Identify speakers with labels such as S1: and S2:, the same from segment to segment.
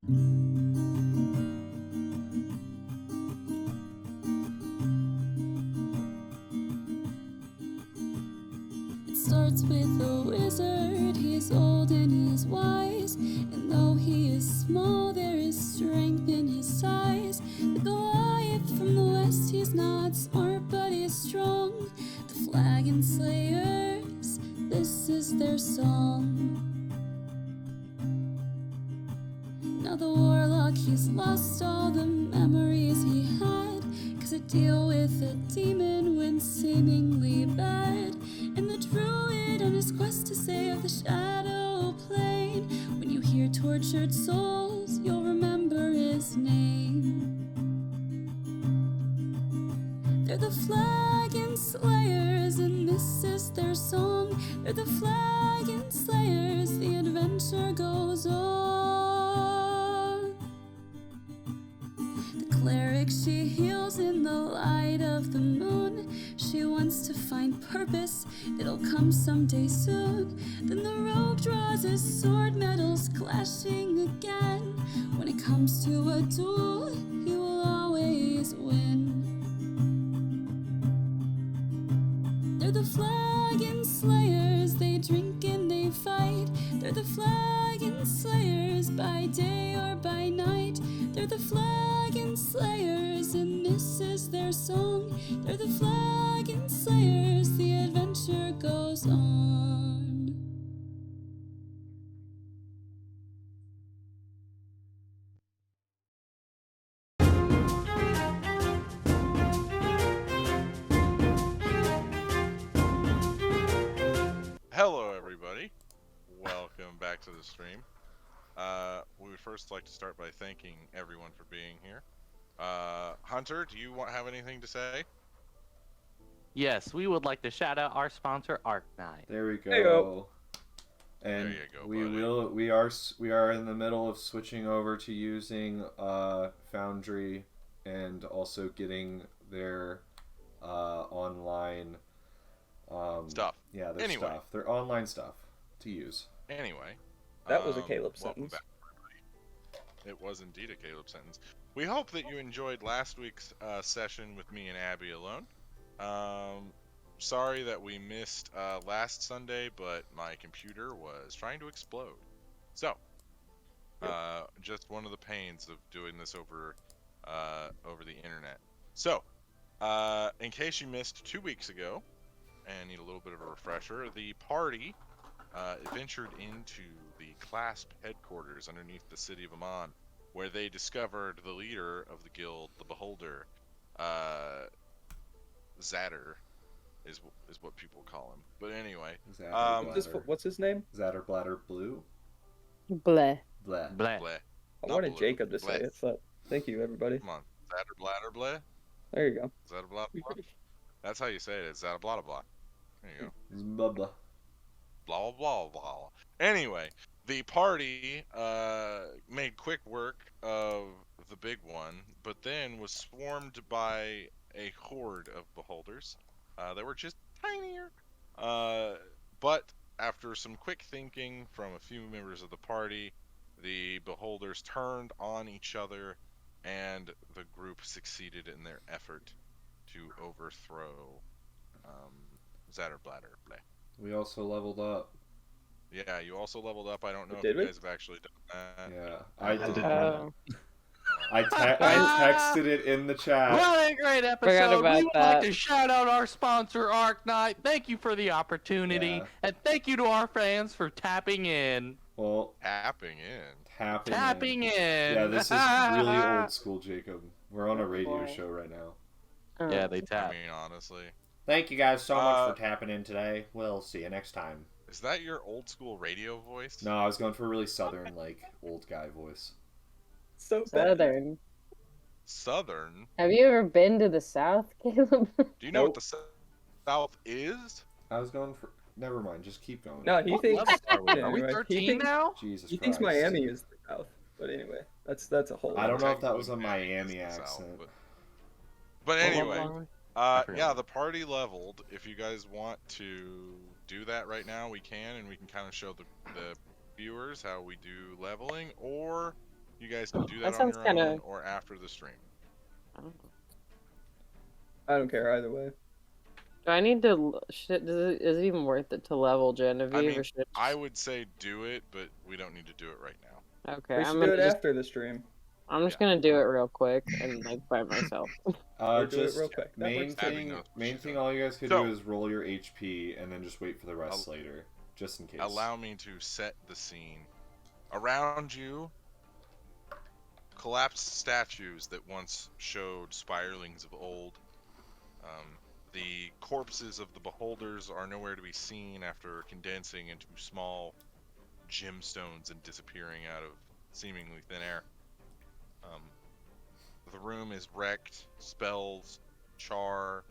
S1: It starts with a wizard, he's old and he's wise, and though he is small, there is strength in his size. The Goliath from the west, he's not smart, but he's strong. The Flagon Slayers, this is their song. Now the warlock, he's lost all the memories he had, 'cause to deal with a demon went seemingly bad. And the druid on his quest to save the shadow plane, when you hear tortured souls, you'll remember his name. They're the Flagon Slayers, and this is their song. They're the Flagon Slayers, the adventure goes on. The cleric, she heals in the light of the moon. She wants to find purpose, it'll come someday soon. Then the rogue draws his sword, metals clashing again. When it comes to a duel, he will always win. They're the Flagon Slayers, they drink and they fight. They're the Flagon Slayers, by day or by night. They're the Flagon Slayers, and this is their song. They're the Flagon Slayers, the adventure goes on.
S2: Hello, everybody. Welcome back to the stream. We would first like to start by thanking everyone for being here. Hunter, do you have anything to say?
S3: Yes, we would like to shout out our sponsor, Artlist.
S4: There we go.
S5: Heyo.
S4: And
S2: There you go,
S4: we are in the middle of switching over to using Foundry and also getting their online
S2: Stuff.
S4: Yeah, their
S2: Anyway.
S4: stuff. Their online stuff to use.
S2: Anyway.
S5: That was a Caleb
S2: welcome
S5: sentence.
S2: back, everybody. It was indeed a Caleb sentence. We hope that you enjoyed last week's session with me and Abby alone. Sorry that we missed last Sunday, but my computer was trying to explode. So, just one of the pains of doing this over the internet. So, in case you missed 2 weeks ago and need a little bit of a refresher, the party ventured into the Clasp headquarters underneath the city of Amman, where they discovered the leader of the guild, the Beholder, Zatter, is what people call him. But anyway,
S5: What's his name?
S4: Zatterbladder Blue?
S6: Bleh.
S4: Bleh.
S3: Bleh.
S2: Bleh.
S5: I
S2: Not
S5: wanted
S2: blue,
S5: Jacob to say
S2: bleh.
S5: it, so thank you, everybody.
S2: Come on, Zatterbladder Bleh?
S5: There you go.
S2: Zatterbladder Bleh? That's how you say it, it's Zatterbladder Blah. There you go.
S4: It's blah blah.
S2: Blah blah blah. Anyway, the party made quick work of the big one, but then was swarmed by a horde of beholders that were just tinier. But after some quick thinking from a few members of the party, the beholders turned on each other, and the group succeeded in their effort to overthrow Zatterbladder.
S4: We also leveled up.
S2: Yeah, you also leveled up. I don't know if
S5: Did
S2: you
S5: we?
S2: guys have actually done that.
S4: Yeah, I did.
S6: Oh.
S4: I texted it in the chat.
S3: What a great
S6: Forgot
S3: episode.
S6: about
S3: We would like
S6: that.
S3: to shout out our sponsor, Arknight. Thank you for the opportunity.
S4: Yeah.
S3: And thank you to our fans for tapping in.
S4: Well,
S2: Tapping in.
S4: tapping in.
S3: In.
S4: Yeah, this is really old school, Jacob. We're on a radio show right now.
S3: Yeah, they
S2: I
S3: tap.
S2: mean, honestly.
S4: Thank you guys so much for tapping in today. We'll see you next time.
S2: Is that your old school radio voice?
S4: No, I was going for a really southern, like, old guy voice.
S5: So bad.
S6: Southern.
S2: Southern?
S6: Have you ever been to the South, Caleb?
S2: Do you know
S5: Nope.
S2: what the South is?
S4: I was going for... Never mind, just keep going.
S5: No, he
S3: What
S5: thinks.
S3: level are we?
S5: Yeah,
S3: Are we
S5: anyway,
S3: 13 now?
S4: Jesus
S5: He
S4: Christ.
S5: thinks Miami is the South, but anyway, that's a whole.
S4: I don't know if that
S2: Technically,
S4: was a Miami
S2: is the South,
S4: accent.
S2: but anyway,
S3: I forgot.
S2: yeah, the party leveled. If you guys want to do that right now, we can, and we can kind of show the viewers how we do leveling, or You guys can do
S6: That
S2: that on
S6: sounds
S2: your
S6: kinda-
S2: own or after the stream.
S3: I don't know.
S5: I don't care either way.
S6: Do I need to? Is it even worth it to level Genevieve?
S2: I mean,
S6: or should I
S2: I
S6: just-
S2: would say do it, but we don't need to do it right now.
S6: Okay,
S5: We
S6: I'm
S5: should
S6: gonna
S5: do it
S6: just.
S5: after the stream.
S6: I'm just
S2: Yeah.
S6: gonna do it real quick and like by myself.
S5: Or do it
S4: Just
S5: real quick. That
S4: main
S5: works too.
S2: Abby
S4: thing,
S2: knows what
S4: main
S2: she's
S4: thing.
S2: doing.
S4: All you guys could
S2: So-
S4: do is roll your HP and then just wait for the rest later, just in case.
S2: Allow me to set the scene. Around you, collapsed statues that once showed spiralings of old. The corpses of the beholders are nowhere to be seen after condensing into small gemstones and disappearing out of seemingly thin air. The room is wrecked, spells, char,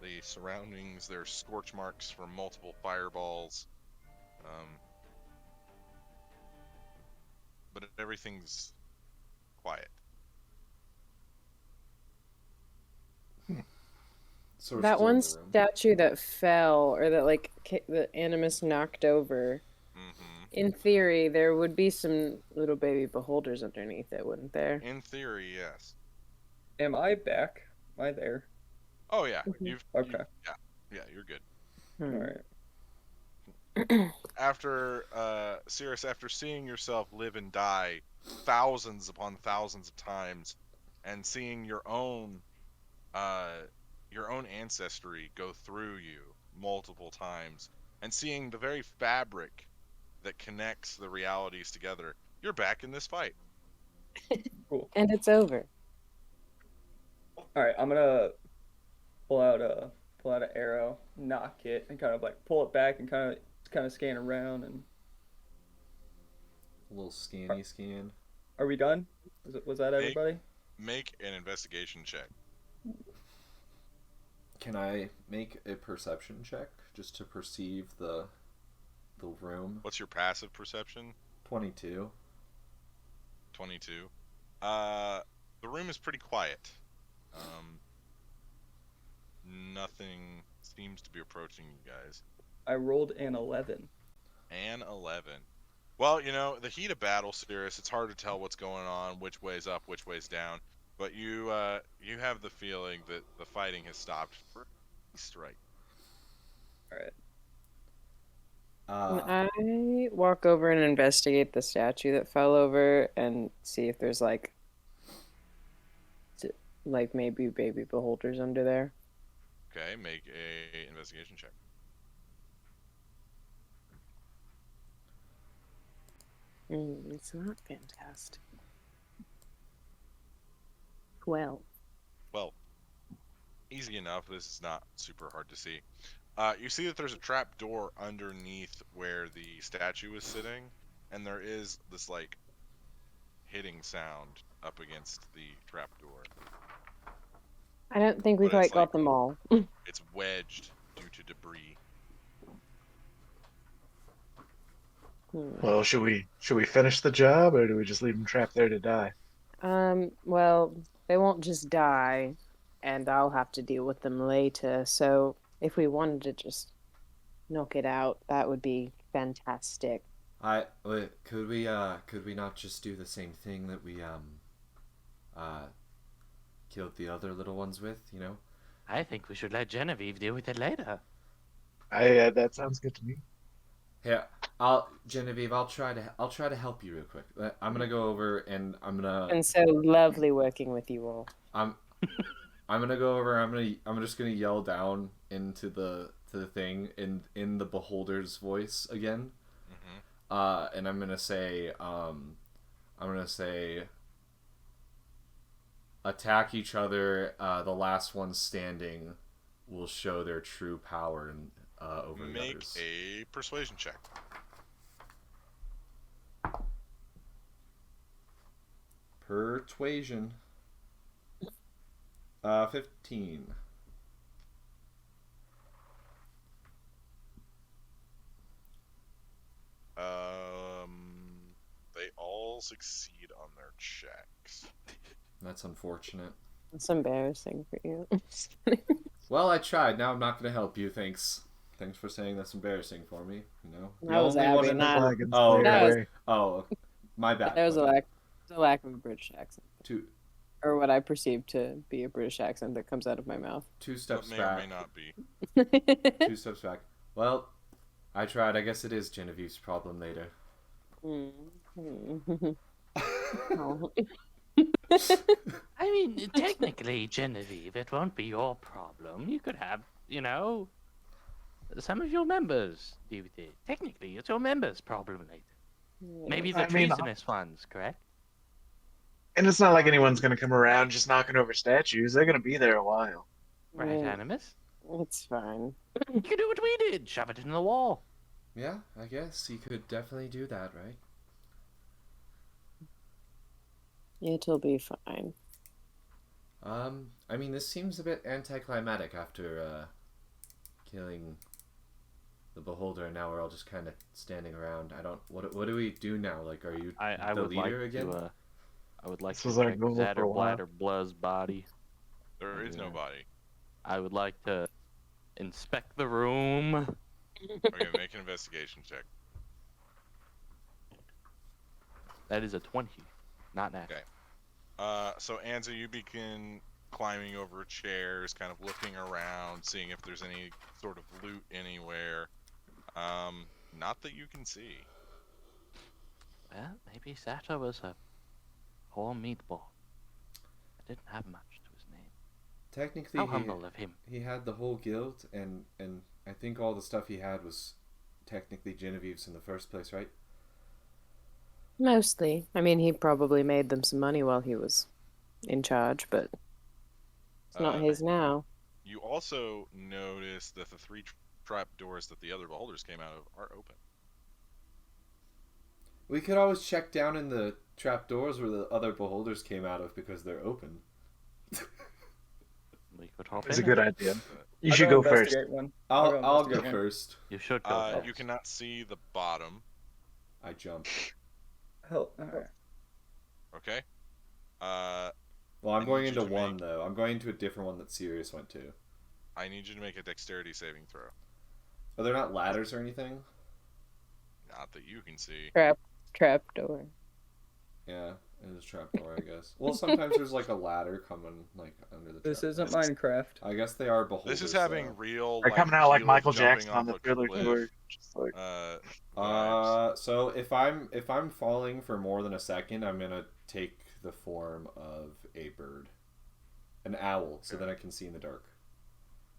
S2: the surroundings, there are scorch marks from multiple fireballs. But everything's quiet.
S4: So we're
S6: That
S4: still in
S6: one
S4: the room.
S6: statue that fell, or that like the Animus knocked over.
S2: Hmm
S6: In theory, there would be some little baby beholders underneath it, wouldn't there?
S2: In theory, yes.
S5: Am I back? Am I there?
S2: Oh yeah,
S6: Mhm.
S5: Okay.
S2: yeah, you're good.
S6: Hmm.
S5: Alright.
S2: After Cirrus, after seeing yourself live and die thousands upon thousands of times, and seeing your own ancestry go through you multiple times, and seeing the very fabric that connects the realities together, you're back in this fight.
S6: And it's over.
S5: Alright, I'm gonna pull out an arrow, knock it, and kind of like pull it back and kind of scan around. And
S4: A little scanny scan.
S5: are we done? Was that everybody?
S2: Make an investigation check.
S4: Can I make a perception check just to perceive the room?
S2: What's your passive perception?
S4: 22.
S2: 22. The room is pretty quiet. Nothing seems to be approaching you guys.
S5: I rolled an 11.
S2: And 11. Well, you know, the heat of battle, Sirius, it's hard to tell what's going on, which way's up, which way's down. But you have the feeling that the fighting has stopped for at least right.
S5: Alright.
S6: I walk over and investigate the statue that fell over and see if there's like maybe baby beholders under there.
S2: Okay, make a investigation check.
S6: It's not fantastic. 12.
S2: Well, easy enough. This is not super hard to see. You see that there's a trap door underneath where the statue is sitting, and there is this like hitting sound up against the trap door.
S6: I don't think we
S2: But it's
S6: quite got
S2: like-
S6: them all.
S2: It's wedged due to debris.
S7: Well, should we finish the job, or do we just leave them trapped there to die?
S6: Well, they won't just die, and I'll have to deal with them later. So if we wanted to just knock it out, that would be fantastic.
S4: Could we not just do the same thing that we killed the other little ones with, you know?
S3: I think we should let Genevieve deal with it later.
S7: That sounds good to me.
S4: Here, Genevieve, I'll try to help you real quick. I'm gonna go over and
S6: And so lovely working with you all.
S4: I'm gonna go over. I'm just gonna yell down into the thing in the beholder's voice again.
S2: Mm-hmm.
S4: And I'm gonna say attack each other. The last one standing will show their true power and over the
S2: Make
S4: others.
S2: a persuasion check.
S4: Persuasion. 15.
S2: They all succeed on their checks.
S4: That's unfortunate.
S6: It's embarrassing for you.
S4: Well, I tried. Now I'm not going to help you. Thanks. Thanks for saying that's embarrassing for me. You know.
S6: That was Abby, not-
S7: Flagon
S4: Oh,
S7: Slayers
S6: that was-
S7: Make.
S4: Oh, my bad.
S6: That was
S4: my bad.
S6: The lack of a British accent,
S4: Two
S6: or what I perceive to be a British accent that comes out of my mouth.
S4: two
S2: What
S4: steps
S2: may
S4: back.
S2: or may not be.
S4: 2 steps back. Well, I tried. I guess it is Genevieve's problem later.
S6: Oh.
S3: I mean, technically, Genevieve, it won't be your problem. You could have, some of your members do it. Technically, it's your members' problem later. Maybe the
S7: I mean,
S3: treasonous ones, correct?
S7: And it's not like anyone's gonna come around just knocking over statues. They're gonna be there a while.
S3: Right,
S6: Yeah.
S3: Animus?
S6: It's fine.
S3: You can do what we did. Shove it in the wall.
S4: Yeah, I guess he could definitely do that, right?
S6: It'll be fine.
S4: I mean, this seems a bit anticlimactic after killing the beholder, and now we're all just kind of standing around. I don't. What do we do now? Like, are you
S3: I
S4: the
S3: would like
S4: leader again?
S3: to. I would like
S7: This
S3: to
S7: was our
S3: check
S7: goal for a while.
S3: Zatterbladder's body.
S2: There is
S3: Yeah.
S2: nobody.
S3: I would like to inspect the room.
S2: Okay, make an investigation check.
S3: That is a 20, not natural.
S2: Okay. So Anza, you begin climbing over chairs, kind of looking around, seeing if there's any sort of loot anywhere. Not that you can see.
S3: Well, maybe Sato was a poor meatball. I didn't have much to his name.
S4: Technically,
S3: How humble of him.
S4: he had the whole guild, and I think all the stuff he had was technically Genevieve's in the first place, right?
S6: Mostly. I mean, he probably made them some money while he was in charge, but it's not his now.
S2: You also notice that the 3 trap doors that the other beholders came out of are open.
S4: We could always check down in the trapdoors where the other beholders came out of because they're open.
S3: We could hop
S7: It's a
S3: in
S7: good
S3: it.
S7: idea. You
S5: I'll
S7: should go first.
S5: investigate one.
S4: I'll go
S5: investigate one.
S4: first.
S3: You should go first.
S2: You cannot see the bottom.
S4: I jump.
S5: Hell, alright.
S2: Okay.
S4: Well, I'm
S2: I
S4: going
S2: need you
S4: into
S2: to
S4: one
S2: make-
S4: though. I'm going to a different one that Sirius went to.
S2: I need you to make a dexterity saving throw.
S4: Are there not ladders or anything?
S2: Not that you can see.
S6: Trap door.
S4: Yeah, it is a trapdoor, I guess. Well, sometimes there's like a ladder coming like under the.
S5: This
S4: trap.
S5: isn't Minecraft.
S4: I guess they are beholders.
S2: This is having
S4: though.
S2: real.
S7: They're coming out like
S2: heels
S7: Michael
S2: jumping
S7: Jackson on
S2: off
S7: the
S2: a
S7: Thriller
S2: cliff,
S7: tour. Just like,
S2: vibes.
S4: So if I'm falling for more than a second, I'm gonna take the form of a bird, an owl, so
S2: Okay.
S4: that I can see in the dark.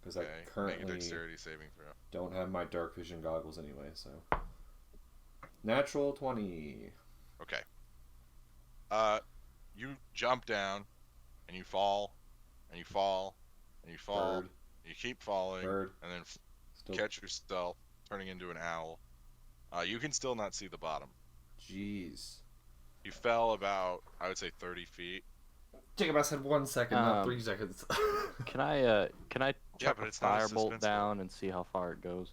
S4: Because
S2: Okay,
S4: I
S2: make a
S4: currently
S2: dexterity saving throw.
S4: don't have my dark vision goggles anyway. So natural 20.
S2: Okay. You jump down, and you fall, and you fall, and you fall.
S4: Bird,
S2: You keep falling,
S4: bird.
S2: and then
S4: Still.
S2: catch yourself turning into an owl. You can still not see the bottom.
S4: Jeez.
S2: You fell about, I would say, 30 feet.
S4: Jacob, I said 1 second, not
S3: Um,
S4: 3 seconds.
S3: Can I chuck
S2: but
S3: a
S2: it's not as
S3: firebolt
S2: suspenseful.
S3: down and see how far it goes?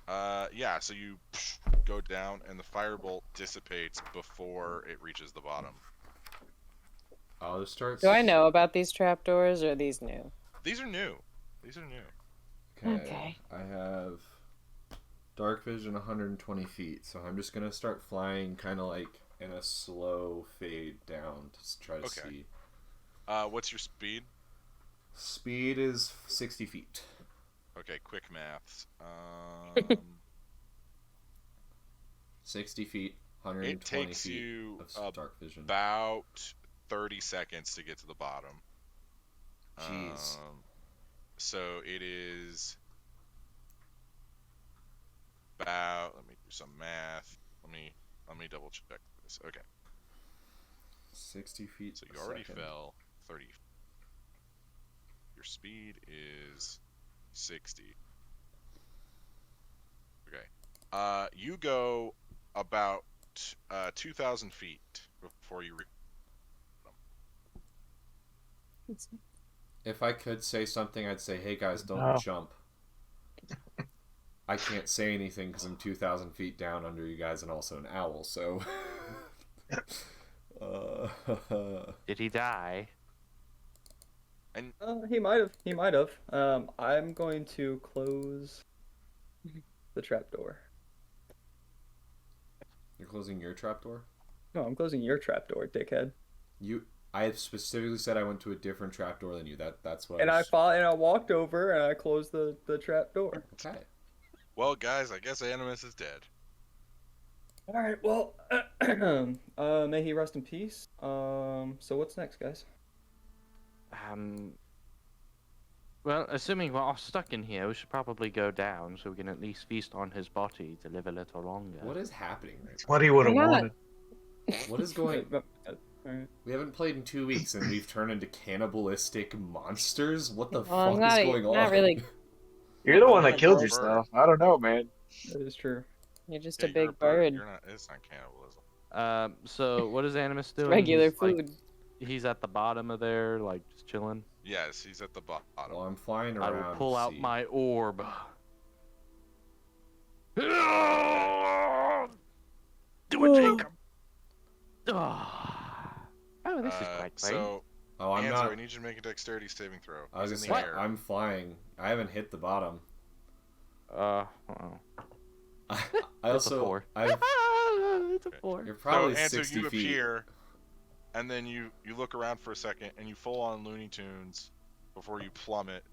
S2: Yeah, so you go down, and the firebolt dissipates before it reaches the bottom.
S4: I'll just start.
S6: Do I know about these trapdoors, or are these new?
S2: These are new. These are new.
S6: Okay.
S4: I have dark vision 120 feet, so I'm just gonna start flying, kind of like in a slow fade down to try to
S2: Okay.
S4: see.
S2: What's your speed?
S4: Speed is 60 feet.
S2: Okay, quick maths.
S4: 60 feet,
S2: It
S4: 120
S2: takes
S4: feet
S2: you
S4: of dark vision.
S2: about 30 seconds to get to the bottom.
S4: Jeez.
S2: So it is about. Let me do some math. Let me double check this. Okay,
S4: 60 feet.
S2: so
S4: a
S2: you already
S4: second.
S2: fell 30. Your speed is 60. Okay. You go about 2,000 feet before you reach.
S4: If I could say something, I'd say, "Hey guys, don't
S7: No.
S4: jump." I can't say anything because I'm 2,000 feet down under you guys, and also an owl. So.
S3: Did he die?
S5: He might have. He might have. I'm going to close the trapdoor.
S4: You're closing your trapdoor?
S5: No, I'm closing your trapdoor, dickhead.
S4: I specifically said I went to a different trapdoor than you. That's what.
S5: And I walked over and I closed the trapdoor.
S4: Okay.
S2: Well, guys, I guess Animus is dead.
S5: All right. Well, may he rest in peace. So what's next, guys?
S3: Well, assuming we're all stuck in here, we should probably go down so we can at least feast on his body to live a little longer.
S4: What is happening right
S7: What he would have
S6: We're not-
S7: wanted.
S4: now? What is going?
S5: Alright.
S4: We haven't played in 2 weeks and we've turned into cannibalistic monsters. What the
S6: Well,
S4: fuck
S6: not-
S4: is going on?
S6: not really.
S7: You're the one that
S6: Yeah,
S7: killed
S6: bird.
S7: yourself. I don't know, man.
S5: That is true.
S6: You're just
S2: Yeah,
S6: a
S2: you're
S6: big bird.
S2: You're not. It's not cannibalism.
S3: So what is Animus doing?
S6: Regular
S3: He's, like,
S6: food.
S3: he's at the bottom of there, like, just chilling.
S2: Yes, he's at the bottom.
S4: Well, I'm flying
S3: I
S4: around.
S3: will pull
S4: to
S3: out
S4: see.
S3: my orb. Do it, Jacob! Oh, this is quite great.
S2: So,
S4: Oh, I'm
S2: Anzo,
S4: not.
S2: I need you to make a dexterity saving throw.
S4: I was
S2: He's
S4: gonna
S2: in
S4: say
S2: the air.
S4: I'm flying. I haven't hit the bottom.
S3: Uh-oh.
S4: I
S3: That's a
S4: also.
S3: 4.
S4: I've,
S3: It's a 4.
S4: you're probably
S2: so, Anzo,
S4: 60
S2: you
S4: feet.
S2: appear, and then you look around for a second, and you full on Looney Tunes before you plummet.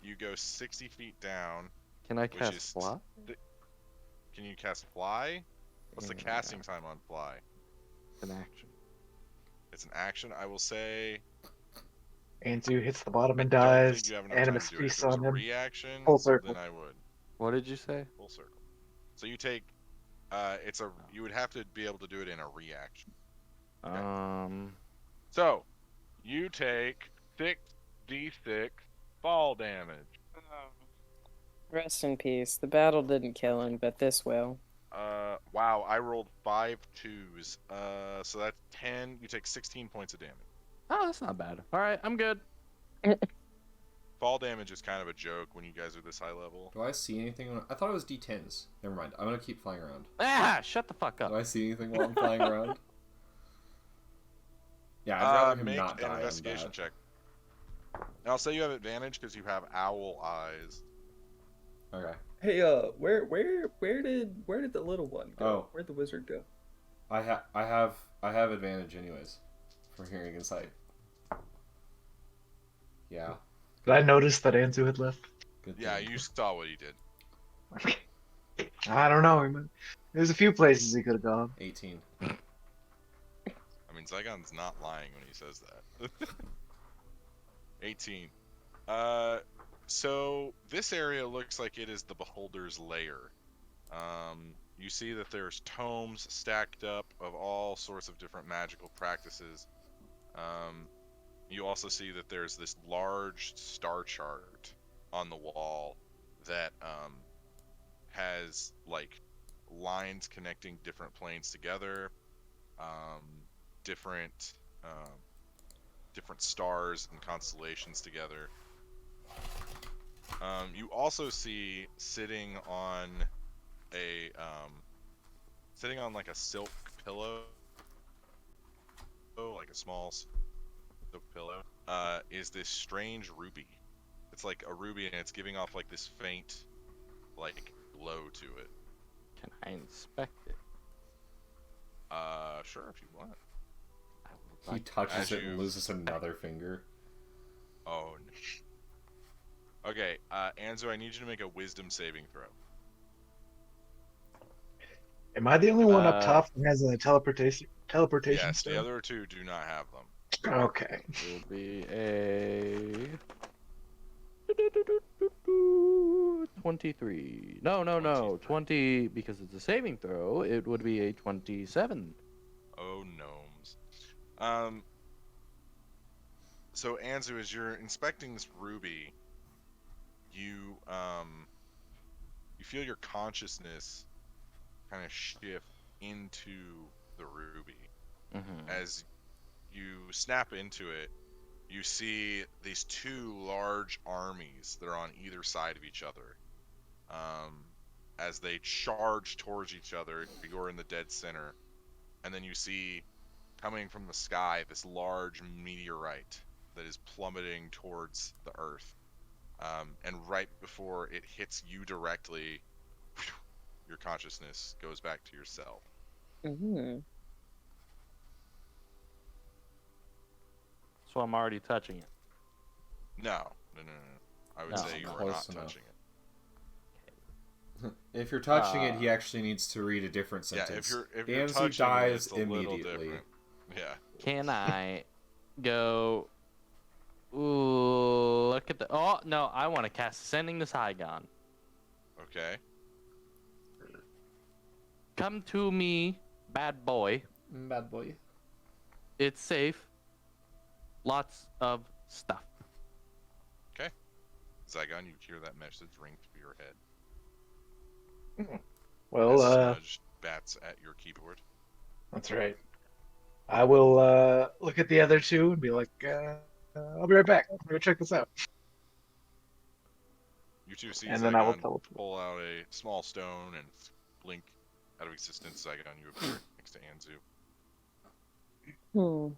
S2: You go 60 feet down.
S3: Can I
S2: is-
S3: cast fly?
S2: Can you cast fly? What's the
S3: Yeah.
S2: casting time on fly?
S3: It's an action.
S2: It's an action. I will say.
S7: Anzu hits the bottom and
S2: I don't
S7: dies.
S2: think you have enough time
S7: Animus
S2: to do it. If
S7: feasts
S2: it was
S7: on
S2: a
S7: him.
S2: reaction,
S7: Full circle.
S2: then I would.
S3: What did you say?
S2: Full circle. So you take. You would have to be able to do it in a reaction. So, you take 6d6 fall damage.
S6: Rest in peace. The battle didn't kill him, but this will.
S2: Wow, I rolled 5 2s. So that's 10. You take 16 points of damage.
S3: Oh, that's not bad. Alright, I'm good.
S2: Fall damage is kind of a joke when you guys are this high level.
S4: Do I see anything? I thought it was D10s. Never mind. I'm gonna keep flying around.
S3: Ah, shut the fuck
S4: Do
S3: up.
S4: I see anything while I'm flying around? Yeah, I'd rather him
S2: Make
S4: not die
S2: an
S4: than
S2: investigation
S4: that.
S2: check. And I'll say you have advantage because you have owl eyes.
S4: Okay.
S5: Hey, where did the little one go?
S4: Oh.
S5: Where'd the wizard go?
S4: I have advantage anyways for hearing and sight. Yeah.
S7: Did I notice that Anzu had left?
S4: Good
S2: Yeah,
S4: thing.
S2: you saw what he did.
S7: I don't know. There's a few places he could have gone.
S4: 18.
S2: I mean, Zygon's not lying when he says that. 18. So this area looks like it is the Beholder's lair. You see that there's tomes stacked up of all sorts of different magical practices. You also see that there's this large star chart on the wall that has like lines connecting different planes together, different stars and constellations together. You also see sitting on like a silk pillow, like a small silk pillow, is this strange ruby. It's like a ruby and it's giving off like this faint, like glow to it.
S3: Can I inspect it?
S2: Sure, if you want.
S3: I would
S4: He
S3: like
S4: touches
S2: as
S4: it and
S2: you-
S4: loses another finger.
S2: Oh no. Okay, Anzo, I need you to make a wisdom saving throw.
S7: Am I the only one up
S3: Uh,
S7: top that has a teleportation
S2: Yes,
S7: stone?
S2: the other two do not have them.
S7: Okay.
S3: It will be a 23. No.
S2: 23.
S3: 20 because it's a saving throw. It would be a 27.
S2: Oh gnomes. So Anzu, as you're inspecting this ruby, you feel your consciousness kind of shift into the ruby.
S3: Mm-hmm.
S2: As you snap into it, you see these two large armies that are on either side of each other. As they charge towards each other, you're in the dead center. And then you see, coming from the sky, this large meteorite that is plummeting towards the Earth. And right before it hits you directly, your consciousness goes back to yourself.
S6: Mm-hmm.
S3: so I'm already touching it.
S2: No. I would
S3: No.
S2: say you are
S4: Close
S2: not
S4: enough.
S2: touching it.
S4: If you're touching it, he actually needs to read a different
S2: Yeah,
S4: sentence.
S2: if you're
S4: Anzu
S2: touching
S4: dies
S2: it, it's a little
S4: immediately.
S2: different. Yeah.
S3: Can I go? Ooh, look at the. Oh no, I want to cast Sending to Saigon.
S2: Okay.
S3: Come to me, bad boy.
S4: Bad boy.
S3: It's safe. Lots of stuff.
S2: Zygon, you hear that message ring through your head.
S7: Well,
S2: As Smudge bats at your keyboard.
S7: that's right. I will look at the other two and be like, I'll be right back. I'm gonna check this out.
S2: You two see
S7: And then I will
S2: Zygon
S7: teleport.
S2: pull out a small stone and blink out of existence. Zygon, you appear next to Anzu.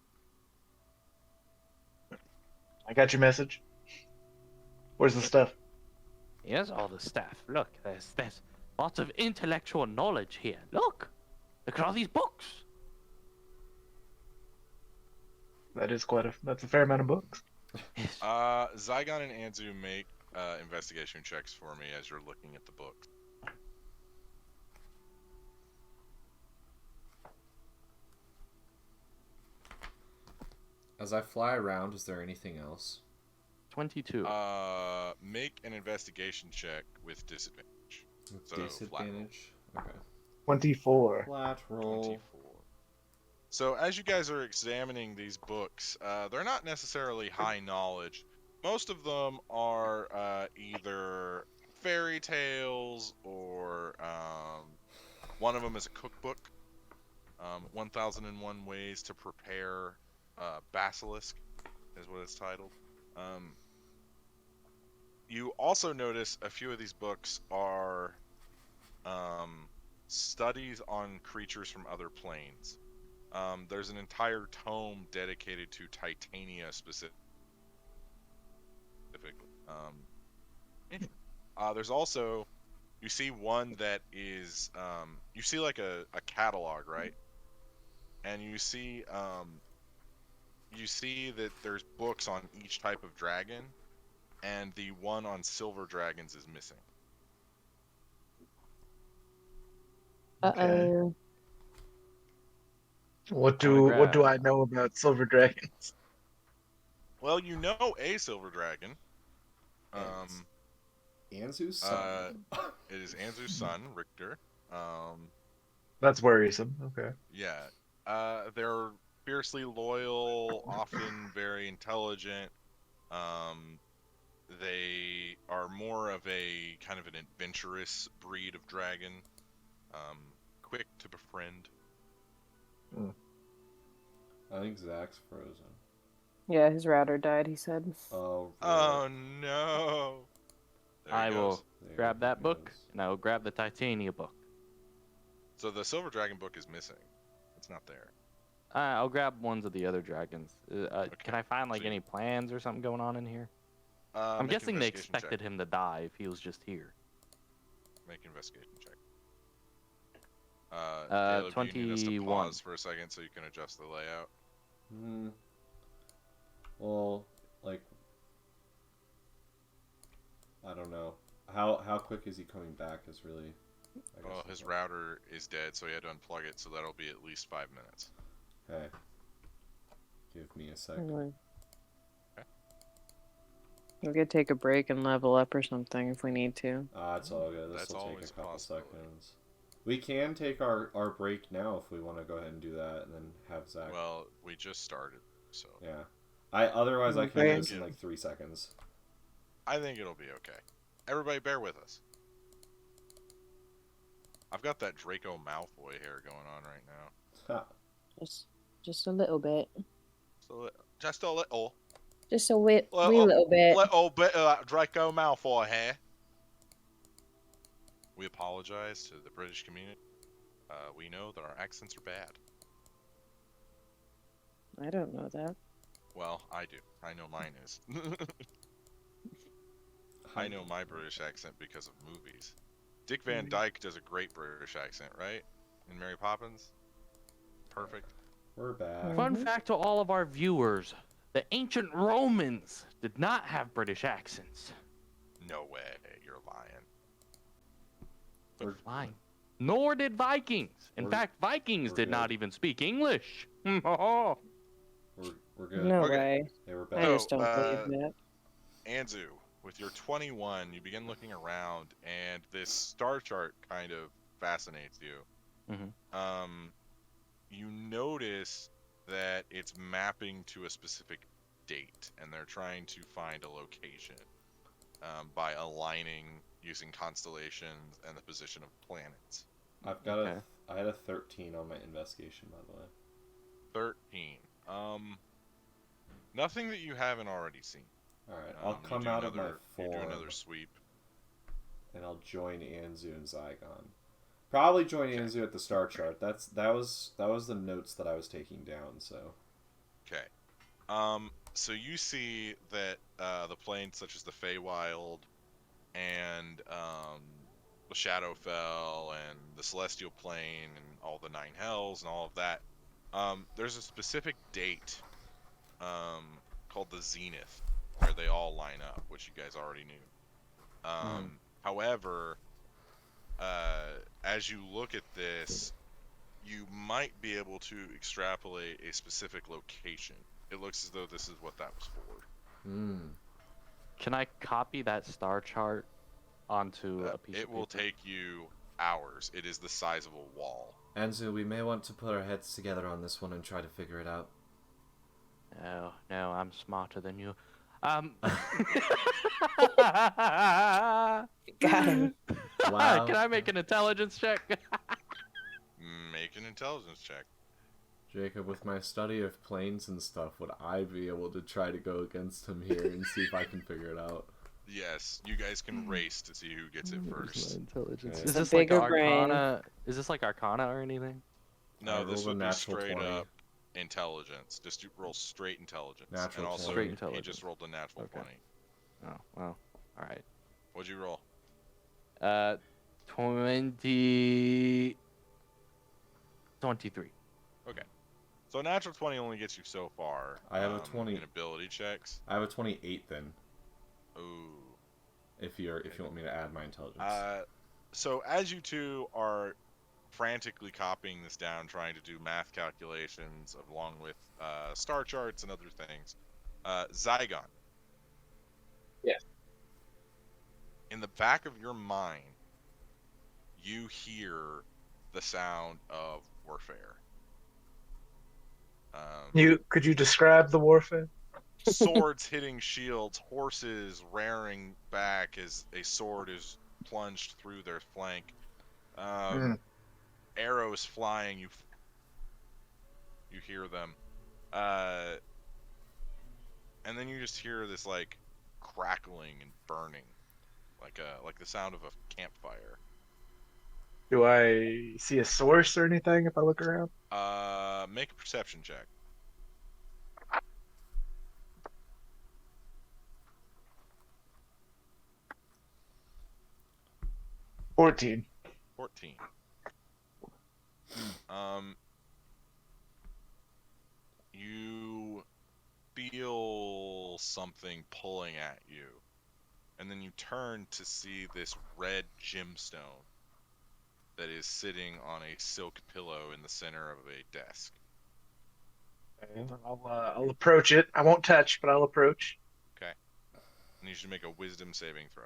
S7: I got your message. Where's the stuff?
S3: Here's all the stuff. Look, there's lots of intellectual knowledge here. Look at all these books.
S7: That's a fair amount of books.
S3: Yes.
S2: Zygon and Anzu make investigation checks for me as you're looking at the book.
S4: As I fly around, is there anything else?
S3: 22.
S2: Make an investigation check with disadvantage.
S4: With
S2: So, flat roll.
S4: disadvantage? Okay.
S7: 24.
S4: Flat roll.
S2: 24. So as you guys are examining these books, they're not necessarily high knowledge. Most of them are either fairy tales or one of them is a cookbook. 1001 Ways to Prepare Basilisk is what it's titled. You also notice a few of these books are studies on creatures from other planes. There's an entire tome dedicated to Titania specifically. There's also, you see one that is, you see like a catalog, right? And you see that there's books on each type of dragon, and the one on silver dragons is missing.
S6: Uh-oh.
S7: What
S3: I'm gonna
S7: do
S3: grab-
S7: I know about silver dragons?
S2: Well, you know a silver dragon.
S4: Anzu's son.
S2: It is Anzu's son, Richter.
S7: That's worrisome. Okay.
S2: Yeah. They're fiercely loyal, often very intelligent. They are more of a kind of an adventurous breed of dragon. Quick to befriend.
S4: I think Zach's frozen.
S6: Yeah, his router died, he said.
S4: Oh,
S2: Oh no! There
S3: I
S2: he
S3: will
S2: goes.
S3: grab that book,
S4: goes.
S3: and I will grab the Titania book.
S2: So the silver dragon book is missing. It's not there.
S3: I'll grab ones of the other dragons. Can I find like
S2: So you-
S3: any plans or something going on in here? I'm
S2: Make
S3: guessing they
S2: investigation
S3: expected
S2: check.
S3: him to die if he was just here.
S2: Make an investigation check. Caleb, you need us to
S3: 21.
S2: pause for a second so you can adjust the layout.
S4: Well, like, I don't know. How quick is he coming back is really... I guess
S2: Well,
S4: is
S2: his
S4: what-
S2: router is dead, so he had to unplug it, so that'll be at least 5 minutes.
S4: Okay. Give me a sec.
S6: Anyway.
S2: Okay.
S6: We could take a break and level up or something if we need to.
S4: It's all good. This
S2: That's
S4: will take
S2: always
S4: a
S2: a
S4: couple
S2: possibility.
S4: seconds. We can take our break now if we want to go ahead and do that, and then have Zach.
S2: Well, we just started, so
S4: Yeah. Otherwise I can
S6: Okay.
S4: do this in like 3 seconds.
S2: I think it'll be okay. Everybody bear with us. I've got that Draco Malfoy hair going on right now.
S4: Ha.
S6: Just a little bit.
S2: So just a little
S6: Just a wee
S2: Little-
S6: little bit.
S2: bit of that Draco Malfoy hair. We apologize to the British community. We know that our accents are bad.
S6: I don't know that.
S2: Well, I do. I know mine is. I know my British accent because of movies. Dick Van Dyke does a great British accent, right? In Mary Poppins? Perfect.
S4: We're back.
S3: Fun fact to all of our viewers: The ancient Romans did not have British accents.
S2: No way, you're lying.
S4: We're,
S3: Lying. Nor did Vikings. In
S4: We're-
S3: fact, Vikings
S4: we're
S3: did not
S4: good.
S3: even speak English.
S4: we're good.
S6: No
S2: Okay.
S6: way.
S4: They were
S6: I
S4: bad.
S6: just don't believe that.
S2: Anzu, with your 21, you begin looking around, and this star chart kind of fascinates you. You notice that it's mapping to a specific date, and they're trying to find a location by aligning using constellations and the position of planets.
S4: I've got I had a 13 on my investigation, by the way.
S2: 13. Nothing that you haven't already seen.
S4: All right, I'll come out of my
S2: You do
S4: form,
S2: another sweep.
S4: and I'll join Anzu and Zygon. Probably join Anzu at the star chart. That was the notes that I was taking down. So.
S2: Okay. So you see that the planes such as the Feywild and the Shadowfell and the Celestial Plane and all the Nine Hells and all of that, there's a specific date called the Zenith where they all line up, which you guys already knew. However, as you look at this, you might be able to extrapolate a specific location. It looks as though this is what that was for.
S3: Can I copy that star chart onto a piece of
S2: It will
S3: paper?
S2: take you hours. It is the size of a wall.
S4: Anzu, we may want to put our heads together on this one and try to figure it out.
S3: No, I'm smarter than you.
S6: Got him.
S4: Wow.
S3: Can I make an intelligence check?
S2: Make an intelligence check.
S4: Jacob, with my study of planes and stuff, would I be able to try to go against him here and see if I can figure it out?
S2: Yes, you guys can race to see who gets it first.
S3: Intelligence.
S4: Okay.
S3: Is
S6: The
S3: this like
S6: bigger brain.
S3: Arcana? Is this like Arcana or anything?
S2: No,
S4: I
S2: this
S4: rolled a
S2: would be
S4: natural
S2: straight
S4: 20.
S2: up intelligence. Just roll straight intelligence.
S4: Natural
S2: and also,
S4: 20.
S3: Straight
S2: he
S3: intelligence.
S2: just rolled a natural
S3: Okay.
S2: 20.
S3: Oh, well. All right.
S2: What'd you roll?
S3: 23.
S2: So a natural 20 only gets you so far.
S4: I have a 20.
S2: In ability checks.
S4: I have a 28 then,
S2: Ooh.
S4: if you want me to add my intelligence.
S2: So as you two are frantically copying this down, trying to do math calculations along with star charts and other things, Zygon.
S7: Yes.
S2: In the back of your mind, you hear the sound of warfare.
S7: Could you describe the warfare?
S2: Swords hitting shields, horses rearing back as a sword is plunged through their flank, arrows flying. You hear them, and then you just hear this like crackling and burning, like the sound of a campfire.
S7: Do I see a source or anything if I look around?
S2: Make a perception check.
S7: $14.
S2: 14. You feel something pulling at you, and then you turn to see this red gemstone that is sitting on a silk pillow in the center of a desk.
S7: I'll approach it. I won't touch, but I'll approach.
S2: Okay. I need you to make a wisdom saving throw.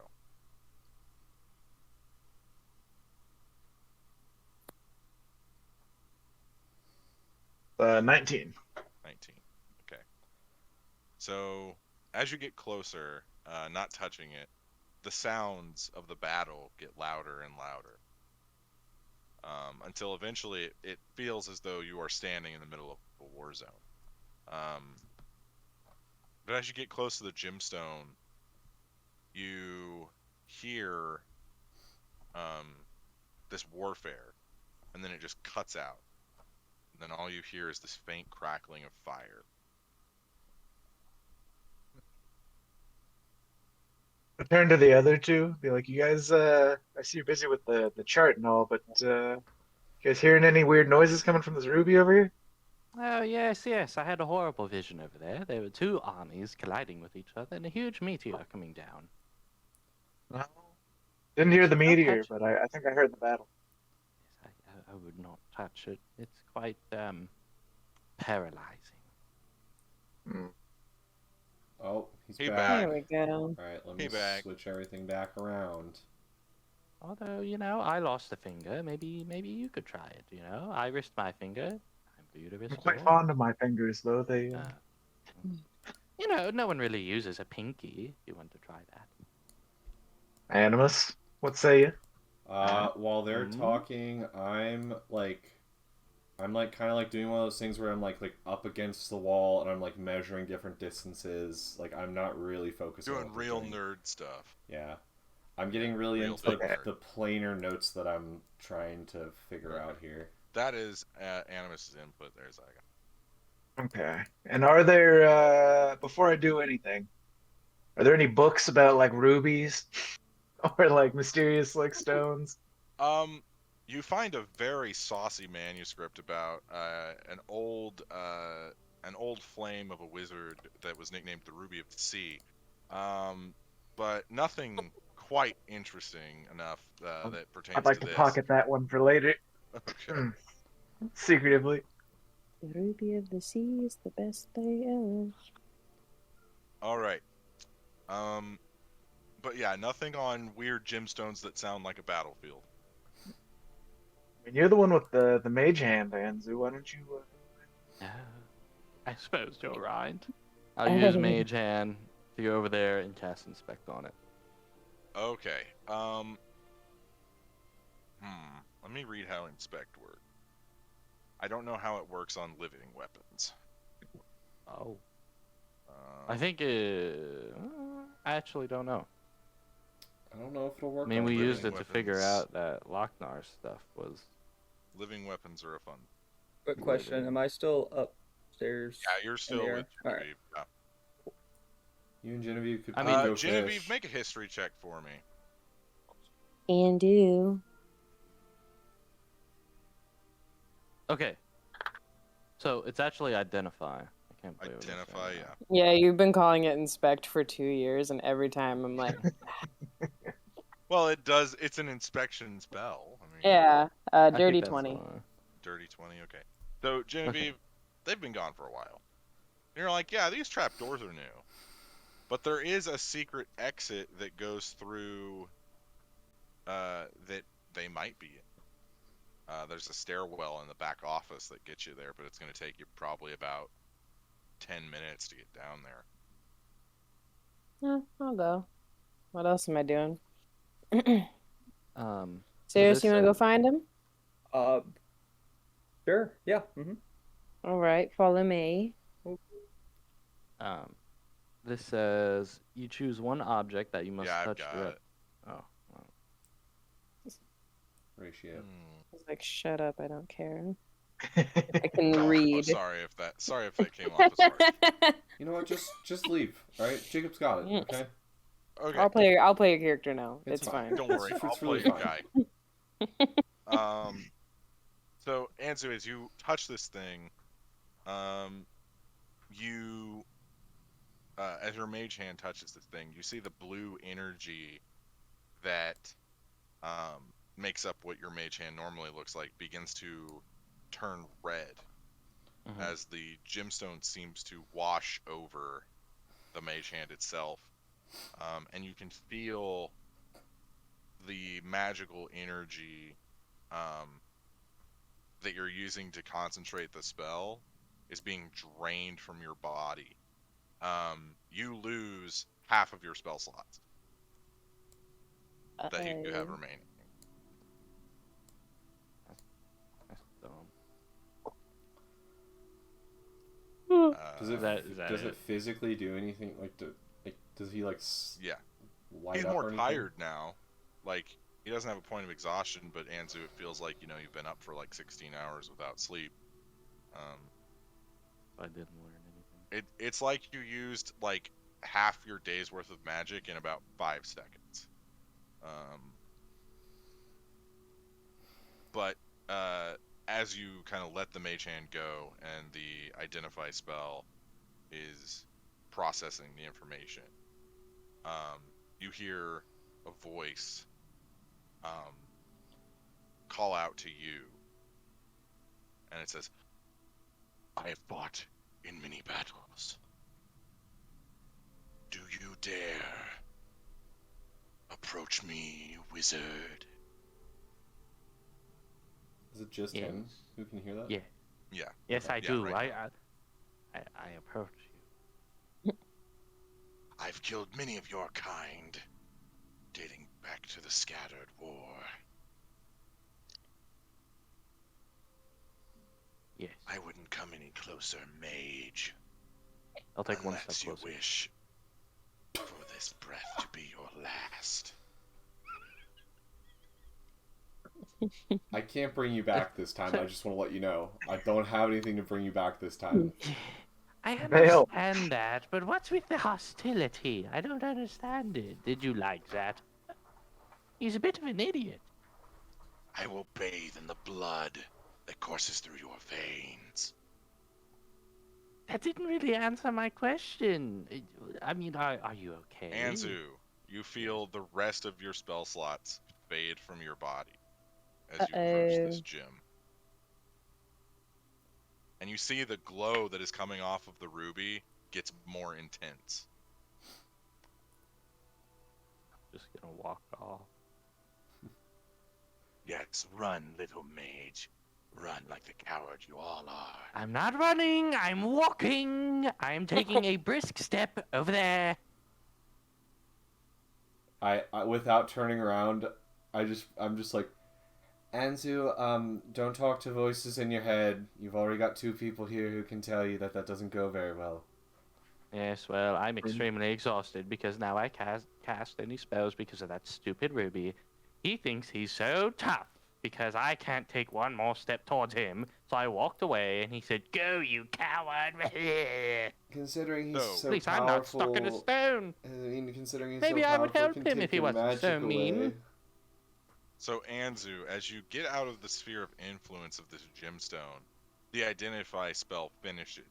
S7: 19.
S2: 19. Okay. So, as you get closer, not touching it, the sounds of the battle get louder and louder. Until eventually it feels as though you are standing in the middle of a war zone. But as you get close to the gemstone, you hear this warfare, and then it just cuts out. And then all you hear is this faint crackling of fire.
S7: I turn to the other two. Be like, you guys, I see you're busy with the chart and all, but you guys hearing any weird noises coming from this ruby over here?
S3: Oh, yes, yes. I had a horrible vision over there. There were two armies colliding with each other and a huge meteor coming down.
S7: No. Didn't hear the
S3: Don't
S7: meteor,
S3: touch
S7: but I think I heard the battle.
S3: Yes, I would not touch it. It's quite paralyzing.
S7: Hmm.
S4: Oh, he's
S2: He
S4: back.
S2: back.
S6: There we go.
S4: All right, let me
S2: He back.
S4: switch everything back around.
S3: Although, I lost a finger. Maybe you could try it, I risked my finger. Time for you to
S7: I'm
S3: risk
S7: quite
S3: yours.
S7: fond of my fingers, though. They.
S3: No one really uses a pinky. If you want to try that.
S7: Animus, what say you?
S4: While they're
S3: Mhm.
S4: talking, I'm kind of like doing one of those things where I'm like up against the wall and I'm like measuring different distances. Like I'm not really focusing on
S2: Doing
S4: what they're
S2: real
S4: doing.
S2: nerd stuff.
S4: Yeah, I'm getting really
S2: Real
S4: into
S2: big
S7: Okay.
S2: nerd.
S4: the planar notes that I'm trying to figure out here.
S2: That is Animus's input there, Zygon.
S7: Okay. And are there, before I do anything, are there any books about like rubies or like mysterious like stones?
S2: You find a very saucy manuscript about an old flame of a wizard that was nicknamed the Ruby of the Sea, but nothing quite interesting enough that pertains
S7: I'd like
S2: to
S7: to
S2: this.
S7: pocket that one for later,
S2: Okay.
S7: secretively.
S6: The ruby of the sea is the best they ever.
S2: All right. But yeah, nothing on weird gemstones that sound like a battlefield.
S7: I mean, you're the one with the mage hand, Anzu. Why don't you?
S3: No, I suppose you're right. I'll use Mage Hand to go over there and cast Inspect on it.
S2: Okay. Let me read how inspect works. I don't know how it works on living weapons.
S3: Oh. I think I actually don't know.
S4: I don't know if it'll work.
S3: I mean,
S4: on
S3: we
S4: living
S3: used it to figure
S2: weapons.
S3: out that Lochnar stuff was.
S2: Living weapons are a fun.
S5: Quick question: am I still upstairs?
S2: Yeah, you're still
S5: air?
S2: with
S5: All right.
S2: Genevieve. Yeah.
S4: You and Genevieve could
S3: I mean,
S4: go
S2: Genevieve,
S4: fish.
S2: make a history check for me.
S6: And do.
S3: Okay. So it's actually Identify. I can't believe what I'm
S2: Identify,
S3: saying
S2: yeah.
S3: now.
S6: Yeah, you've been calling it inspect for 2 years, and every time I'm like,
S2: Well, it does. It's an inspection spell. I mean,
S6: yeah,
S3: I think
S6: dirty
S3: that's
S6: 20.
S3: why.
S2: dirty 20. Okay. So Genevieve, they've been gone for a while. And you're like, yeah, these trapdoors are new, but there is a secret exit that goes through. That they might be in. There's a stairwell in the back office that gets you there, but it's going to take you probably about 10 minutes to get down there.
S6: Yeah, I'll go. What else am I doing?
S3: So
S6: Serious, you
S3: this
S6: want to go
S3: says-
S6: find him?
S5: Sure. Yeah.
S6: All right, follow me.
S3: This says you choose one object that you must
S2: Yeah, I've
S3: touch
S2: got
S3: direct.
S2: it.
S3: Oh. Well.
S4: Ratio.
S6: I was like, shut up, I don't care. I can
S2: Oh,
S6: read.
S2: sorry if that came off as harsh.
S4: You know what? Just leave. All right, Jacob's got it. Okay.
S2: Okay.
S6: I'll play your character now. It's fine.
S2: Don't worry,
S4: It's
S2: I'll
S4: really
S2: play the
S4: fine.
S2: guy. So Anzu, as you touch this thing, you, as your mage hand touches this thing, you see the blue energy that makes up what your mage hand normally looks like begins to turn red
S3: Mhm.
S2: as the gemstone seems to wash over the mage hand itself, and you can feel the magical energy that you're using to concentrate the spell is being drained from your body. You lose half of your spell slots that you have remaining.
S3: That's dumb.
S4: Does it
S3: Is that
S4: does
S3: it?
S4: it physically do anything? Does he
S2: Yeah.
S4: light
S2: He's
S4: up or
S2: more
S4: anything?
S2: tired now. Like, he doesn't have a point of exhaustion, but Anzu, it feels like, you've been up for like 16 hours without sleep.
S3: I didn't learn anything.
S2: It's like you used like half your day's worth of magic in about 5 seconds. But as you kind of let the mage hand go and the identify spell is processing the information, you hear a voice call out to you, and it says, "I have fought in many battles. Do you dare approach me, wizard?"
S4: Is it just him who can hear that?
S3: Yeah.
S2: Yeah.
S3: Yes, I
S2: Yeah,
S3: do.
S2: right.
S3: I approach you.
S2: I've killed many of your kind, dating back to the Scattered War.
S3: Yes.
S2: I wouldn't come any closer, mage,
S3: I'll take one
S2: unless
S3: step
S2: you
S3: closer.
S2: wish for this breath to be your last.
S4: I can't bring you back this time. I just want to let you know. I don't have anything to bring you back this time.
S3: I
S7: Fail.
S3: understand that, but what's with the hostility? I don't understand it. Did you like that? He's a bit of an idiot.
S2: I will bathe in the blood that courses through your veins.
S3: That didn't really answer my question. I mean, are you okay?
S2: Anzu, you feel the rest of your spell slots fade from your body as you approach this gym. And you see the glow that is coming off of the ruby gets more intense.
S3: Just gonna walk off.
S2: Yes, run, little mage. Run like the coward you all are.
S3: I'm not running. I'm walking. I'm taking a brisk step over there.
S4: I without turning around, I'm just like, Anzu, don't talk to voices in your head. You've already got 2 people here who can tell you that doesn't go very well.
S3: Yes, well, I'm extremely exhausted because now I can't cast any spells because of that stupid ruby. He thinks he's so tough because I can't take one more step towards him. So I walked away and he said, "Go, you coward."
S4: Considering he's
S2: No.
S4: so
S3: At least
S4: powerful,
S3: I'm not stuck in a stone.
S4: I mean, considering he's
S3: Maybe
S4: so
S3: I would
S4: powerful,
S3: help
S4: can
S3: him
S4: take
S3: if he
S4: your
S3: wasn't so
S4: magic
S3: mean.
S4: away.
S2: So, Anzu, as you get out of the sphere of influence of this gemstone, the Identify spell finishes.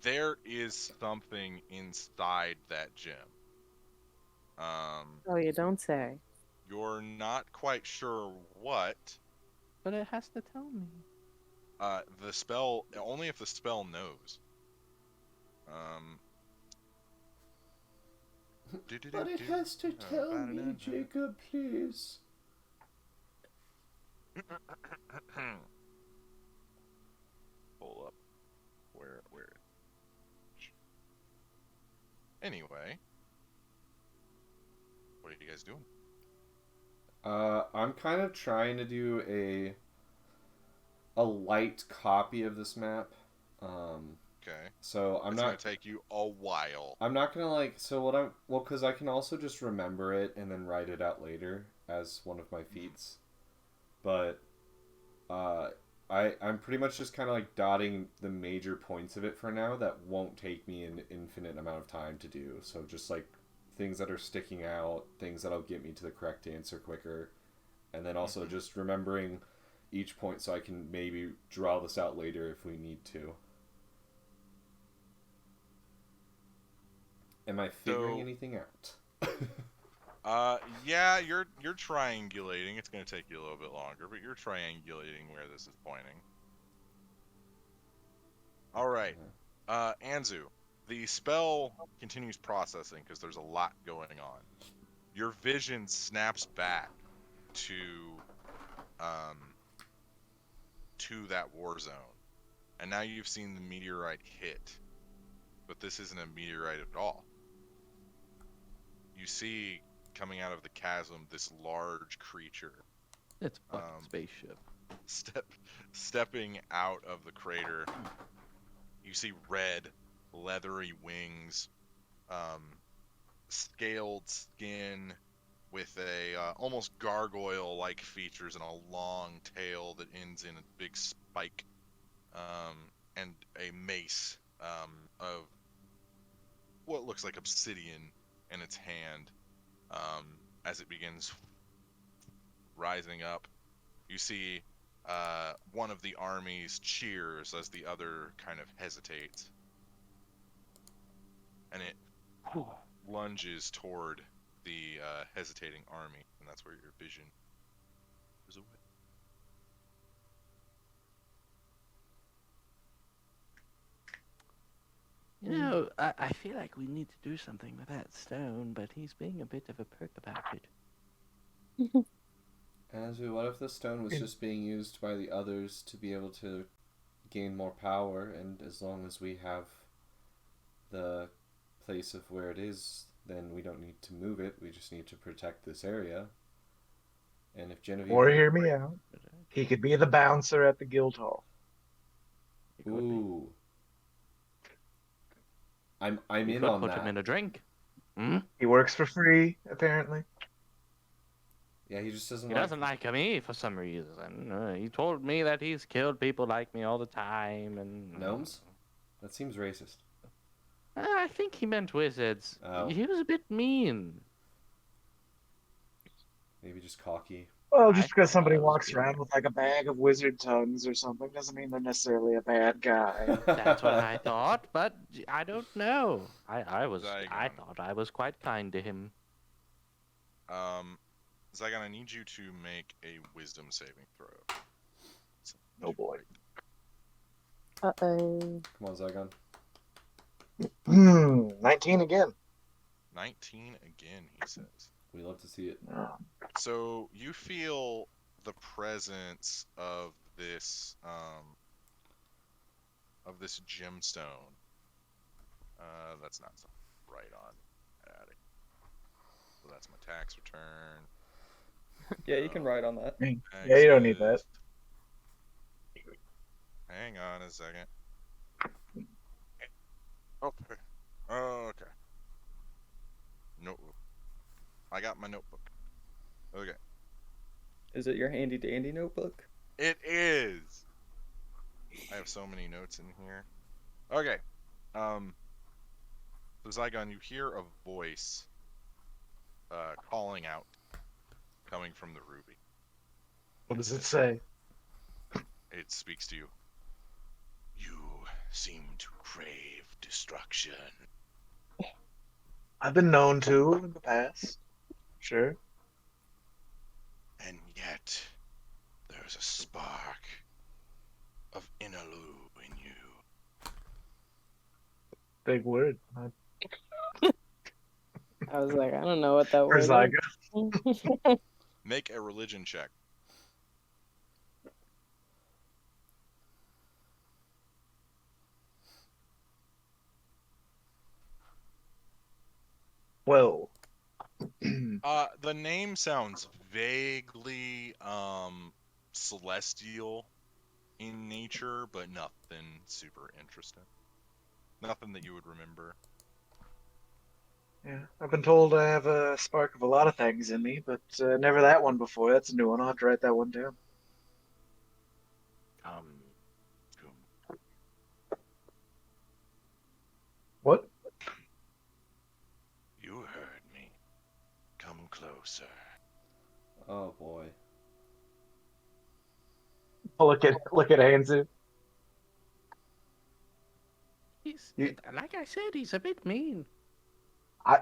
S2: There is something inside that gem.
S6: Oh, you don't say.
S2: You're not quite sure what.
S3: But it has to tell me.
S2: The spell, only if the spell knows.
S4: But it has to tell me, Jacob, please.
S2: Pull up. Where? Anyway, what are you guys doing?
S4: I'm kind of trying to do a light copy of this map.
S2: Okay.
S4: So I'm
S2: It's
S4: not
S2: gonna take you a while.
S4: I'm not gonna because I can also just remember it and then write it out later as one of my feats. But I'm pretty much just kind of like dotting the major points of it for now that won't take me an infinite amount of time to do. So just like things that are sticking out, things that'll get me to the correct answer quicker, and then also just remembering each point so I can maybe draw this out later if we need to. Am I figuring anything out?
S2: Yeah, you're triangulating. It's gonna take you a little bit longer, but you're triangulating where this is pointing. All right, Anzu, the spell continues processing because there's a lot going on. Your vision snaps back to that war zone, and now you've seen the meteorite hit, but this isn't a meteorite at all. You see, coming out of the chasm, this large creature.
S3: It's a fucking spaceship.
S2: Stepping out of the crater, you see red, leathery wings, scaled skin with a almost gargoyle-like features and a long tail that ends in a big spike, and a mace of what looks like obsidian in its hand. As it begins rising up, you see one of the armies cheers as the other kind of hesitates. And it lunges toward the hesitating army, and that's where your vision is away.
S3: You know, I feel like we need to do something with that stone, but he's being a bit of a perk about it.
S4: Andrew, what if the stone was just being used by the others to be able to gain more power, and as long as we have the place of where it is, then we don't need to move it, we just need to protect this area. And if Genevieve...
S7: Or hear me out. He could be the bouncer at the guild hall.
S4: Ooh. I'm
S3: You
S4: in
S3: could
S4: on
S3: put him
S4: that.
S3: in a drink. Hmm?
S7: He works for free, apparently.
S4: Yeah, he just doesn't
S3: He
S4: like...
S3: doesn't like me for some reason. He told me that he's killed people like me all the time, and
S4: Gnomes? That seems racist.
S3: I think he meant wizards.
S4: Oh.
S3: He was a bit mean.
S4: Maybe just cocky.
S7: Well,
S3: I
S7: just because
S3: thought
S7: somebody
S3: I was
S7: walks
S3: being-
S7: around with like a bag of wizard tongues or something doesn't mean they're necessarily a bad guy.
S3: That's what I thought, but I don't know. I
S2: Zygon.
S3: thought I was quite kind to him.
S2: Zygon, I need you to make a wisdom saving throw.
S7: Oh boy.
S6: Uh-oh.
S4: Come on, Zygon.
S7: 19 again.
S2: 19 again, he says.
S4: We love to see it.
S2: So you feel the presence of this gemstone. That's not something right on. So that's my tax return.
S5: Yeah, you can write on that.
S7: Yeah, you don't need that.
S2: Hang on a second. Okay. Okay. Notebook. I got my notebook. Okay.
S5: Is it your handy dandy notebook?
S2: It is. I have so many notes in here. Okay. So Zygon, you hear a voice calling out, coming from the ruby.
S7: What does it say?
S2: It speaks to you. You seem to crave destruction.
S7: I've been known to in the past. Sure.
S2: And yet, there's a spark of Inalu in you.
S7: Big word.
S6: I was like, I don't know what that
S7: Where's
S6: word
S7: Zygon?
S6: is.
S2: Make a religion check.
S7: Whoa.
S2: The name sounds vaguely celestial in nature, but nothing super interesting. Nothing that you would remember.
S7: Yeah, I've been told I have a spark of a lot of things in me, but never that one before. That's a new one. I'll have to write that one down. What?
S2: You heard me. Come closer.
S4: Oh boy.
S7: Oh, look at Hansu.
S3: He's
S7: You-
S3: like I said, he's a bit mean.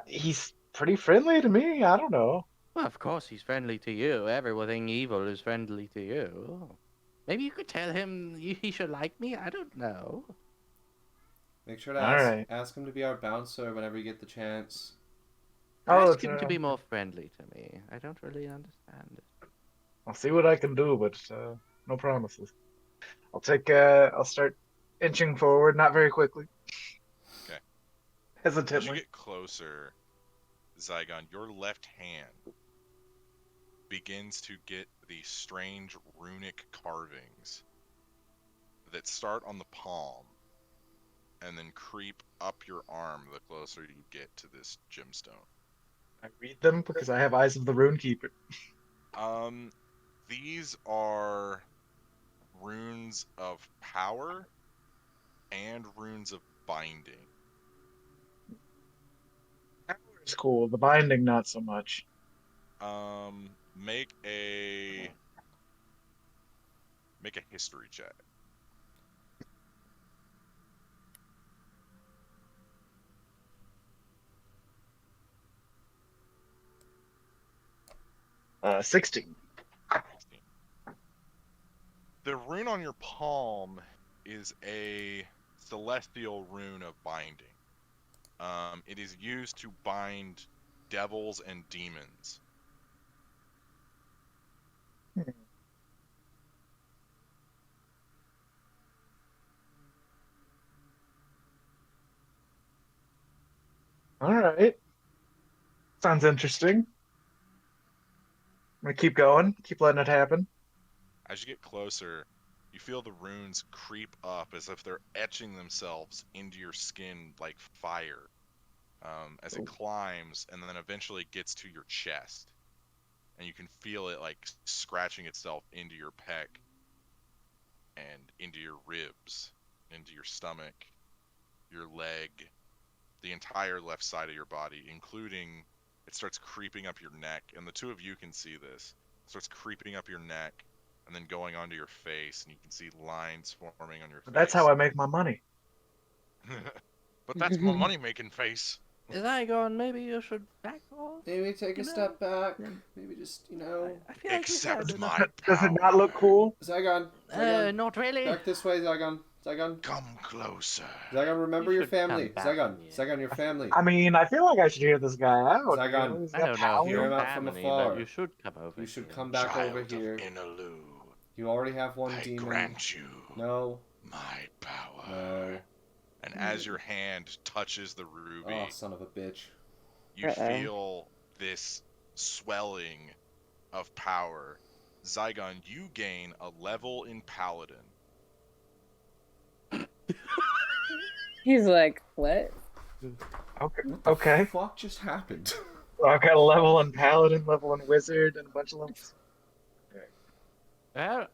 S7: He's pretty friendly to me. I don't know.
S3: Well, of course he's friendly to you. Everything evil is friendly to you. Maybe you could tell him he should like me. I don't know.
S4: Make sure to
S7: All right.
S4: ask him to be our bouncer whenever you get the chance.
S7: Oh,
S3: Ask him to be more friendly to me. I don't really understand it.
S7: I'll see what I can do, but no promises. I'll start inching forward, not very quickly.
S2: Okay. As you
S7: Hesitantly.
S2: get closer, Zygon, your left hand begins to get these strange runic carvings that start on the palm and then creep up your arm the closer you get to this gemstone.
S7: I read them because I have eyes of the rune keeper.
S2: These are runes of power and runes of binding.
S7: It's cool. The binding, not so much.
S2: Make Make a history check.
S7: 16.
S2: The rune on your palm is a celestial rune of binding. It is used to bind devils and demons.
S7: All right. Sounds interesting. I'm gonna keep going, keep letting it happen.
S2: As you get closer, you feel the runes creep up as if they're etching themselves into your skin like fire. As it climbs and then eventually gets to your chest. And you can feel it like scratching itself into your pec and into your ribs, into your stomach, your leg, the entire left side of your body, including it starts creeping up your neck. And the two of you can see this. It starts creeping up your neck and then going onto your face, and you can see lines forming on your face.
S7: That's how I make my money.
S2: But that's my money-making face.
S3: Zygon, maybe you should back off.
S4: Maybe take a step back. Maybe just,
S3: I feel like we've
S2: Accept
S3: had-
S2: my power.
S7: Does it not look cool?
S4: Zygon.
S3: Not really.
S4: Back this way, Zygon. Zygon.
S2: Come closer.
S4: Zygon, remember
S3: You
S4: your
S3: should come
S4: family.
S3: back,
S4: Zygon.
S3: yeah.
S4: Zygon, your family.
S7: I mean, I feel like I should hear this guy out.
S4: Zygon.
S7: He's
S3: I
S7: got
S3: don't know
S7: power.
S3: if
S4: Hear
S3: you're
S4: him out from
S3: family,
S4: afar.
S3: but you should come over.
S4: You should
S3: here.
S4: come back
S2: Child
S4: over here.
S2: of Inalu,
S4: You already have one
S2: I
S4: demon.
S2: grant you
S4: No.
S2: my power.
S4: No.
S2: And as your hand touches the ruby,
S4: Oh, son of a bitch.
S2: you feel this swelling of power. Zygon, you gain a level in Paladin.
S6: He's like, what?
S7: Okay.
S4: What the
S7: Okay.
S4: fuck just happened?
S7: So I've got a level in Paladin, level in Wizard, and a bunch of levels.
S3: Well,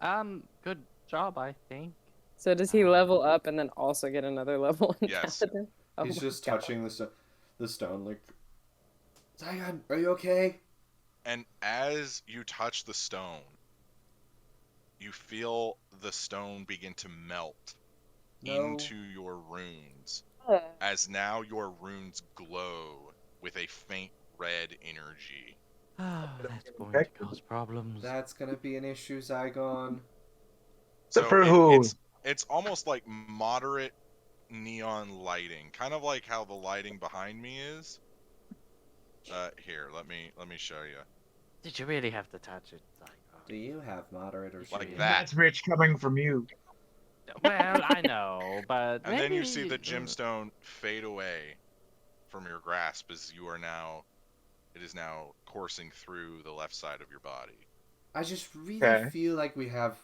S3: good job, I think.
S6: So does he level up and then also get another level in
S2: Yes.
S6: Paladin? Oh
S4: He's
S6: my
S4: just
S6: God.
S4: touching the stone like, Zygon, are you okay?
S2: And as you touch the stone, you feel the stone begin to melt
S4: No.
S2: into your runes.
S6: Uh,
S2: As now your runes glow with a faint red energy.
S3: That's going to cause problems.
S4: That's gonna be an issue, Zygon.
S7: So for who?
S2: It's almost like moderate neon lighting, kind of like how the lighting behind me is. Here, let me show you.
S3: Did you really have to touch it, Zygon?
S4: Do you have moderate or
S2: Like
S4: shade?
S2: that.
S7: That's rich coming from you.
S3: Well, I know, but
S2: And then you see
S3: maybe-
S2: the gemstone fade away from your grasp as it is now coursing through the left side of your body.
S4: I just really
S7: Okay.
S4: feel like we have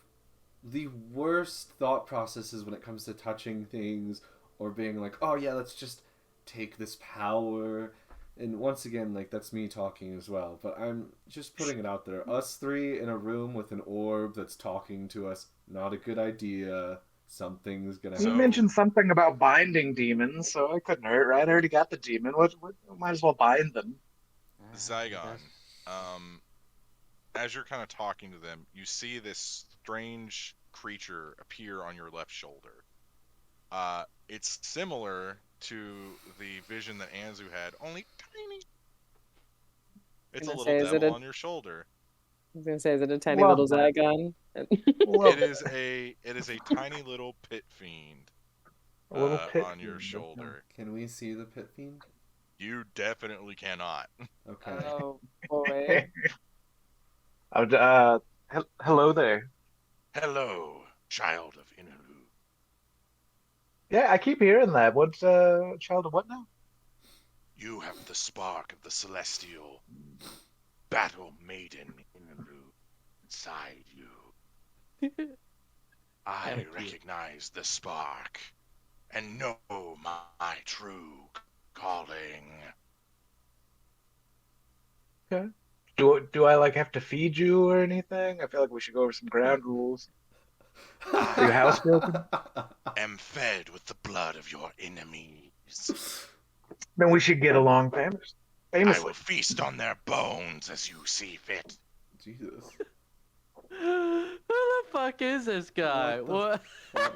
S4: the worst thought processes when it comes to touching things or being like, oh yeah, let's just take this power. And once again, like, that's me talking as well, but I'm just putting it out there. Us three in a room with an orb that's talking to us, not a good idea. Something's gonna
S7: You
S2: So-
S4: happen.
S7: mentioned something about binding demons, so it couldn't hurt, right? I already got the demon. What might as well bind them.
S2: Zygon, as you're kind of talking to them, you see this strange creature appear on your left shoulder. It's similar to the vision that Anzu had, only tiny. It's a
S6: Gonna
S2: little
S6: say, is it
S2: devil
S6: a-
S2: on your shoulder.
S6: I was gonna say, is it a tiny
S7: Love
S6: little
S7: that.
S6: Zygon?
S2: It is a tiny little pit fiend
S7: A little pit
S2: on your
S7: fiend,
S2: shoulder.
S4: Can we see the pit fiend?
S2: You definitely cannot.
S4: Okay.
S6: Oh boy.
S7: Hello there.
S2: Hello, child of Inalu.
S7: Yeah, I keep hearing that. What child of what now?
S2: You have the spark of the celestial battle maiden Inalu inside you. I
S3: Thank you.
S2: recognize the spark and know my true calling.
S7: Do I like have to feed you or anything? I feel like we should go over some ground rules. Are your housebroken?
S2: Am fed with the blood of your enemies.
S7: Then we should get along
S2: I
S7: famously.
S2: will feast on their bones as you see fit.
S4: Jesus.
S3: Who the fuck is this guy?
S4: What the
S3: What?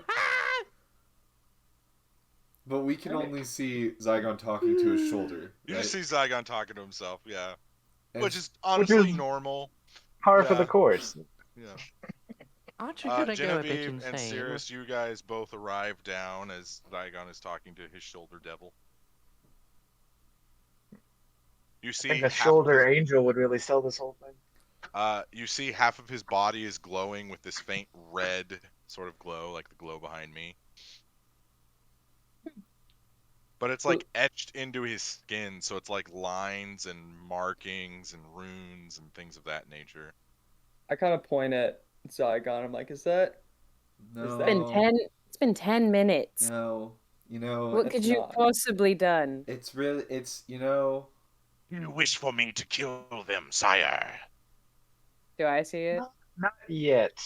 S4: But we can only see Zygon talking to his shoulder,
S2: You
S4: right?
S2: just see Zygon talking to himself, yeah.
S4: And
S2: Which is honestly
S7: is-
S2: normal.
S7: Par for
S2: Yeah.
S7: the course.
S2: Yeah.
S3: Aren't you gonna go a bit
S2: Genevieve and
S3: insane?
S2: Cirrus, you guys both arrive down as Zygon is talking to his shoulder devil. You
S7: I
S2: see
S7: think the
S2: half of
S7: shoulder
S2: his,
S7: angel would really sell this whole thing.
S2: you see half of his body is glowing with this faint red sort of glow, like the glow behind me. But it's like etched into his skin, so it's like lines and markings and runes and things of that nature.
S5: I kind of point at Zygon. I'm like, is that?
S4: No.
S5: It's
S6: It's been 10 minutes.
S4: No. You know,
S6: What
S5: it's
S6: could you
S5: not.
S6: possibly done?
S4: it's really, you know,
S2: You wish for me to kill them, sire.
S6: Do I see it?
S7: Not yet.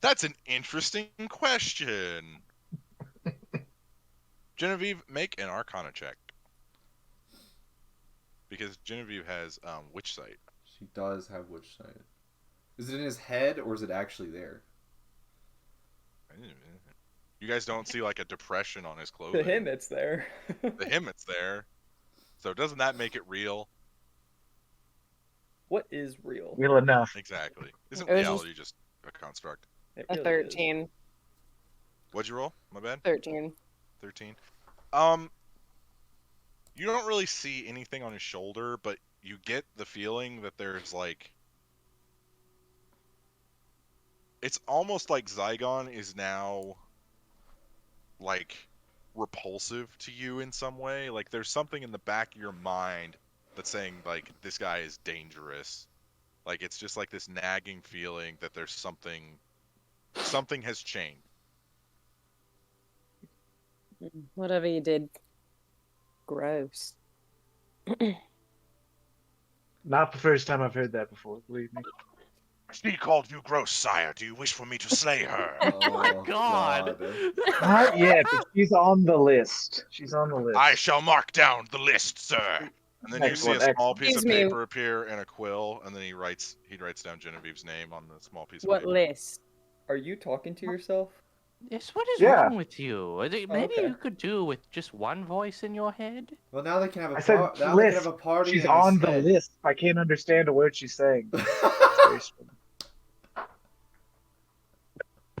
S2: That's an interesting question. Genevieve, make an Arcana check. Because Genevieve has witch sight.
S4: she does have witch sight. Is it in his head or is it actually there?
S2: You guys don't see like a depression on his clothing.
S5: To him, it's there.
S2: To him, it's there. So doesn't that make it real?
S5: What is real?
S7: Real enough.
S2: Exactly. Isn't
S6: It was
S2: reality just a construct?
S5: It
S6: A
S5: really is.
S6: 13.
S2: What'd you roll? My bad.
S6: 13.
S2: 13. You don't really see anything on his shoulder, but you get the feeling that there's like, it's almost like Zygon is now like repulsive to you in some way. Like there's something in the back of your mind that's saying like this guy is dangerous. Like it's just like this nagging feeling that there's something has changed.
S6: Whatever you did. Gross.
S7: Not the first time I've heard that before, believe me.
S2: She called you gross, sire. Do you wish for me to slay her?
S4: Oh
S3: my God.
S7: Not yet, but she's on the list. She's on the list.
S2: I shall mark down the list, sir. And then you see a
S7: Excellent,
S2: small piece of
S6: Excuse me.
S2: paper appear and a quill, and then he writes down Genevieve's name on the small piece of
S6: What
S2: paper.
S6: list?
S5: Are you talking to yourself?
S3: Yes, what is
S7: Yeah.
S3: wrong with you? Maybe
S5: okay.
S3: you could do with just one voice in your head?
S4: Well, now they can have a
S7: I said
S4: now they can
S7: list.
S4: have a party.
S7: She's
S4: in
S7: on
S4: his
S7: the
S4: head.
S7: list. I can't understand a word she's saying. It's very strange.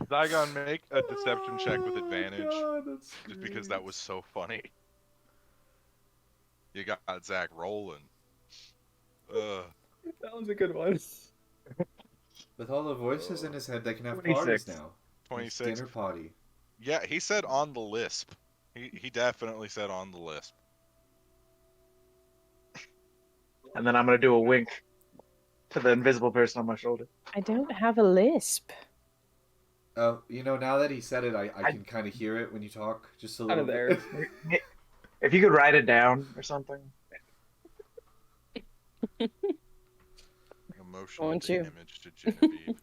S2: Zygon, make a deception check with
S4: Oh my
S2: advantage,
S4: God, that's
S2: just because
S4: great.
S2: that was so funny. You got Zach rolling. Ugh.
S5: That was a good one.
S4: With all the voices in his head, they can have
S7: 26.
S4: parties now.
S2: 26.
S4: Dinner party.
S2: Yeah, he said on the lisp. He definitely said on the lisp.
S7: And then I'm gonna do a wink to the invisible person on my shoulder.
S6: I don't have a lisp.
S4: Oh, you know, now that he said it, I can kind of hear it when you talk, just a
S5: Kinda
S4: little
S5: there.
S4: bit.
S7: If you could write it down or something.
S2: Emotional
S6: Won't you?
S2: damage to Genevieve.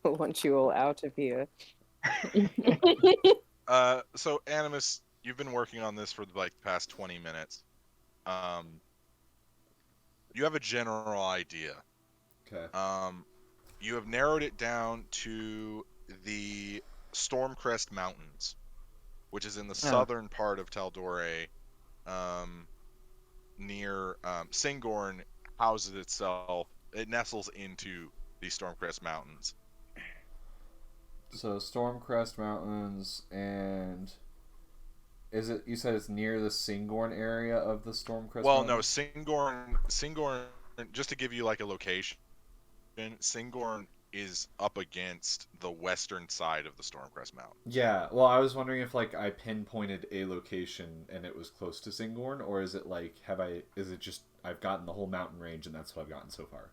S6: I want you all out of here.
S2: So Animus, you've been working on this for like the past 20 minutes. You have a general idea.
S4: Okay.
S2: You have narrowed it down to the Stormcrest Mountains, which is in the southern part of Taldore, near Singorn houses itself. It nestles into the Stormcrest Mountains.
S4: So Stormcrest Mountains, and is it? You said it's near the Singorn area of the Stormcrest.
S2: Well, no,
S4: Mountains?
S2: Singorn. Just to give you like a location, Singorn is up against the western side of the Stormcrest Mountain.
S4: Yeah. Well, I was wondering if like I pinpointed a location and it was close to Singorn, or is it like Is it just I've gotten the whole mountain range and that's what I've gotten so far?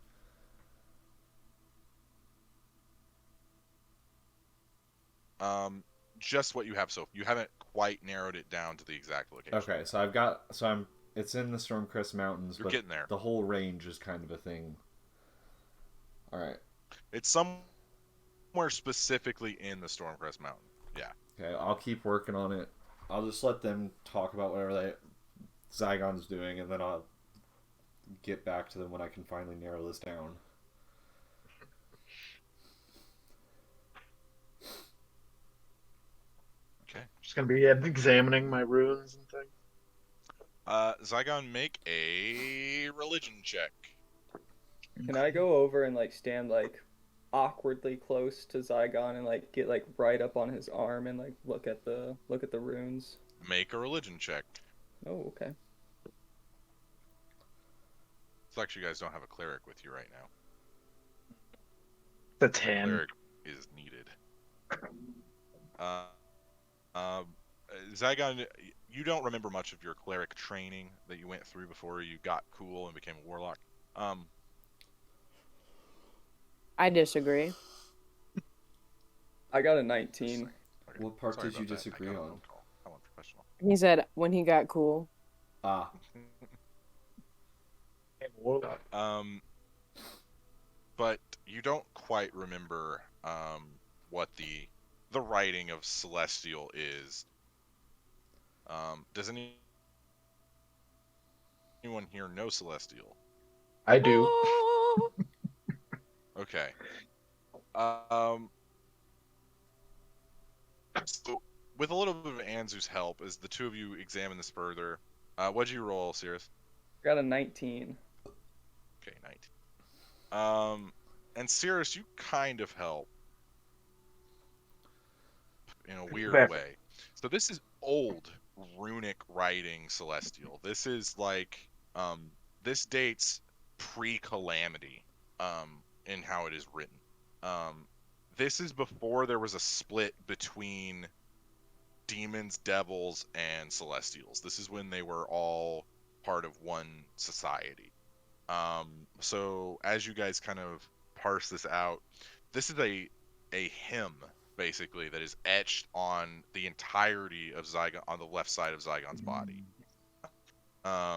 S2: Just what you have, so you haven't quite narrowed it down to the exact location.
S4: Okay, so it's in the Stormcrest Mountains,
S2: You're
S4: but
S2: getting there.
S4: the whole range is kind of a thing. All right.
S2: It's somewhere specifically in the Stormcrest Mountain. Yeah.
S4: Okay, I'll keep working on it. I'll just let them talk about whatever Zygon's doing, and then I'll get back to them when I can finally narrow this down.
S7: Just gonna be examining my runes and things.
S2: Zygon, make a religion check.
S5: Can I go over and like stand like awkwardly close to Zygon and like get like right up on his arm and like look at the runes?
S2: Make a religion check.
S5: Oh, okay.
S2: It's like you guys don't have a cleric with you right now.
S7: The 10.
S2: Cleric is needed. Zygon, you don't remember much of your cleric training that you went through before you got cool and became a warlock.
S6: I disagree.
S5: I got a 19.
S4: What part
S2: Sorry
S4: did you
S2: about that.
S4: disagree
S2: I got a
S4: on?
S2: phone call. I'm unprofessional.
S6: He said when he got cool.
S4: Ah,
S7: Warlock.
S2: But you don't quite remember what the writing of Celestial is. Does anyone here know Celestial?
S7: I do.
S2: Okay. So with a little bit of Anzu's help, as the two of you examine this further, what'd you roll, Cirrus?
S5: Got a 19.
S2: Okay, 19. And Cirrus, you kind of help in a weird
S7: Very.
S2: way. So this is old runic writing Celestial. This is like, this dates pre-Calamity, in how it is written. This is before there was a split between demons, devils, and celestials. This is when they were all part of one society. So as you guys kind of parse this out, this is a hymn basically that is etched on the entirety of Zygon, on the left side of Zygon's body.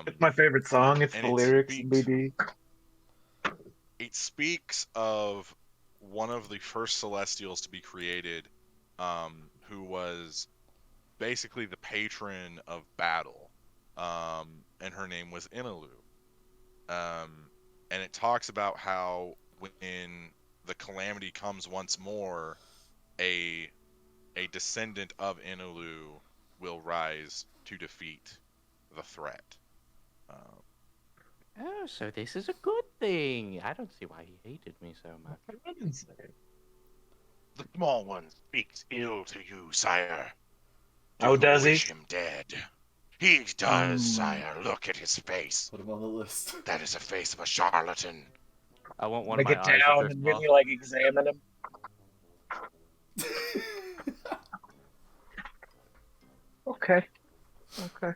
S7: It's my favorite song. It's
S2: and
S7: the
S2: it
S7: lyrics
S2: speaks-
S7: in BD.
S2: It speaks of one of the first Celestials to be created, who was basically the patron of battle, and her name was Inalu. And it talks about how when the calamity comes once more, a descendant of Inalu will rise to defeat the threat.
S3: Oh, so this is a good thing. I don't see why he hated me so much.
S2: The small one speaks ill to you, sire.
S7: Oh, does he?
S2: Wish him dead. He does, sire. Look at his face.
S4: put him on the list.
S2: That is the face of a charlatan.
S3: I want one
S7: I
S3: of my
S7: get
S3: eyes to
S7: down
S3: drift
S7: and
S3: off.
S7: really like examine him. Okay. Okay.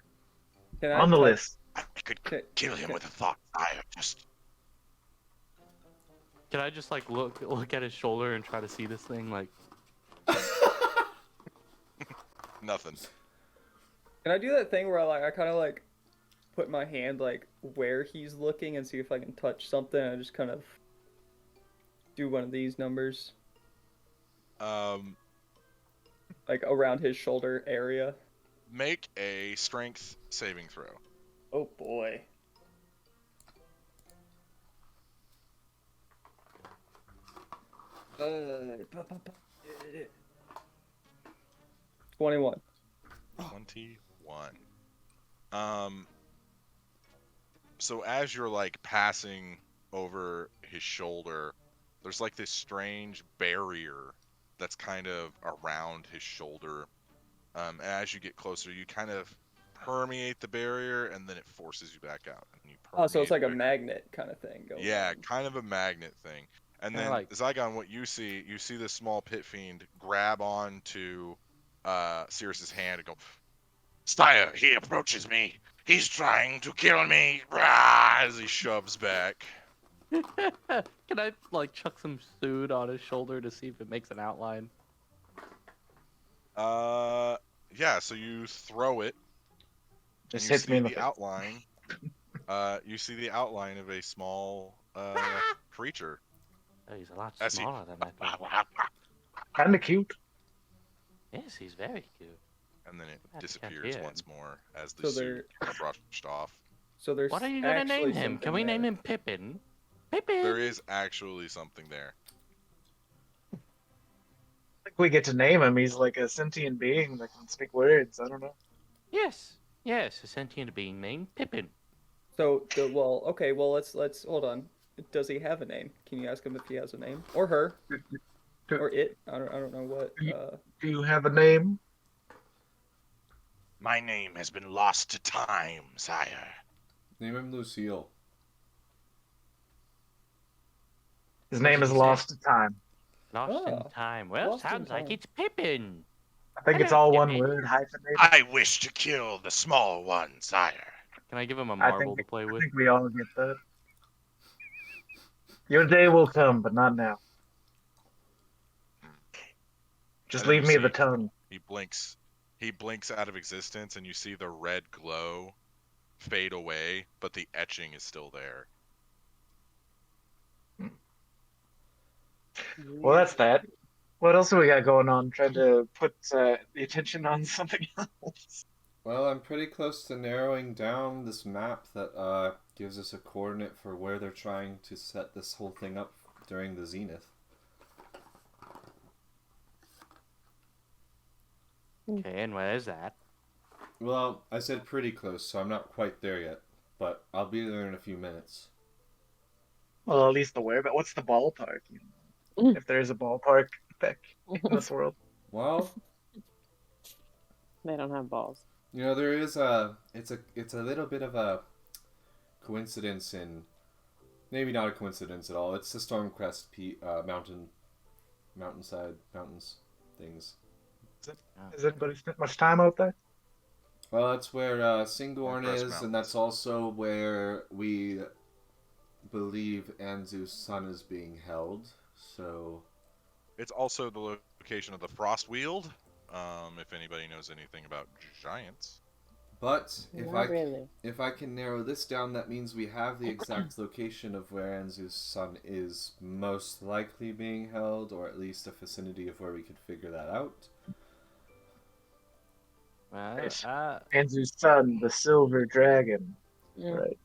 S5: Can I
S7: On the
S5: touch-
S7: list.
S2: I could
S5: Can,
S2: kill him
S5: can-
S2: with a thought, sire. Just
S3: Can I just like look at his shoulder and try to see this thing? Like,
S2: nothing.
S5: Can I do that thing where I kind of like put my hand like where he's looking and see if I can touch something and just kind of do one of these numbers like around his shoulder area?
S2: Make a strength saving throw.
S5: Oh boy. Uh, 21.
S2: 21. So as you're like passing over his shoulder, there's like this strange barrier that's kind of around his shoulder. And as you get closer, you kind of permeate the barrier, and then it forces you back out. And you
S5: Oh, so it's like a
S2: permeate
S5: magnet kind of thing going
S2: Yeah,
S5: on.
S2: kind of a magnet thing. And
S3: Kinda
S2: then
S3: like-
S2: Zygon, what you see this small pit fiend grab onto Cirrus's hand and go, "Sire, he approaches me. He's trying to kill me!" Rah! As he shoves back.
S3: can I like chuck some food on his shoulder to see if it makes an outline?
S2: Yeah. So you throw it.
S7: Just
S2: and you
S7: hits
S2: see
S7: me in the
S2: the
S7: face.
S2: outline. You see the outline of a small creature.
S3: Oh, he's a lot
S2: As he-
S3: smaller than I thought.
S7: Kinda cute.
S3: Yes, he's very cute.
S2: And then it
S3: That's
S2: disappears
S3: weird.
S2: once more as the
S5: So
S2: suit brushed off.
S5: So there's
S3: What are you gonna
S5: actually
S3: name him?
S5: something
S3: Can we name
S5: there.
S3: him Pippin? Pippin.
S2: There is actually something there.
S7: We get to name him. He's like a sentient being that can speak words. I don't know.
S3: Yes, yes, a sentient being named Pippin.
S5: So okay, well let's hold on. Does he have a name? Can you ask him if he has a name or her
S7: Do,
S5: or it? I don't know what.
S7: do you have a name?
S2: My name has been lost to time, sire.
S4: Name him Lucille.
S7: His
S3: What
S7: name
S3: did
S7: is
S3: he say?
S7: Lost to Time.
S3: Lost in
S5: Oh,
S3: time. Well,
S5: Lost in
S3: sounds like
S5: Time.
S3: it's Pippin.
S7: I think it's
S3: Hello,
S7: all one
S3: Pippin.
S7: word, hyphenated.
S2: I wish to kill the small one, sire.
S3: Can I give him a
S7: I
S3: marble
S7: think
S3: to play
S7: I
S3: with?
S7: think we all get that. Your day will come, but not now. Just
S2: And then
S7: leave
S2: you
S7: me
S2: see
S7: the tongue.
S2: He blinks. He blinks out of existence, and you see the red glow fade away, but the etching is still there.
S7: Well, that's that. What else do we got going on? Trying to put the attention on something else.
S4: Well, I'm pretty close to narrowing down this map that gives us a coordinate for where they're trying to set this whole thing up during the zenith.
S3: Okay, and where is that?
S4: Well, I said pretty close, so I'm not quite there yet, but I'll be there in a few minutes.
S7: Well, at least aware. But what's the ballpark? If there is a ballpark back in this world.
S4: Well,
S6: They don't have balls.
S4: you know, there is it's a little bit of a coincidence in, maybe not a coincidence at all. It's the Stormcrest mountains things.
S7: Has anybody spent much time out there?
S4: Well, that's where Singorn
S2: Stormcrest
S4: is,
S2: Mountains.
S4: and that's also where we believe Anzu's son is being held. So,
S2: It's also the location of the Frost Wield. If anybody knows anything about giants.
S4: but
S6: Not really.
S4: if I can narrow this down, that means we have the exact location of where Anzu's son is most likely being held, or at least a vicinity of where we could figure that out.
S3: Well,
S7: Yes. Anzu's son, the Silver Dragon.
S6: Mm.
S7: Right.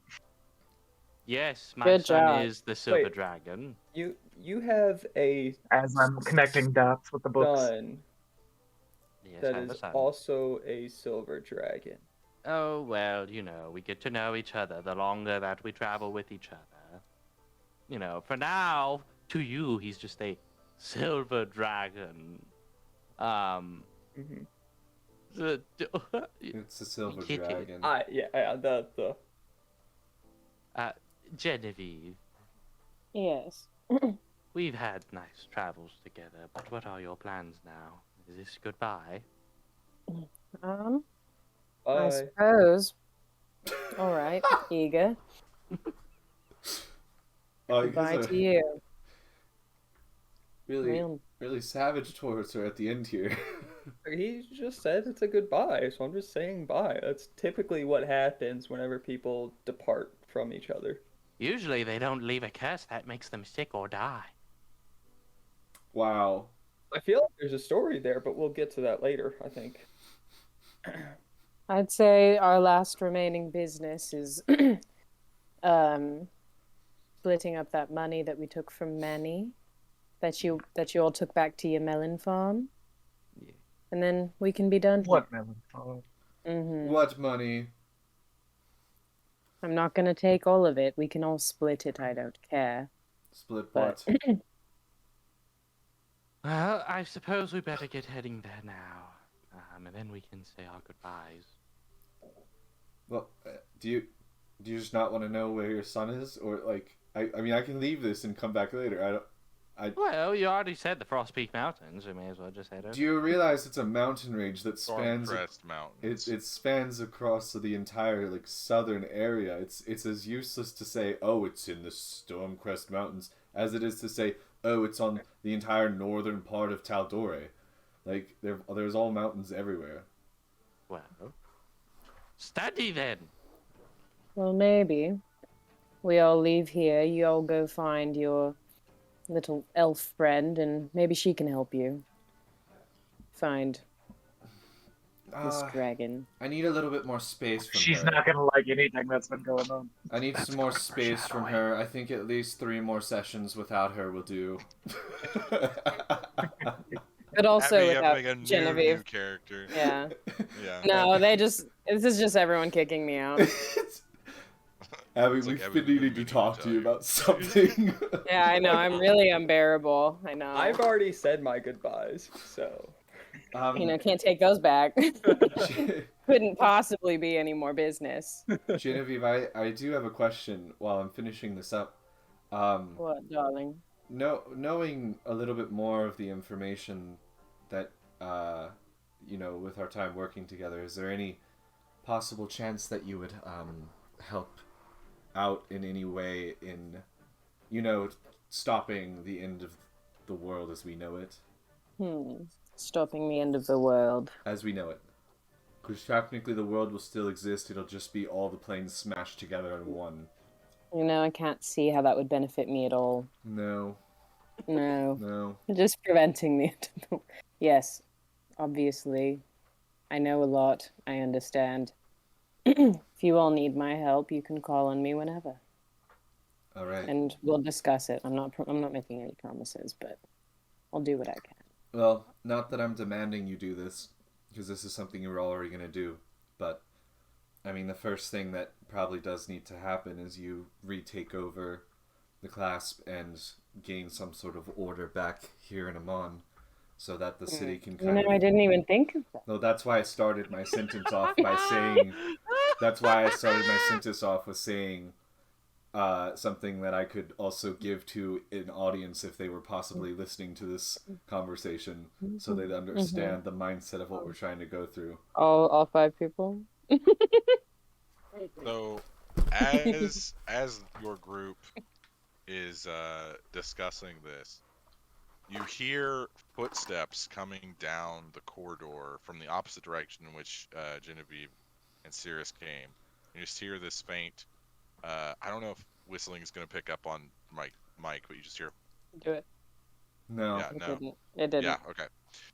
S3: yes, my
S6: Good
S3: son
S6: job.
S3: is the Silver
S5: Wait.
S3: Dragon.
S5: You have a
S7: As I'm connecting dots with the books.
S5: son
S3: Yes,
S5: that
S3: I have a
S5: is
S3: son.
S5: also a silver dragon.
S3: Oh, well, you know, we get to know each other the longer that we travel with each other. You know, for now, to you, he's just a silver dragon.
S5: Mhm.
S4: It's a silver
S3: Kitty.
S4: dragon.
S5: The
S3: Genevieve,
S6: Yes.
S3: we've had nice travels together, but what are your plans now? Is this goodbye?
S6: I suppose. All right, eager.
S4: Oh, you
S6: Goodbye
S4: guys
S6: to
S4: are
S6: you.
S4: really,
S6: Well,
S4: really savage towards her at the end here.
S5: He just said it's a goodbye, so I'm just saying bye. That's typically what happens whenever people depart from each other.
S3: Usually they don't leave a curse that makes them sick or die.
S4: Wow.
S5: I feel like there's a story there, but we'll get to that later, I think.
S6: I'd say our last remaining business is splitting up that money that we took from Manny, that you all took back to your melon farm.
S3: Yeah.
S6: And then we can be done.
S7: What melon? Oh,
S4: What money?
S6: I'm not gonna take all of it. We can all split it. I don't care.
S4: Split
S6: But
S4: what?
S3: Well, I suppose we better get heading there now. And then we can say our goodbyes.
S4: Well, do you just not want to know where your son is, or like I mean I can leave this and come back later.
S3: Well, you already said the Frost Peak Mountains. We may as well just head over.
S4: Do you realize it's a mountain range that spans
S2: Stormcrest Mountains.
S4: it spans across the entire like southern area. It's as useless to say, oh, it's in the Stormcrest Mountains, as it is to say, oh, it's on the entire northern part of Taldore. Like there's all mountains everywhere.
S3: Well, study then.
S6: well, maybe we all leave here. You all go find your little elf friend, and maybe she can help you find this dragon.
S4: I need a little bit more space from
S7: she's
S4: her.
S7: not gonna like anything that's been going on.
S4: I need some more space from her. I think at least 3 more sessions without her will do.
S6: But also
S2: Abby, you have to
S6: without
S2: make a new
S6: Genevieve.
S2: character.
S6: Yeah.
S2: Yeah.
S6: No, this is just everyone kicking me out.
S4: Abby,
S2: It's like
S4: we've
S2: Abby's
S4: been
S2: been
S4: needing to
S2: meaning to
S4: talk to
S2: tell
S4: you
S2: you.
S4: about something.
S6: Yeah, I know. I'm really unbearable. I know.
S5: I've already said my goodbyes, so.
S6: Can't take those back. Couldn't possibly be any more business.
S4: Genevieve, I do have a question while I'm finishing this up.
S6: What, darling?
S4: Knowing a little bit more of the information that, with our time working together, is there any possible chance that you would help out in any way in, stopping the end of the world as we know it?
S6: Stopping the end of the world.
S4: As we know it. Because technically the world will still exist, it'll just be all the planes smashed together in one.
S6: I can't see how that would benefit me at all.
S4: No.
S6: No. Just preventing the end of the... Yes, obviously. I know a lot. I understand. If you all need my help, you can call on me whenever.
S4: All right.
S6: And we'll discuss it. I'm not making any promises, but I'll do what I can.
S4: Well, not that I'm demanding you do this, because this is something you're already going to do, but, I mean, the first thing that probably does need to happen is you retake over the clasp and gain some sort of order back here in Amon, so that the city can kind of...
S6: I didn't even think of that.
S4: No, that's why I started my sentence off by saying... That's why I started my sentence off with saying... something that I could also give to an audience if they were possibly listening to this conversation, so they'd understand the mindset of what we're trying to go through.
S6: All 5 people?
S2: So, as your group is discussing this, you hear footsteps coming down the corridor from the opposite direction in which Genevieve and Cirrus came. You just hear this faint. I don't know if whistling is going to pick up on mic, but you just hear.
S6: Do it.
S4: No.
S2: Yeah, no.
S6: It didn't.
S2: Yeah, okay.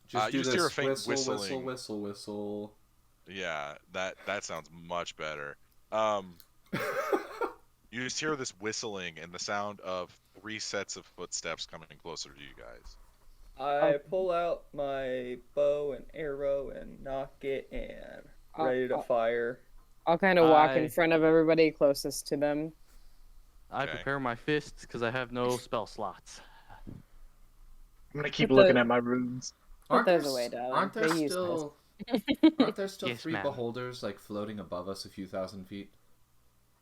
S4: Just do
S2: you just
S4: this.
S2: hear a faint
S4: whistle,
S2: whistling.
S4: whistle.
S2: Yeah, that sounds much better. You just hear this whistling and the sound of 3 sets of footsteps coming closer to you guys.
S5: I pull out my bow and arrow and knock it and ready to fire.
S6: I'll kind of walk in
S3: I-
S6: front of everybody closest to them.
S3: I
S2: Okay.
S3: prepare my fists because I have no spell slots.
S7: I'm gonna keep
S6: Put
S7: looking
S6: the-
S7: at my runes.
S6: Put those away, darling.
S4: Aren't there
S6: They're
S4: still... Aren't there still
S3: Yes,
S4: 3
S3: ma'am.
S4: beholders, like, floating above us a few thousand feet?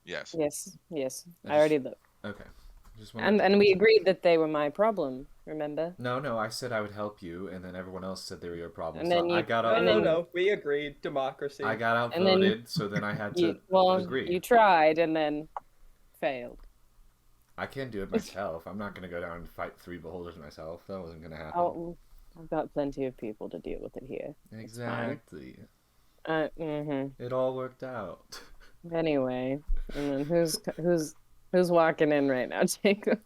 S2: Yes.
S6: Yes.
S4: I
S6: I already looked.
S4: Okay. Just wanted
S6: And
S4: to-
S6: we agreed that they were my problem, remember?
S4: No, I said I would help you, and then everyone else said they were your problem.
S6: And
S4: So
S6: then you-
S4: I got
S5: No,
S4: outvoted.
S5: no, we agreed. Democracy.
S4: I got
S6: And then-
S4: outvoted, so then I had to agree.
S6: You tried and then failed.
S4: I can't do it myself. I'm not going to go down and fight 3 beholders myself. That wasn't going to happen.
S6: Oh, I've got plenty of people to deal with it here.
S4: Exactly.
S6: Mm-hmm.
S4: It all worked out.
S6: Anyway, and then who's walking in right now, Jacob?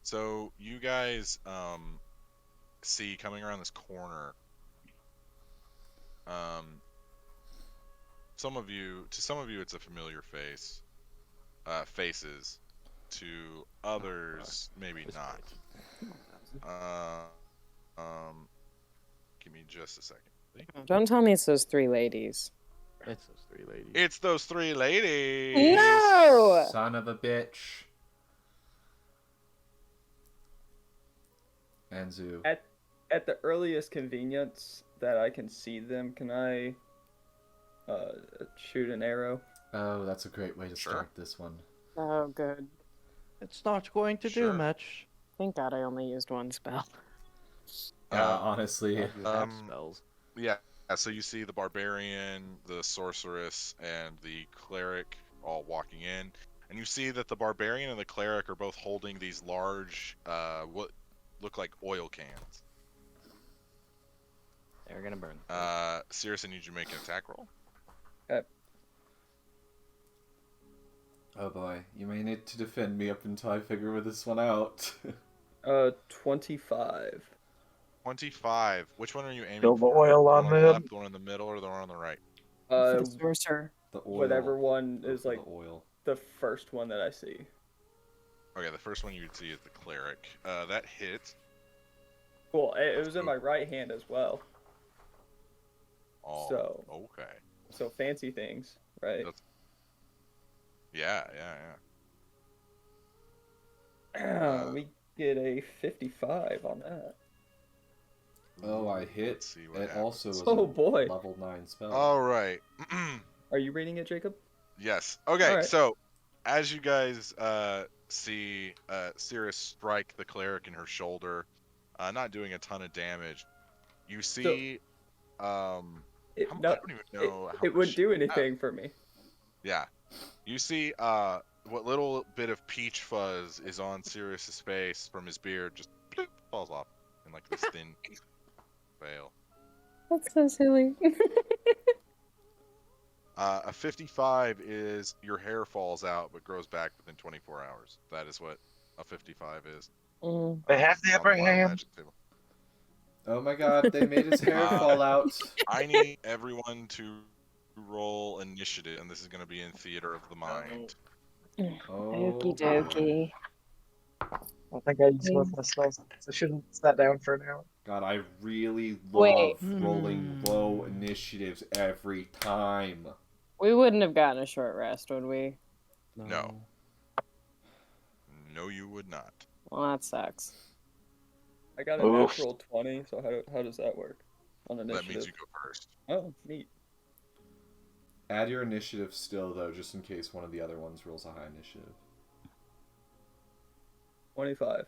S2: So you guys see coming around this corner. Some of you it's a familiar face. Faces. To others, maybe not. Give me just a second.
S6: Don't tell me it's those 3 ladies.
S3: It's those 3 ladies.
S2: It's those 3 ladies.
S6: No!
S4: Son of a bitch. Anzu.
S5: At the earliest convenience that I can see them, can I shoot an arrow?
S4: Oh, that's a great way to
S2: Sure.
S4: start this one.
S6: Oh, good.
S3: It's not going to
S2: Sure.
S3: do much.
S6: Thank God I only used 1 spell.
S4: Honestly.
S3: You have
S2: Um,
S3: spells.
S2: Yeah, so you see the barbarian, the sorceress, and the cleric all walking in. And you see that the barbarian and the cleric are both holding these large, what look like oil cans.
S3: They're gonna burn.
S2: Cirrus, I need you to make an attack roll.
S4: Oh boy, you may need to defend me up until I figure this one out.
S5: 25.
S2: 25. Which one are you aiming
S7: Spill the
S2: for?
S7: oil
S2: The
S7: on
S2: one on the
S7: them.
S2: left, the one in the middle, or the one on the right?
S5: Uh,
S6: Sorcerer.
S4: The oil.
S5: whatever one
S4: Go
S5: is
S4: for
S5: like
S4: the oil.
S5: the first one that I see.
S2: Okay, the first one you would see is the cleric. That hit.
S5: Cool. It was in my right hand as well.
S2: Oh,
S5: So-
S2: okay.
S5: So fancy things, right?
S2: That's- Yeah, yeah.
S5: We get a 55 on that.
S4: Oh, I hit.
S2: Let's see what
S4: It
S2: happens.
S4: also was
S5: Oh
S4: a
S5: boy.
S4: level 9 spell.
S2: All right.
S5: Are you reading it, Jacob?
S2: Yes. Okay,
S5: Alright.
S2: so as you guys see Cirrus strike the cleric in her shoulder, not doing a ton of damage, you see
S5: It,
S2: I
S5: no,
S2: don't even know how
S5: it wouldn't
S2: much
S5: do anything for me.
S2: Yeah. You see what little bit of peach fuzz is on Sirius's face from his beard just bloop, falls off in like this thin veil.
S6: That's so silly.
S2: A 55 is your hair falls out but grows back within 24 hours. That is what a 55 is.
S6: Mm.
S7: They have the
S2: on
S7: upper
S2: Wild
S7: hand.
S2: Magic table.
S4: Oh my god, they made his hair
S2: Uh,
S4: fall out.
S2: I need everyone to roll initiative, and this is going to be in Theater of the Mind.
S4: Oh,
S6: Okie
S4: boy.
S6: dokie.
S7: I don't think I used both my spells. So I shouldn't sat down for an hour.
S4: God, I really
S6: Wait.
S4: love rolling low initiatives every time.
S6: We wouldn't have gotten a short rest, would we?
S2: No. No, you would not.
S6: Well, that sucks.
S5: I got a
S7: Oof.
S5: natural 20, so how does that work on initiative?
S2: That means you go first.
S5: Oh, neat.
S4: Add your initiative still, though, just in case one of the other ones rolls a high initiative.
S5: 25.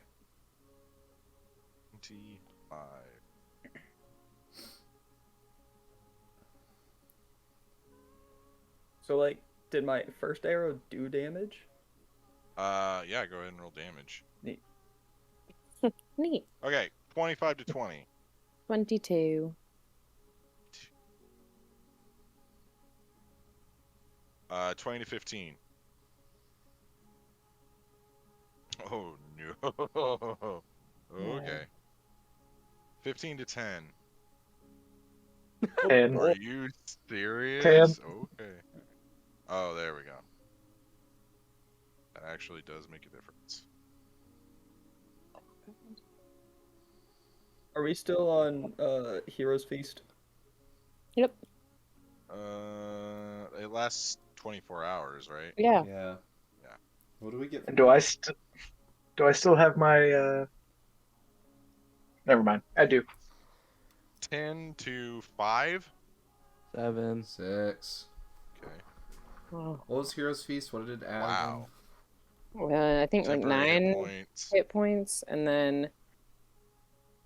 S2: 25.
S5: So, like, did my first arrow do damage?
S2: Yeah, go ahead and roll damage.
S5: Neat.
S6: Neat.
S2: Okay, 25 to 20.
S6: 22.
S2: 20 to 15. Oh, no. Okay. 15 to 10.
S7: And
S2: Are you serious?
S7: 10.
S2: Okay. Oh, there we go. That actually does make a difference.
S5: Are we still on Hero's Feast?
S6: Yep.
S2: It lasts 24 hours, right?
S6: Yeah.
S4: Yeah.
S2: Yeah.
S4: What do we get?
S7: and do I still have my Never mind. I do.
S2: 10 to 5.
S3: 7.
S4: 6.
S2: Okay.
S6: Oh.
S4: What was Hero's Feast? What did it add?
S2: Wow.
S6: I think like
S2: Temporary hit
S6: 9
S2: points.
S6: hit points, and then
S2: It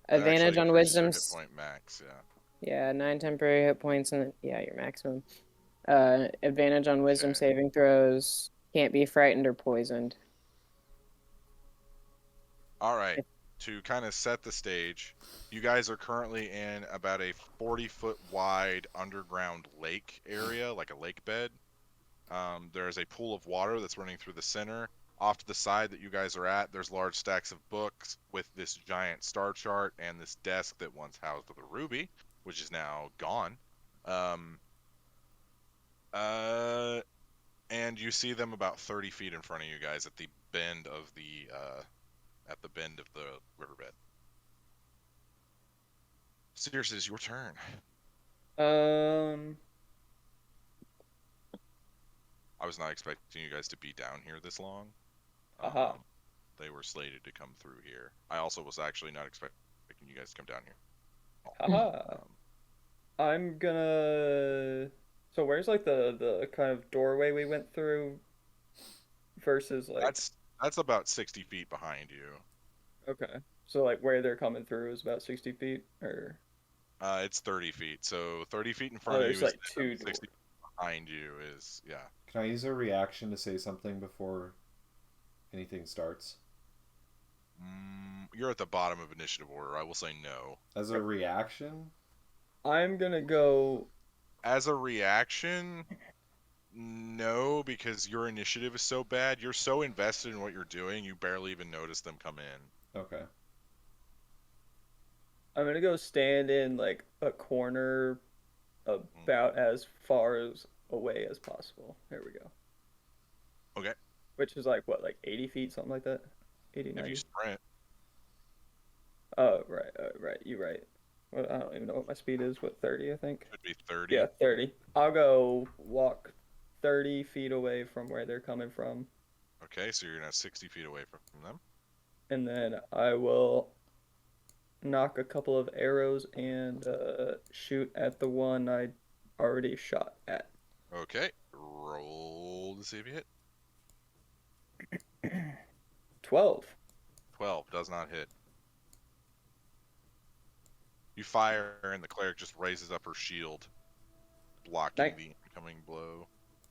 S6: advantage
S2: actually
S6: on
S2: increases your
S6: wisdom's.
S2: hit point max, yeah.
S6: Yeah, 9 temporary hit points, and yeah, your maximum. Advantage on wisdom
S2: Okay.
S6: saving throws. Can't be frightened or poisoned.
S2: All right. To kind of set the stage, you guys are currently in about a 40-foot wide underground lake area, like a lake bed. There's a pool of water that's running through the center. Off to the side that you guys are at, there's large stacks of books with this giant star chart and this desk that once housed the ruby, which is now gone. And you see them about 30 feet in front of you guys at the bend of the riverbed. Sirius, it's your turn. I was not expecting you guys to be down here this long.
S5: Aha.
S2: They were slated to come through here. I also was actually not expecting you guys to come down here.
S5: Haha. I'm gonna. So where's like the kind of doorway we went through versus like.
S2: That's about 60 feet behind you.
S5: Okay. So like where they're coming through is about 60 feet, or.
S2: It's 30 feet. So 30 feet in front of you
S5: there's
S2: is
S5: like two
S2: 60
S5: doors.
S2: feet behind you is, yeah.
S4: Can I use a reaction to say something before anything starts?
S2: You're at the bottom of initiative order. I will say no.
S4: As a reaction?
S5: I'm gonna go.
S2: As a reaction, no, because your initiative is so bad. You're so invested in what you're doing, you barely even notice them come in.
S4: Okay.
S5: I'm gonna go stand in like a corner, about as far as away as possible. There we go.
S2: Okay.
S5: which is like what, like 80 feet, something like that? 80,
S2: If
S5: 90.
S2: you sprint,
S5: Oh, right. You're right. Well, I don't even know what my speed is. What, 30, I think?
S2: should be 30.
S5: Yeah, 30. I'll go walk 30 feet away from where they're coming from,
S2: Okay, so you're now 60 feet away from them.
S5: and then I will knock a couple of arrows and shoot at the one I already shot at.
S2: Okay, roll to see if you hit.
S5: 12.
S2: 12 does not hit. You fire, and the cleric just raises up her shield, blocking
S5: Nice.
S2: the incoming blow.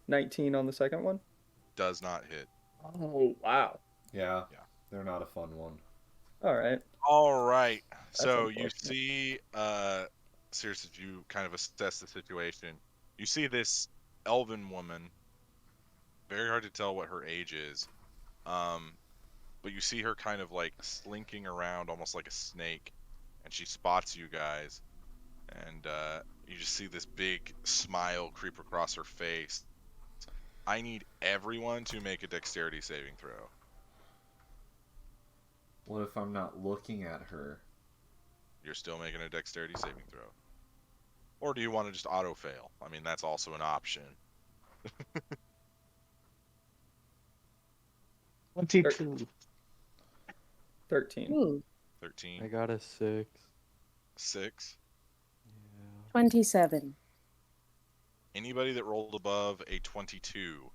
S5: 19 on the second one.
S2: Does not hit.
S5: Oh, wow.
S4: Yeah.
S2: Yeah.
S4: They're not a fun one.
S5: All right.
S2: All right. So you
S5: unfortunate.
S2: see, Circe, if you kind of assess the situation, you see this elven woman. Very hard to tell what her age is, but you see her kind of like slinking around, almost like a snake, and she spots you guys, and you just see this big smile creep across her face. I need everyone to make a dexterity saving throw.
S4: What if I'm not looking at her?
S2: You're still making a dexterity saving throw. Or do you want to just auto fail? I mean, that's also an option.
S7: 22.
S5: 13.
S6: Ooh,
S2: 13,
S8: I got a 6.
S2: 6.
S6: 27.
S2: Anybody that rolled above a 22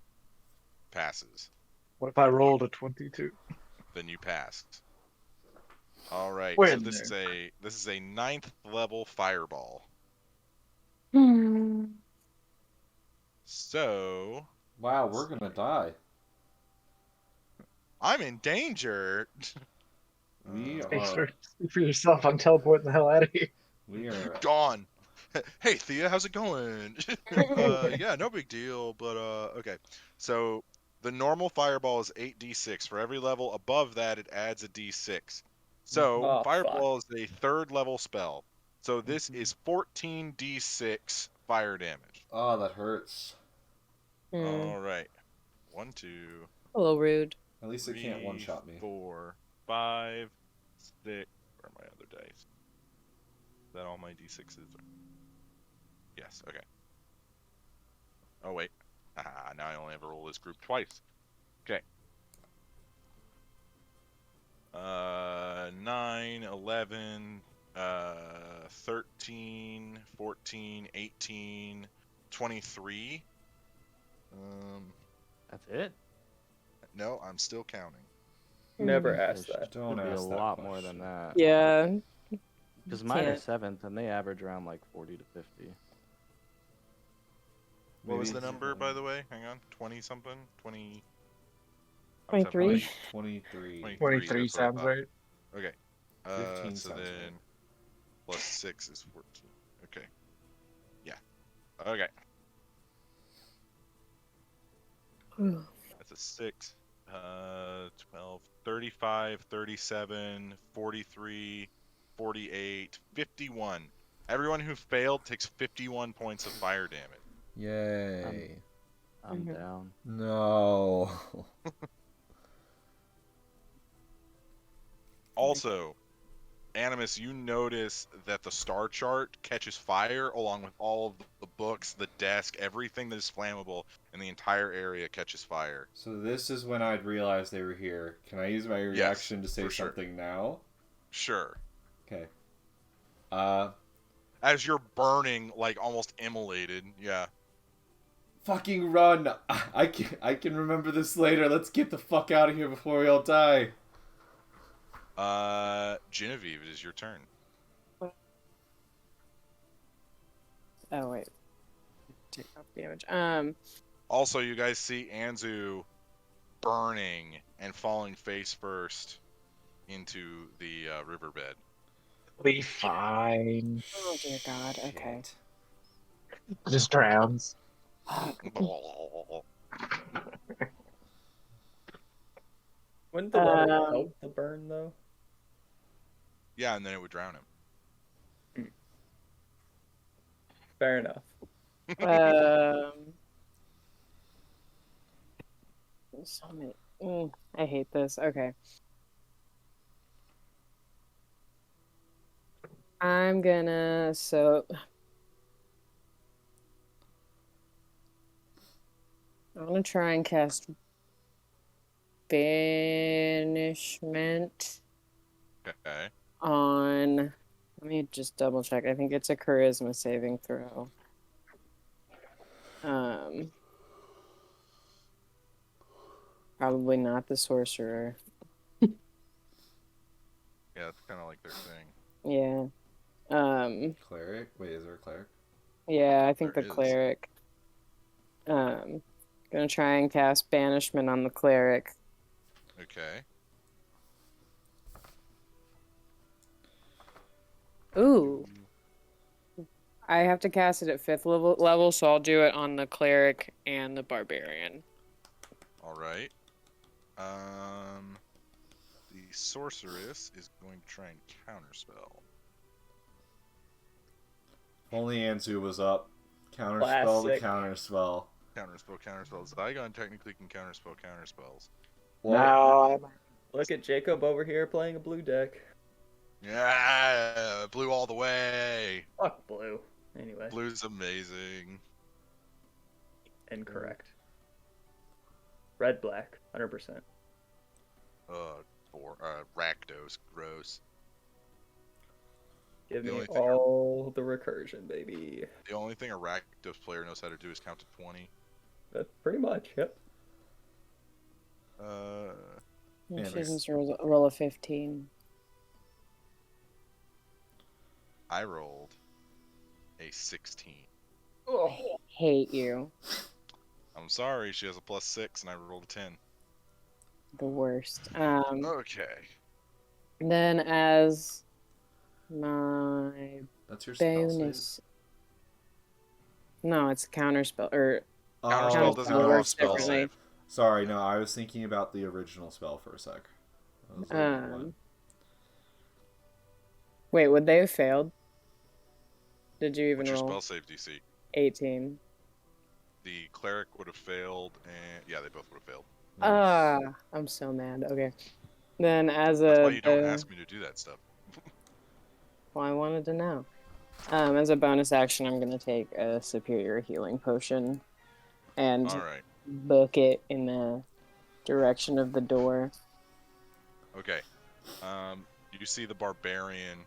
S2: passes.
S7: What if I rolled a 22?
S2: Then you passed. All right.
S7: We're
S2: So
S7: in
S2: this is a 9th level fireball.
S6: Hmm.
S2: So
S4: Wow, we're gonna die.
S2: I'm in danger.
S4: We
S7: Thanks
S4: are.
S7: for yourself. I'm teleporting the hell out of here.
S4: We are.
S2: Gone. Hey Thea, how's it going? Yeah, no big deal, but okay. So the normal fireball is 8d6. For every level above that, it adds a d6. So
S5: Oh,
S2: fireball is a 3rd level spell. So this is 14d6 fire damage.
S4: Oh, that hurts.
S2: All right. 1, 2,
S6: A little rude.
S4: At least it
S2: 3,
S4: can't one-shot me.
S2: 4, 5, 6. Where are my other dice? Is that all my d6s? Yes. Okay. Oh wait. Now I only have to roll this group twice. Okay. 9, 11, 13, 14, 18, 23.
S3: That's it.
S2: No, I'm still counting.
S5: Never
S3: There
S5: asked that.
S4: Don't
S3: should be a
S4: ask that
S3: lot more than
S4: question.
S3: that.
S6: Yeah.
S3: Because mine are
S6: Can't.
S3: 7th, and they average around like 40 to 50.
S2: What was
S4: Maybe
S2: the
S4: it's
S2: number, by the way? Hang on. 20 something? 20.
S6: 23.
S4: 23.
S7: 23
S2: that's what I
S7: sounds
S2: thought.
S7: right.
S2: Okay.
S4: 15
S2: So
S4: sounds
S2: then
S4: right.
S2: plus 6 is 14. Okay. Yeah. Okay.
S6: Ooh.
S2: That's a 6. 12, 35, 37, 43, 48, 51. Everyone who failed takes 51 points of fire damage.
S4: Yay.
S3: I'm
S6: Mhm.
S3: down.
S4: No.
S2: Also, Animus, you notice that the star chart catches fire along with all of the books, the desk, everything that is flammable in the entire area catches fire.
S4: So this is when I'd realize they were here. Can I use my reaction to say
S2: for sure.
S4: something now?
S2: Sure.
S4: Okay.
S2: As you're burning, like almost immolated. Yeah.
S4: Fucking run! I can remember this later. Let's get the fuck out of here before we all die.
S2: Genevieve, it is your turn.
S6: Oh wait. Take off damage.
S2: Also, you guys see Anzu burning and falling face first into the riverbed.
S7: Be fine.
S6: Oh dear God. Okay.
S4: Shit.
S7: Just drowns.
S5: Wouldn't the water
S6: Um,
S5: help the burn though?
S2: Yeah, and then it would drown him.
S5: Fair enough.
S6: Um. So many. I hate this. Okay. I'm gonna I'm gonna try and cast banishment
S2: Okay.
S6: on. Let me just double check. I think it's a charisma saving throw. Probably not the sorcerer.
S2: Yeah, that's kind of like their thing.
S6: Yeah.
S4: Cleric? Wait, is there a cleric?
S6: Yeah, I think
S2: There
S6: the
S2: is.
S6: cleric. Gonna try and cast banishment on the cleric.
S2: Okay.
S6: Ooh. I have to cast it at 5th level, so I'll do it on the cleric and the barbarian.
S2: All right. The sorceress is going to try and counterspell.
S4: Only Anzu was up. Counterspell
S5: Classic.
S4: to counterspell.
S2: Counterspell. Zygon technically can counterspell counterspells.
S4: What?
S7: Now
S5: Look at Jacob over here playing a blue deck.
S2: Yeah, blue all the way.
S5: Fuck blue. Anyway,
S2: Blue's amazing.
S5: incorrect. Red, black, 100%.
S2: Rakdos, gross.
S5: Give
S2: The
S5: me
S2: only thing-
S5: all the recursion, baby.
S2: The only thing a Rakdos player knows how to do is count to 20.
S5: That's pretty much, yep.
S4: Yeah,
S6: She needs to roll a 15.
S2: I rolled a 16.
S5: Oh,
S6: Hate you.
S2: I'm sorry, she has a +6 and I rolled a 10.
S6: The worst.
S2: Okay.
S6: Then as my
S4: That's your spell save?
S6: bonus. No, it's a counterspell. Or
S2: Counterspell
S4: Oh,
S2: doesn't
S6: counterspell
S2: go off
S6: works
S2: spell
S6: differently.
S2: save.
S4: Sorry, no, I was thinking about the original spell for a sec. I was like, what?
S6: Wait, would they have failed? Did you even
S2: What's your
S6: roll?
S2: spell save DC?
S6: 18.
S2: The cleric would have failed, and yeah, they both would have failed.
S6: I'm so mad. Okay. Then as
S2: That's why
S6: a
S2: you don't ask me to do that stuff.
S6: well, I wanted to know. As a bonus action, I'm gonna take a superior healing potion and
S2: All right.
S6: book it in the direction of the door.
S2: Okay. You see the barbarian.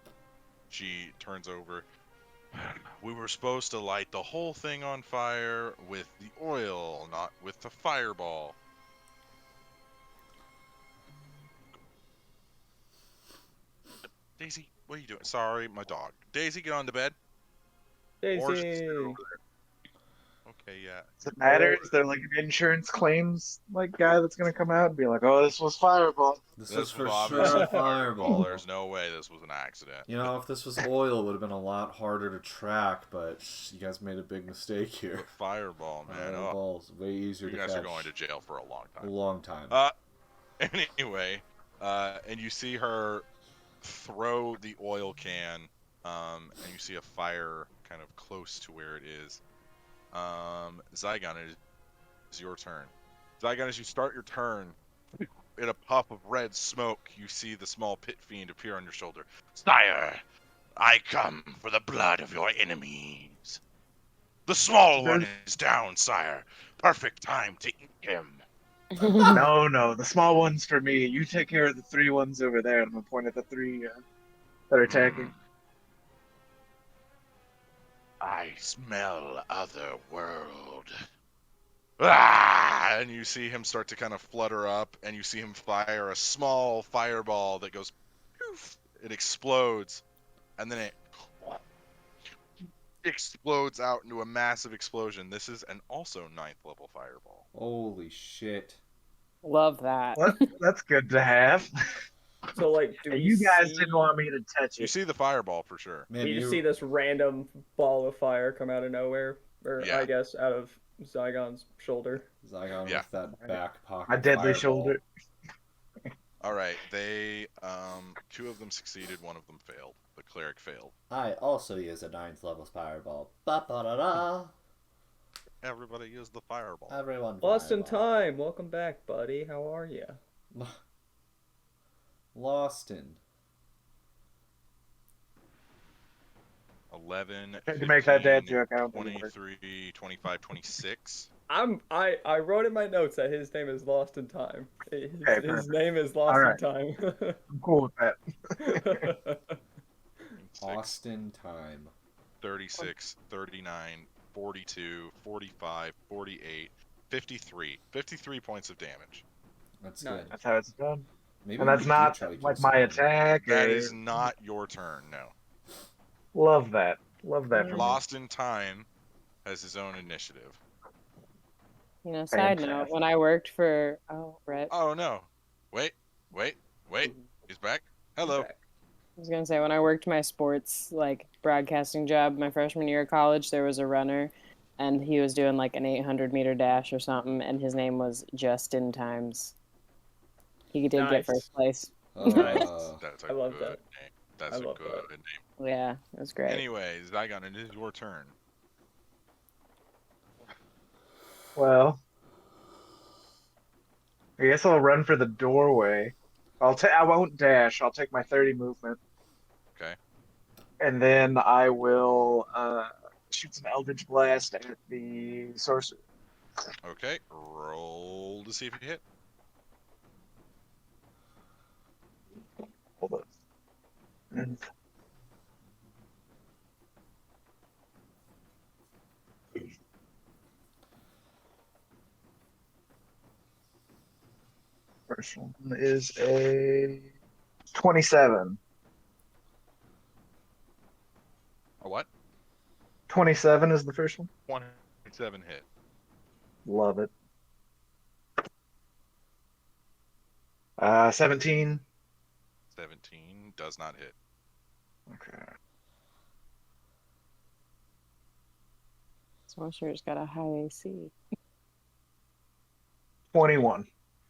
S2: She turns over. We were supposed to light the whole thing on fire with the oil, not with the fireball. Daisy, what are you doing? Sorry, my dog. Daisy, get on to bed. Or just sit
S5: Daisy.
S2: over there. Okay, yeah.
S7: does it matter? Is there like an insurance claims like guy that's gonna come out and be like, "Oh, this was Fireball"?
S4: This
S2: This
S4: was for
S2: was
S4: sure
S2: obviously
S4: a fireball.
S2: There's no way this was an accident.
S4: You know, if this was oil, it would have been a lot harder to track, but you guys made a big mistake here.
S2: Fireball, man. Oh,
S4: Fireball's way easier
S2: you
S4: to
S2: guys
S4: catch.
S2: are going to jail for a long
S4: A
S2: time.
S4: long time.
S2: Anyway, and you see her throw the oil can, and you see a fire kind of close to where it is. Zygon, it is your turn. Zygon, as you start your turn, in a puff of red smoke, you see the small pit fiend appear on your shoulder. Sire, I come for the blood of your enemies. The small one is down, sire. Perfect time to eat him.
S7: No, the small one's for me. You take care of the 3 ones over there. I'm gonna point at the 3 that are attacking.
S2: I smell other world. Ah! And you see him start to kind of flutter up, and you see him fire a small fireball that goes poof. It explodes, and then it explodes out into a massive explosion. This is an also 9th level fireball.
S4: Holy shit.
S6: Love that.
S7: What? That's good to have.
S5: So, like, do
S7: Hey,
S5: we
S7: you guys
S5: see...
S7: didn't want me to touch
S2: You
S7: it.
S2: see the fireball for sure.
S4: Man,
S5: You just see this random ball of fire come out of nowhere. Or,
S2: Yeah.
S5: I guess, out of Zygon's shoulder.
S4: Zygon
S2: Yeah.
S4: with that back pocket.
S7: My deadly
S4: fireball.
S7: shoulder.
S2: All right, they 2 of them succeeded, 1 of them failed. The cleric failed.
S4: I also use a 9th level fireball. Ba-ba-da-da.
S2: Everybody use the fireball.
S4: Everyone.
S5: Lost in
S4: fireball.
S5: time. Welcome back, buddy. How are you?
S4: Lost in.
S2: 11,
S7: Tried to make that dad
S2: 15,
S7: joke. I don't think it worked.
S2: 23, 25, 26.
S5: I wrote in my notes that his name is Lost in Time. His
S7: perfect.
S5: name is
S7: All
S5: Lost in
S7: right.
S5: Time.
S7: I'm cool with that.
S4: Austin time.
S2: 36, 39, 42, 45, 48, 53. 53 points of damage.
S4: That's
S5: Nice.
S4: good.
S7: That's how it's done.
S4: Maybe
S7: And
S4: we
S7: that's
S4: do
S7: not
S4: try to kill
S7: like my
S4: someone.
S7: attack.
S2: That
S7: or...
S2: is not your turn, no.
S7: Love that. Love that. From you.
S2: Lost in Time has his own initiative.
S6: You know, side note,
S7: Fantastic.
S6: when I worked for Brett,
S2: Oh no. Wait. He's back. Hello.
S5: Back.
S6: I was gonna say when I worked my sports like broadcasting job my freshman year of college, there was a runner, and he was doing like an 800-meter dash or something, and his name was Justin Times. He did
S5: Nice.
S6: get first place.
S2: That's a
S5: I love
S2: good
S5: that.
S2: name. That's
S5: I
S2: a
S5: love
S2: good
S5: that.
S2: name.
S6: Yeah, it was great.
S2: Anyways, Zygon, it is your turn.
S7: Well, I guess I'll run for the doorway. I won't dash. I'll take my 30 movement.
S2: Okay.
S7: And then I will shoot some Eldritch Blast at the sorcerer.
S2: Okay. Roll to see if you hit.
S7: Hold on. First one is a 27.
S2: A what?
S7: 27 is the first one.
S2: 27 hit.
S7: Love it. 17.
S2: 17 does not hit.
S7: Okay.
S6: Sorcerer's got a high AC.
S7: 21.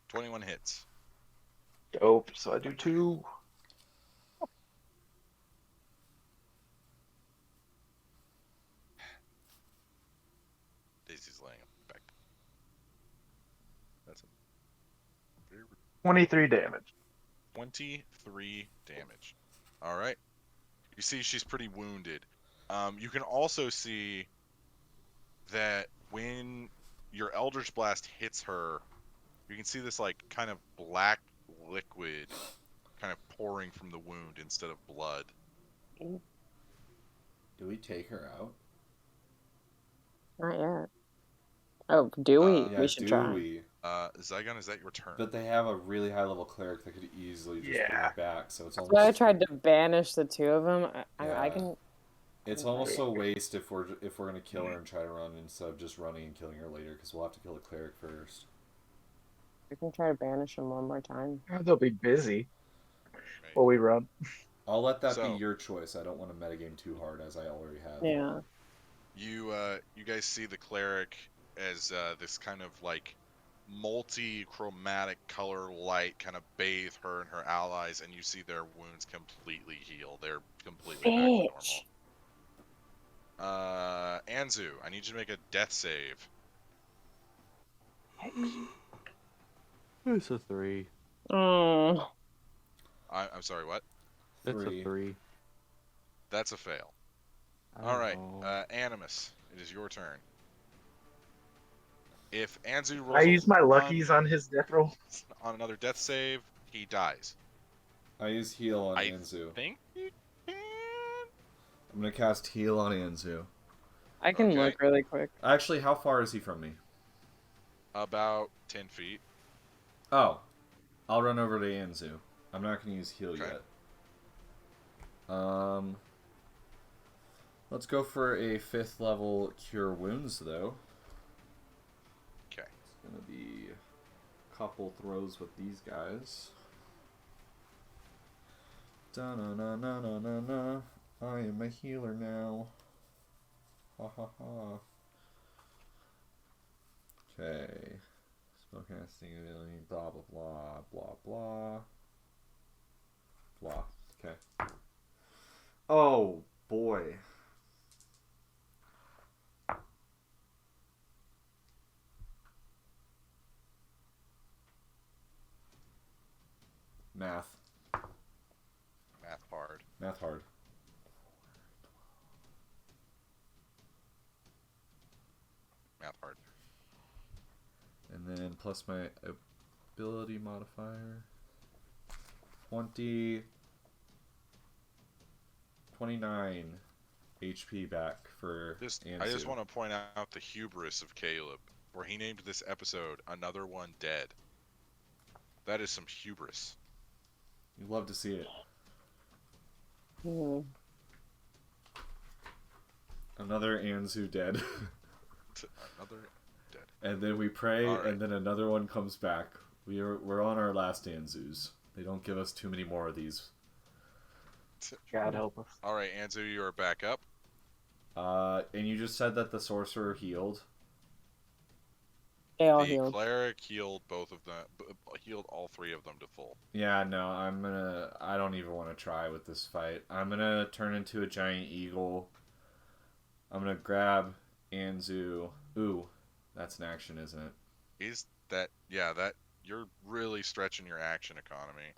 S2: 21 hits.
S7: Dope. So I do 2.
S2: Daisy's laying back. That's a
S7: 23 damage.
S2: 23 damage. All right. You see she's pretty wounded. You can also see that when your Eldritch Blast hits her, you can see this like kind of black liquid kind of pouring from the wound instead of blood.
S4: Do we take her out?
S6: Not yet. Oh, do we?
S2: Yeah,
S6: We should
S4: do
S6: try.
S4: we?
S2: Zygon, is that your turn?
S4: But they have a really high level cleric that could easily just bring
S7: Yeah.
S4: it back, so it's
S6: So I
S4: almost
S6: tried to banish the two of them. I
S4: Yeah.
S6: can.
S4: it's almost a waste if we're gonna kill her and try to run instead of just running and killing her later, because we'll have to kill the cleric first.
S6: We can try to banish them one more time.
S7: They'll be busy
S2: Right.
S7: while we run.
S4: I'll let that
S2: So-
S4: be your choice. I don't want to metagame too hard, as I already have.
S6: Yeah.
S2: You guys see the cleric as this kind of like multi-chromatic color light kind of bathe her and her allies, and you see their wounds completely heal. They're completely back
S6: Bitch.
S2: to normal. Anzu, I need you to make a death save.
S3: It's a 3.
S6: Oh.
S2: I'm sorry, what?
S3: It's
S4: Three.
S3: a 3.
S2: That's a fail.
S3: I
S2: All right,
S3: know.
S2: Animus, it is your turn. If Anzu rolls
S7: I use my
S2: on-
S7: luckies on his death roll.
S2: on another death save, he dies.
S4: I use heal on
S2: I
S4: Anzu.
S2: think you can.
S4: I'm gonna cast heal on Anzu.
S6: I can
S2: Okay.
S6: look really quick.
S4: Actually, how far is he from me?
S2: About 10 feet.
S4: Oh, I'll run over to Anzu. I'm not gonna use heal
S2: Okay.
S4: yet. Let's go for a 5th level cure wounds though.
S2: Okay.
S4: It's gonna be a couple throws with these guys. Da na na na na na na. I am a healer now. Ha ha ha. Okay. Spellcasting ability, blah blah blah blah blah. Blah. Okay. Oh boy. Math.
S2: Math hard.
S4: Math hard.
S2: Math hard.
S4: And then plus my ability modifier. 29 HP back for Anzu.
S2: I just want to point out the hubris of Caleb, where he named this episode "Another One Dead." That is some hubris.
S4: You'd love to see it.
S6: Hmm.
S4: Another Anzu dead.
S2: Another dead.
S4: And then we pray,
S2: All right.
S4: and then another one comes back. We're on our last Anzus. They don't give us too many more of these.
S3: God help us.
S2: All right, Anzu, you are back up.
S4: And you just said that the sorcerer healed.
S6: They all
S2: The
S6: healed.
S2: cleric healed both of them. Healed all three of them to full.
S4: Yeah, no, I don't even want to try with this fight. I'm gonna turn into a giant eagle. I'm gonna grab Anzu. Ooh, that's an action, isn't it?
S2: Is that? Yeah, that you're really stretching your action economy.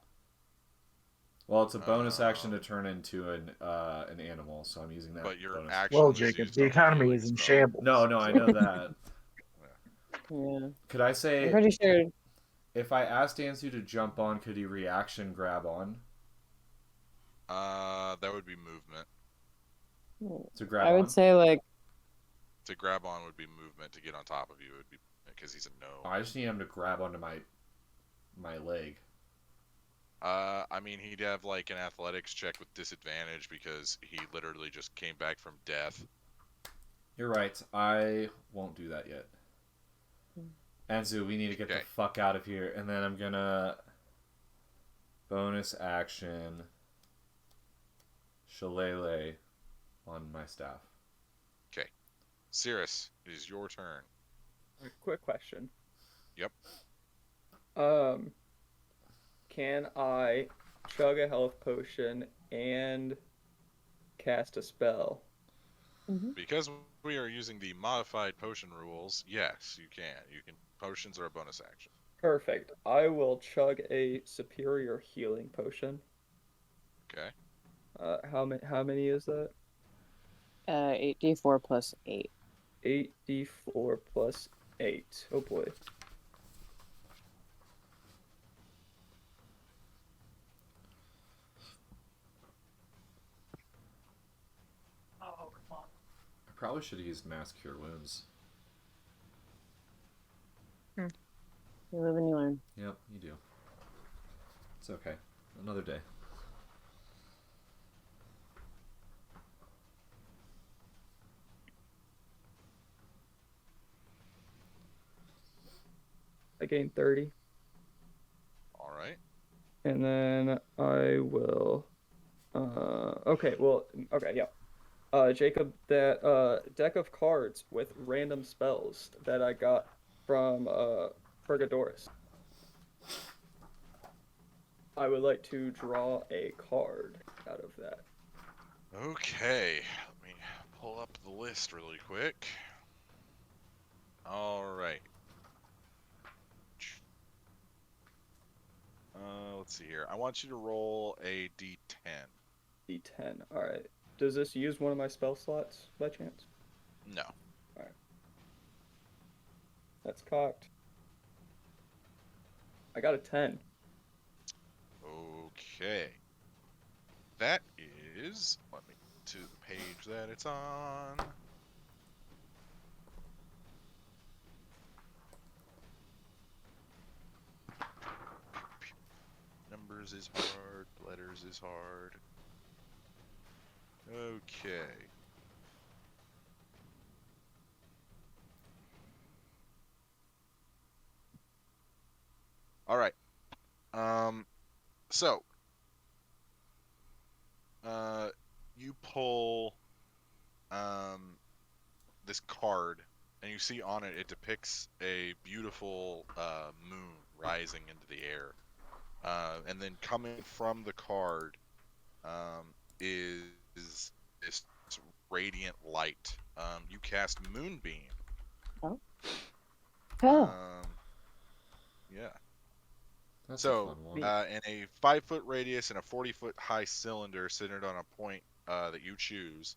S4: Well, it's a bonus action to turn into an animal, so I'm using that.
S2: But your
S4: bonus.
S2: action.
S7: Well,
S2: was
S7: Jacob,
S2: used
S7: the
S2: on
S7: economy
S2: healing
S7: is in
S2: spell.
S7: shambles.
S4: No, I know that.
S6: Yeah.
S4: Could I
S6: I'm
S4: say,
S6: pretty sure.
S4: if I asked Anzu to jump on, could he reaction grab on?
S2: That would be movement.
S4: To grab
S6: I
S4: on?
S6: would say like
S2: To grab on would be movement. To get on top of you would be because he's a
S4: Oh,
S2: gnome.
S4: I just need him to grab onto my leg.
S2: I mean, he'd have like an athletics check with disadvantage because he literally just came back from death.
S4: You're right. I won't do that yet. Anzu, we need to get the
S2: Okay.
S4: fuck out of here. And then I'm gonna bonus action Shillelagh on my staff.
S2: Cirrus, it is your turn.
S5: Quick question.
S2: Yep.
S5: Can I chug a health potion and cast a spell?
S2: Because we are using the modified potion rules, yes, you can. Potions are a bonus action.
S5: Perfect. I will chug a superior healing potion.
S2: Okay.
S5: How many is that?
S6: 8d4 plus 8.
S5: 8d4 plus 8. Oh boy.
S4: I probably should have used Mass Cure Wounds.
S6: You live and you learn.
S4: Yep, you do. It's okay. Another day.
S5: I gained 30.
S2: All right.
S5: And then I will. Okay, yeah. Jacob, that deck of cards with random spells that I got from Purgadoris. I would like to draw a card out of that.
S2: Okay. Let me pull up the list really quick. All right. Let's see here. I want you to roll a d10.
S5: D10. All right. Does this use one of my spell slots by chance?
S2: No.
S5: That's cocked. I got a 10.
S2: Okay. That is. Let me get to the page that it's on. Numbers is hard. Letters is hard. Okay. All right. So, you pull, this card, and you see on it, it depicts a beautiful, moon rising into the air. And then coming from the card, is this radiant light. You cast Moonbeam.
S6: Oh.
S2: Yeah.
S4: That's a
S2: So,
S4: fun one.
S2: in a 5-foot radius and a 40-foot high cylinder centered on a point that you choose,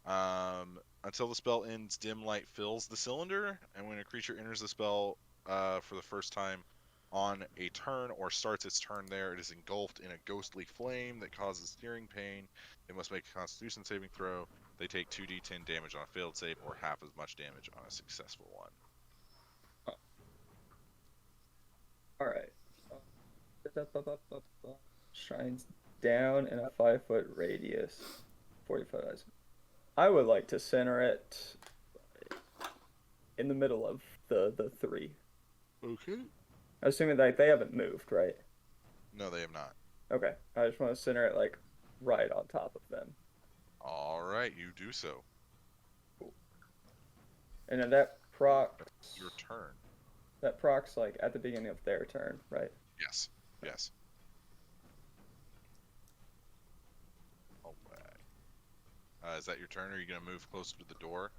S2: until the spell ends, dim light fills the cylinder, and when a creature enters the spell for the first time on a turn or starts its turn there, it is engulfed in a ghostly flame that causes searing pain. They must make a Constitution saving throw. They take 2d10 damage on a failed save or half as much damage on a successful one.
S5: All right. Shines down in a 5-foot radius, 40-foot eyes. I would like to center it in the middle of the three.
S2: Okay.
S5: Assuming that they haven't moved, right?
S2: No, they have not.
S5: Okay. I just want to center it like right on top of them.
S2: All right, you do so.
S5: And then that procs
S2: Your turn.
S5: like at the beginning of their turn, right?
S2: Yes. Yes. All right. Is that your turn, or are you going to move closer to the door?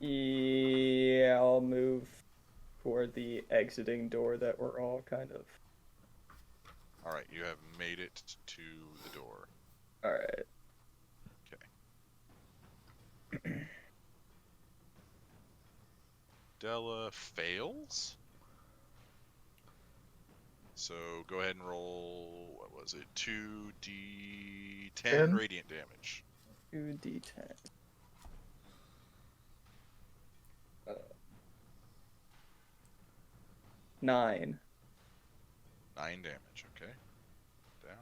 S5: Yeah, I'll move toward the exiting door that we're all kind of.
S2: All right, you have made it to the door.
S5: All right.
S2: Okay. Della fails. So go ahead and roll, what was it, 2d10
S7: 10?
S2: radiant damage.
S5: 2d10. 9.
S2: 9 damage, okay. Down.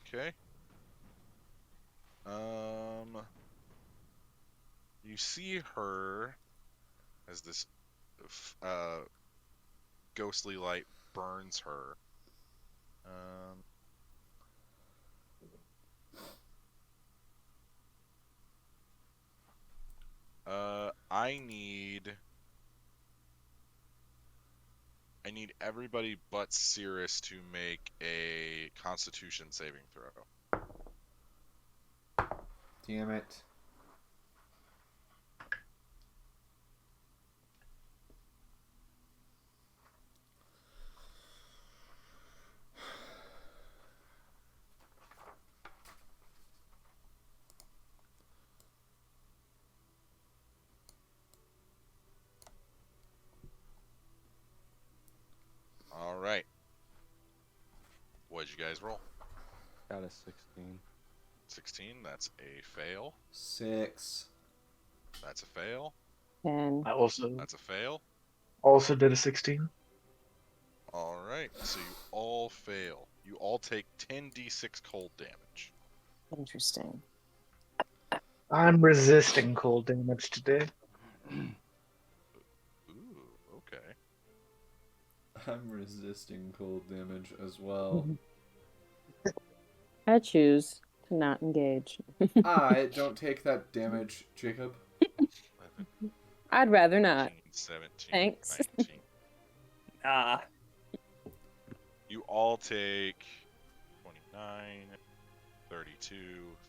S2: Okay. You see her as this ghostly light burns her. I need everybody but Cirrus to make a Constitution saving throw.
S4: Damn it.
S2: All right. What'd you guys roll?
S3: Got a 16.
S2: 16. That's a fail.
S4: 6.
S2: That's a fail.
S6: And
S7: I also
S2: That's a fail.
S7: did a 16.
S2: All right. So you all fail. You all take 10d6 cold damage.
S6: interesting.
S7: I'm resisting cold damage today.
S2: Ooh, okay.
S4: I'm resisting cold damage as well.
S6: I choose to not engage.
S4: I don't take that damage, Jacob.
S2: 11,
S6: I'd rather not.
S2: 15, 17,
S6: Thanks.
S2: 19.
S5: Ah.
S2: You all take 29, 32,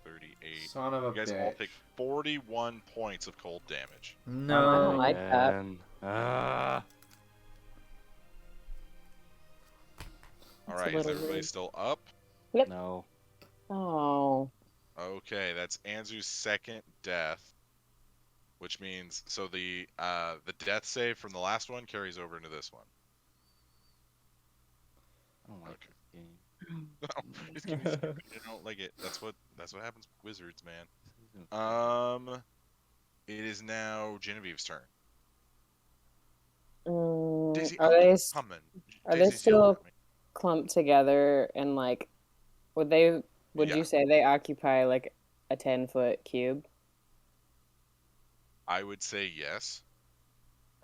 S2: 38.
S4: Son of a
S2: You guys
S4: bitch.
S2: all take 41 points of cold damage.
S6: I don't
S4: No.
S6: like that.
S3: And,
S2: All
S6: That's a
S2: right, is
S6: little
S2: everybody
S6: rude.
S2: still up?
S3: no.
S6: Oh.
S2: Okay, that's Anzu's second death, which means so the death save from the last one carries over into this one.
S3: I don't like
S2: Okay.
S3: this game.
S2: No, just give me a second. I don't like it. That's what happens with wizards, man.
S3: This isn't
S2: It is now Genevieve's turn. Daisy,
S6: Are
S2: I'm
S6: they
S2: coming.
S6: are they
S2: Daisy's
S6: still
S2: yelling at me.
S6: clumped together and like would
S2: Yeah.
S6: you say they occupy like a 10-foot cube?
S2: I would say yes.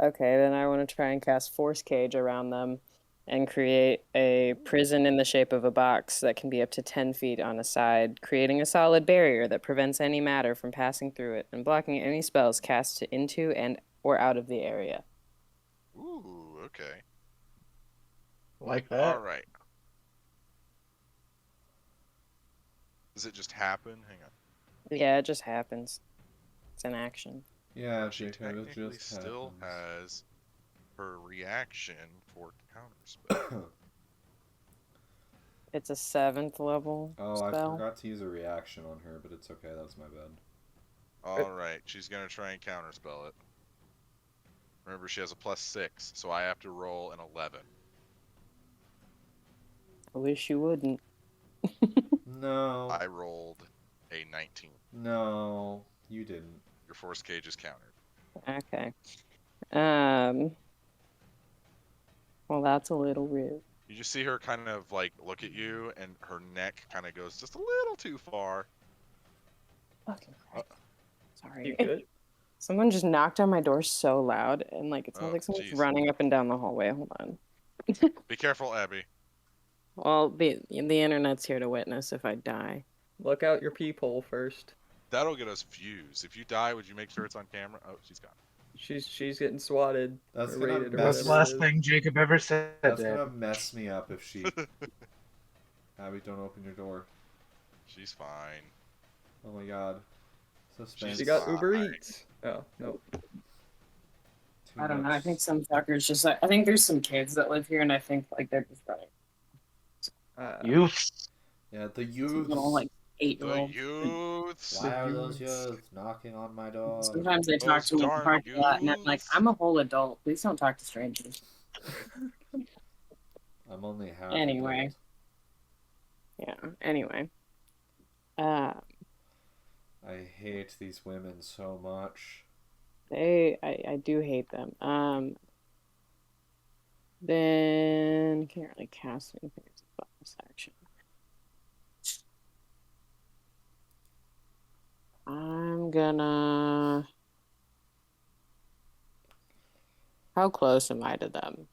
S6: Okay, then I want to try and cast Force Cage around them and create a prison in the shape of a box that can be up to 10 feet on a side, creating a solid barrier that prevents any matter from passing through it and blocking any spells cast into and or out of the area.
S2: Ooh, okay.
S7: Like
S2: All
S7: that.
S2: right. Does it just happen? Hang on.
S6: Yeah, it just happens. It's an action.
S4: Yeah,
S2: She
S4: Jacob, it
S2: technically
S4: just
S2: still
S4: happens.
S2: has her reaction for counterspell.
S6: It's a 7th level
S4: Oh, I
S6: spell.
S4: forgot to use a reaction on her, but it's okay. That's my bad.
S2: Alright, she's gonna try and counterspell it. Remember, she has a +6, so I have to roll an 11.
S6: I wish you wouldn't.
S4: No.
S2: I rolled a 19.
S4: No, you didn't.
S2: Your force cage is countered.
S6: Okay. Well, that's a little rude.
S2: You just see her kind of like look at you, and her neck kind of goes just a little too far.
S6: Fucking Christ. Sorry.
S5: You good?
S6: Someone just knocked on my door so loud, and like it sounds
S2: Oh,
S6: like someone's
S2: jeez.
S6: running up and down the hallway. Hold on.
S2: Be careful, Abby.
S6: Well, the internet's here to witness if I die.
S5: Look out your peephole first.
S2: That'll get us views. If you die, would you make sure it's on camera? Oh, she's gone.
S5: She's getting swatted.
S4: That's
S5: or
S4: gonna
S5: rated or
S4: mess-
S7: That's the
S5: whatever it
S7: last
S5: is.
S7: thing Jacob ever said.
S4: That's
S7: Dad.
S4: gonna mess me up if she. Abby, don't open your door.
S2: She's fine.
S4: Oh my god. Suspense.
S5: She got
S2: fine.
S5: Uber Eats. Oh no.
S4: Too
S6: I don't know. I
S4: much.
S6: think some fuckers just like. I think there's some kids that live here, and I think like they're just running.
S7: Youths.
S4: Yeah, the youths.
S6: Little like
S2: The
S6: 8-year-olds.
S2: youths.
S4: Why are those youths knocking on my door?
S6: Sometimes they talk
S2: Those
S6: to me in the
S2: darn
S6: parking lot, and I'm like,
S2: youths.
S6: I'm a whole adult. Please don't talk to strangers.
S4: I'm only half.
S6: Anyway.
S4: adult.
S6: Yeah. Anyway.
S4: I hate these women so much.
S6: I do hate them. Then can't really cast anything as a bonus action. I'm gonna. How close am I to them?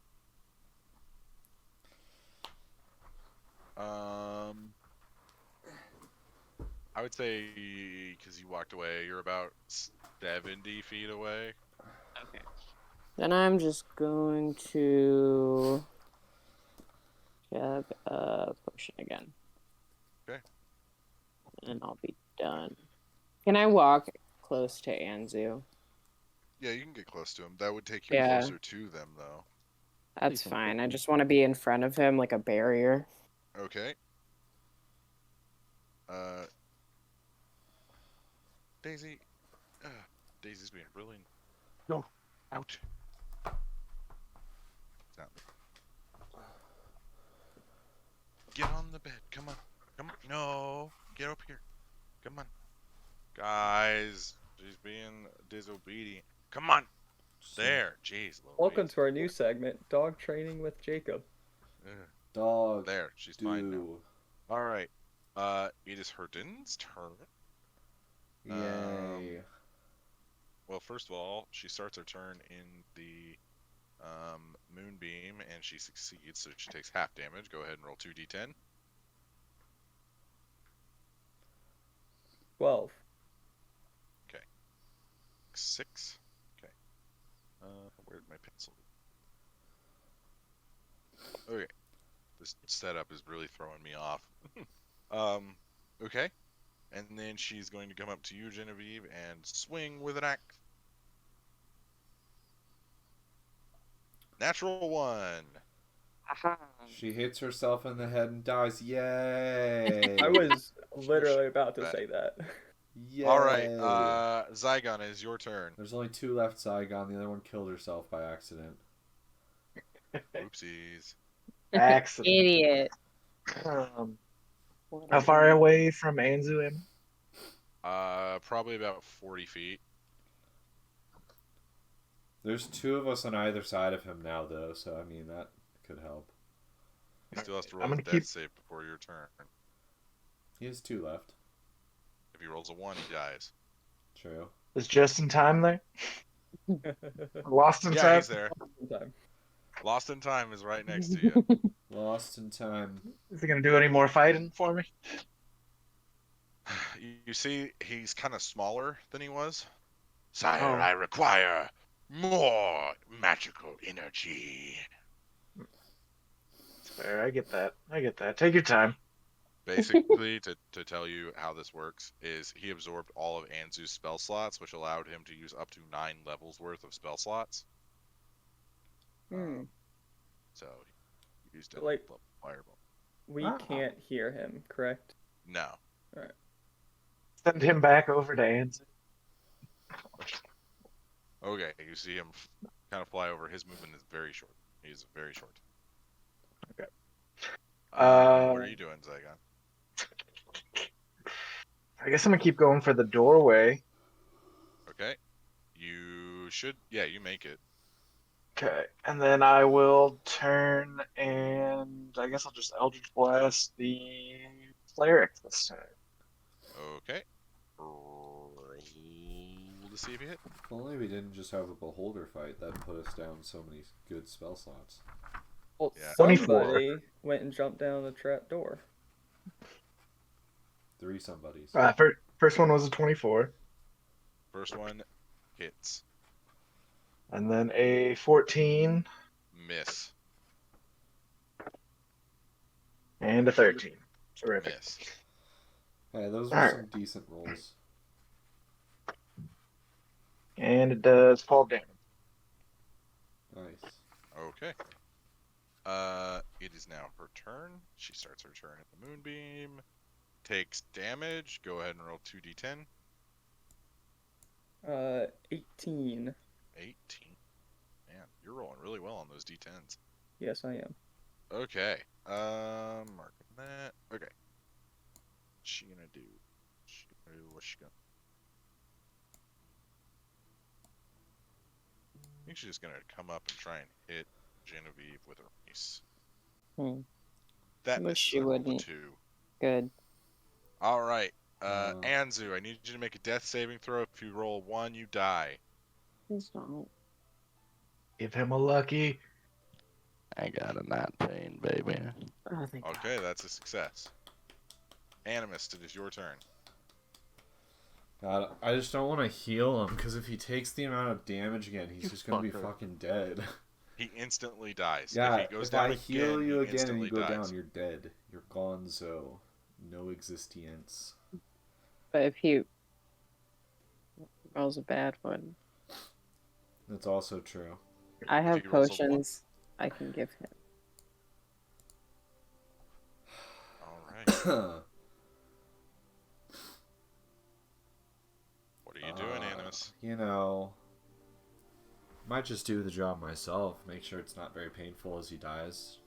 S2: I would say because you walked away, you're about 70 feet away.
S6: Okay. Then I'm just going to chug a potion again.
S2: Okay.
S6: And I'll be done. Can I walk close to Anzu?
S2: Yeah, you can get close to him. That would take you
S6: Yeah.
S2: closer to them, though.
S6: That's fine. I just want to be in front of him like a barrier.
S2: Okay. Daisy. Daisy's being really. Go out. It's not me. Get on the bed. Come on. Come on. No. Get up here. Come on. Guys. She's being disobedient. Come on. There. Jeez. little
S5: Welcome
S2: Daisy.
S5: to our new segment, Dog Training with Jacob.
S2: Ugh.
S4: Dog.
S2: There. She's fine now.
S4: Do.
S2: All right. It is Herdin's turn.
S4: Yay.
S2: Well, first of all, she starts her turn in the moonbeam, and she succeeds, so she takes half damage. Go ahead and roll 2d10.
S5: 12.
S2: 6. Okay. Where'd my pencil? Okay. This setup is really throwing me off. Okay. And then she's going to come up to you, Genevieve, and swing with an axe. Natural 1.
S4: She hits herself in the head and dies. Yay!
S5: I was literally about to say that.
S4: Yay!
S2: All right. Zygon, is your turn.
S4: There's only 2 left, Saigon. The other one killed herself by accident.
S2: Oopsies.
S7: Accident.
S6: Idiot.
S7: How far away from Anzu am
S2: Probably about 40 feet.
S4: There's 2 of us on either side of him now, though, so I mean, that could help.
S2: He still has to
S7: I'm
S2: roll a
S7: gonna
S2: death
S7: keep-
S2: save before your turn.
S4: He has 2 left.
S2: If he rolls a 1, he dies.
S4: True.
S7: Is just in time there? Lost in
S2: Yeah,
S7: time?
S2: he's there.
S5: Time.
S2: Lost in time is right next to you.
S4: Lost in time.
S7: Is he gonna do any more fighting for me?
S2: You see, he's kind of smaller than he was. Sire,
S7: Oh.
S2: I require more magical energy.
S7: Fair, I get that. I get that. Take your time.
S2: Basically, to tell you how this works, is he absorbed all of Anzu's spell slots, which allowed him to use up to 9 levels worth of spell slots.
S5: Hmm.
S2: So he used a
S5: Like-
S2: level fireball.
S5: We
S4: Ah.
S5: can't hear him, correct?
S2: No.
S7: Send him back over to Anson.
S2: Okay, you see him kind of fly over. His movement is very short. He's very short.
S7: Okay.
S2: What are you doing, Zygon?
S7: I guess I'm gonna keep going for the doorway.
S2: Okay. You should. Yeah, you make it.
S7: Okay, and then I will turn and I guess I'll just Eldritch Blast the cleric this time.
S2: Okay. Roll to see if you hit.
S4: If only we didn't just have a beholder fight that put us down so many good spell slots.
S5: Well,
S2: Yeah.
S7: 24.
S5: somebody went and jumped down the trap door.
S4: 3 somebodies.
S7: First one was a 24,
S2: First one hits.
S7: and then a 14
S2: Miss.
S7: and a 13. Terrific.
S2: Miss.
S4: Hey, those were
S7: Alright.
S4: some decent rolls.
S7: And it does 12 damage.
S4: Nice.
S2: Okay. It is now her turn. She starts her turn at the moonbeam. Takes damage. Go ahead and roll 2d10.
S5: 18.
S2: 18. Man, you're rolling really well on those d10s.
S5: Yes, I am.
S2: Okay. Marking that. Okay. What's she gonna do? What's she gonna? I think she's just gonna come up and try and hit Genevieve with her mace.
S6: Hmm.
S2: That
S6: Wish
S2: misses.
S6: she
S2: I rolled a
S6: wouldn't.
S2: 2.
S6: Good.
S2: All right.
S4: Uh.
S2: Anzu, I need you to make a death saving throw. If you roll 1, you die.
S6: Please don't.
S7: Give him a lucky.
S3: I got a 19, baby.
S6: Oh, thank God.
S2: Okay, that's a success. Animist, it is your turn.
S4: God, I just don't want to heal him, because if he takes the amount of damage again, he's just going to be
S3: fucker.
S4: fucking dead.
S2: He instantly dies.
S4: Yeah,
S2: if he goes
S4: if
S2: down
S4: I heal
S2: again,
S4: you
S2: he
S4: again and
S2: instantly
S4: you go
S2: dies.
S4: down, you're dead. You're gonzo. No existence.
S6: But if he rolls a bad one,
S4: That's also true.
S6: I have
S2: he rolls a one.
S6: potions I can give him.
S2: All right. What are you doing, Animus?
S4: You know, might just do the job myself. Make sure it's not very painful as he dies.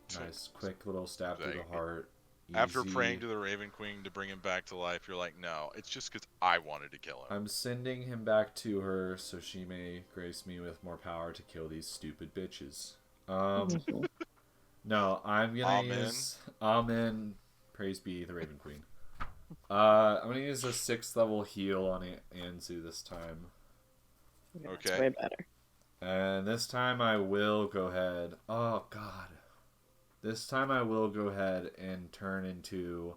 S4: Just nice, quick little stab through the heart.
S2: After
S4: Easy.
S2: praying to the Raven Queen to bring him back to life, you're like, no, it's just because I wanted to kill him.
S4: I'm sending him back to her so she may grace me with more power to kill these stupid bitches. No, I'm gonna
S2: Amen.
S4: use Amen. Praise be the Raven Queen. I'm gonna use a 6th level heal on Anzu this time.
S6: That's
S2: Okay.
S6: way better.
S4: And this time I will go ahead. Oh God. This time I will go ahead and turn into.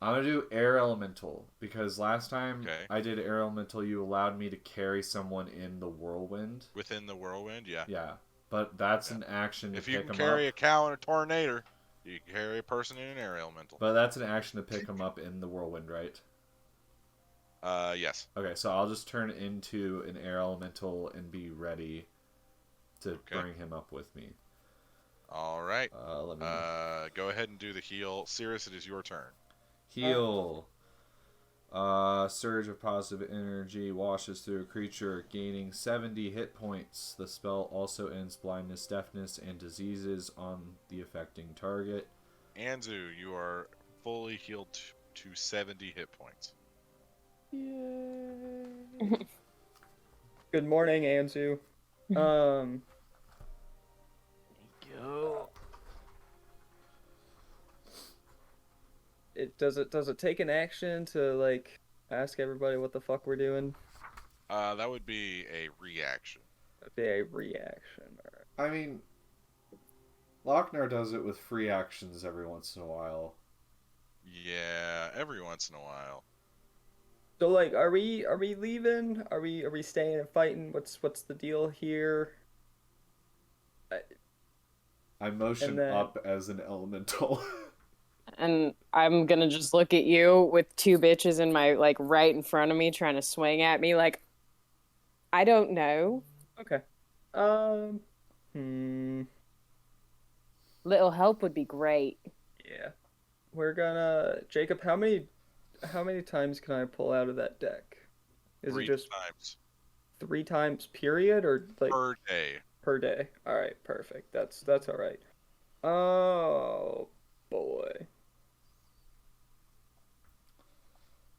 S4: I'm gonna do Air Elemental because last time
S2: Okay.
S4: I did Air Elemental, you allowed me to carry someone in the whirlwind.
S2: Within the whirlwind, yeah.
S4: Yeah, but that's
S2: Yeah.
S4: an action to
S2: If you
S4: pick
S2: can
S4: them
S2: carry
S4: up.
S2: a cow in a tornado, you can carry a person in an air elemental.
S4: But that's an action to pick them up in the whirlwind, right?
S2: Yes.
S4: Okay, so I'll just turn into an Air Elemental and be ready to bring him up with me.
S2: All right.
S4: Let me
S2: Go ahead and do the heal. Cirrus, it is your turn.
S4: heal. Surge of positive energy washes through a creature, gaining 70 hit points. The spell also ends blindness, deafness, and diseases on the affecting target.
S2: Anzu, you are fully healed to 70 hit points.
S5: Good morning, Anzu.
S3: Yo.
S5: Does it take an action to like ask everybody what the fuck we're doing?
S2: That would be a reaction.
S5: That'd be a reaction. Alright.
S4: I mean, Lochner does it with free actions every once in a while.
S2: Yeah, every once in a while.
S5: So like, are we leaving? Are we staying and fighting? What's the deal here?
S4: I motion
S5: And then-
S4: up as an elemental.
S6: And I'm gonna just look at you with 2 bitches in my right in front of me trying to swing at me I don't know.
S5: Okay. Hmm.
S6: Little help would be great.
S5: Yeah. We're gonna Jacob. How many times can I pull out of that deck? Is it
S2: 3
S5: just
S2: times
S5: 3 times period or like
S2: per day.
S5: per day? All right, perfect. That's all right. Oh boy.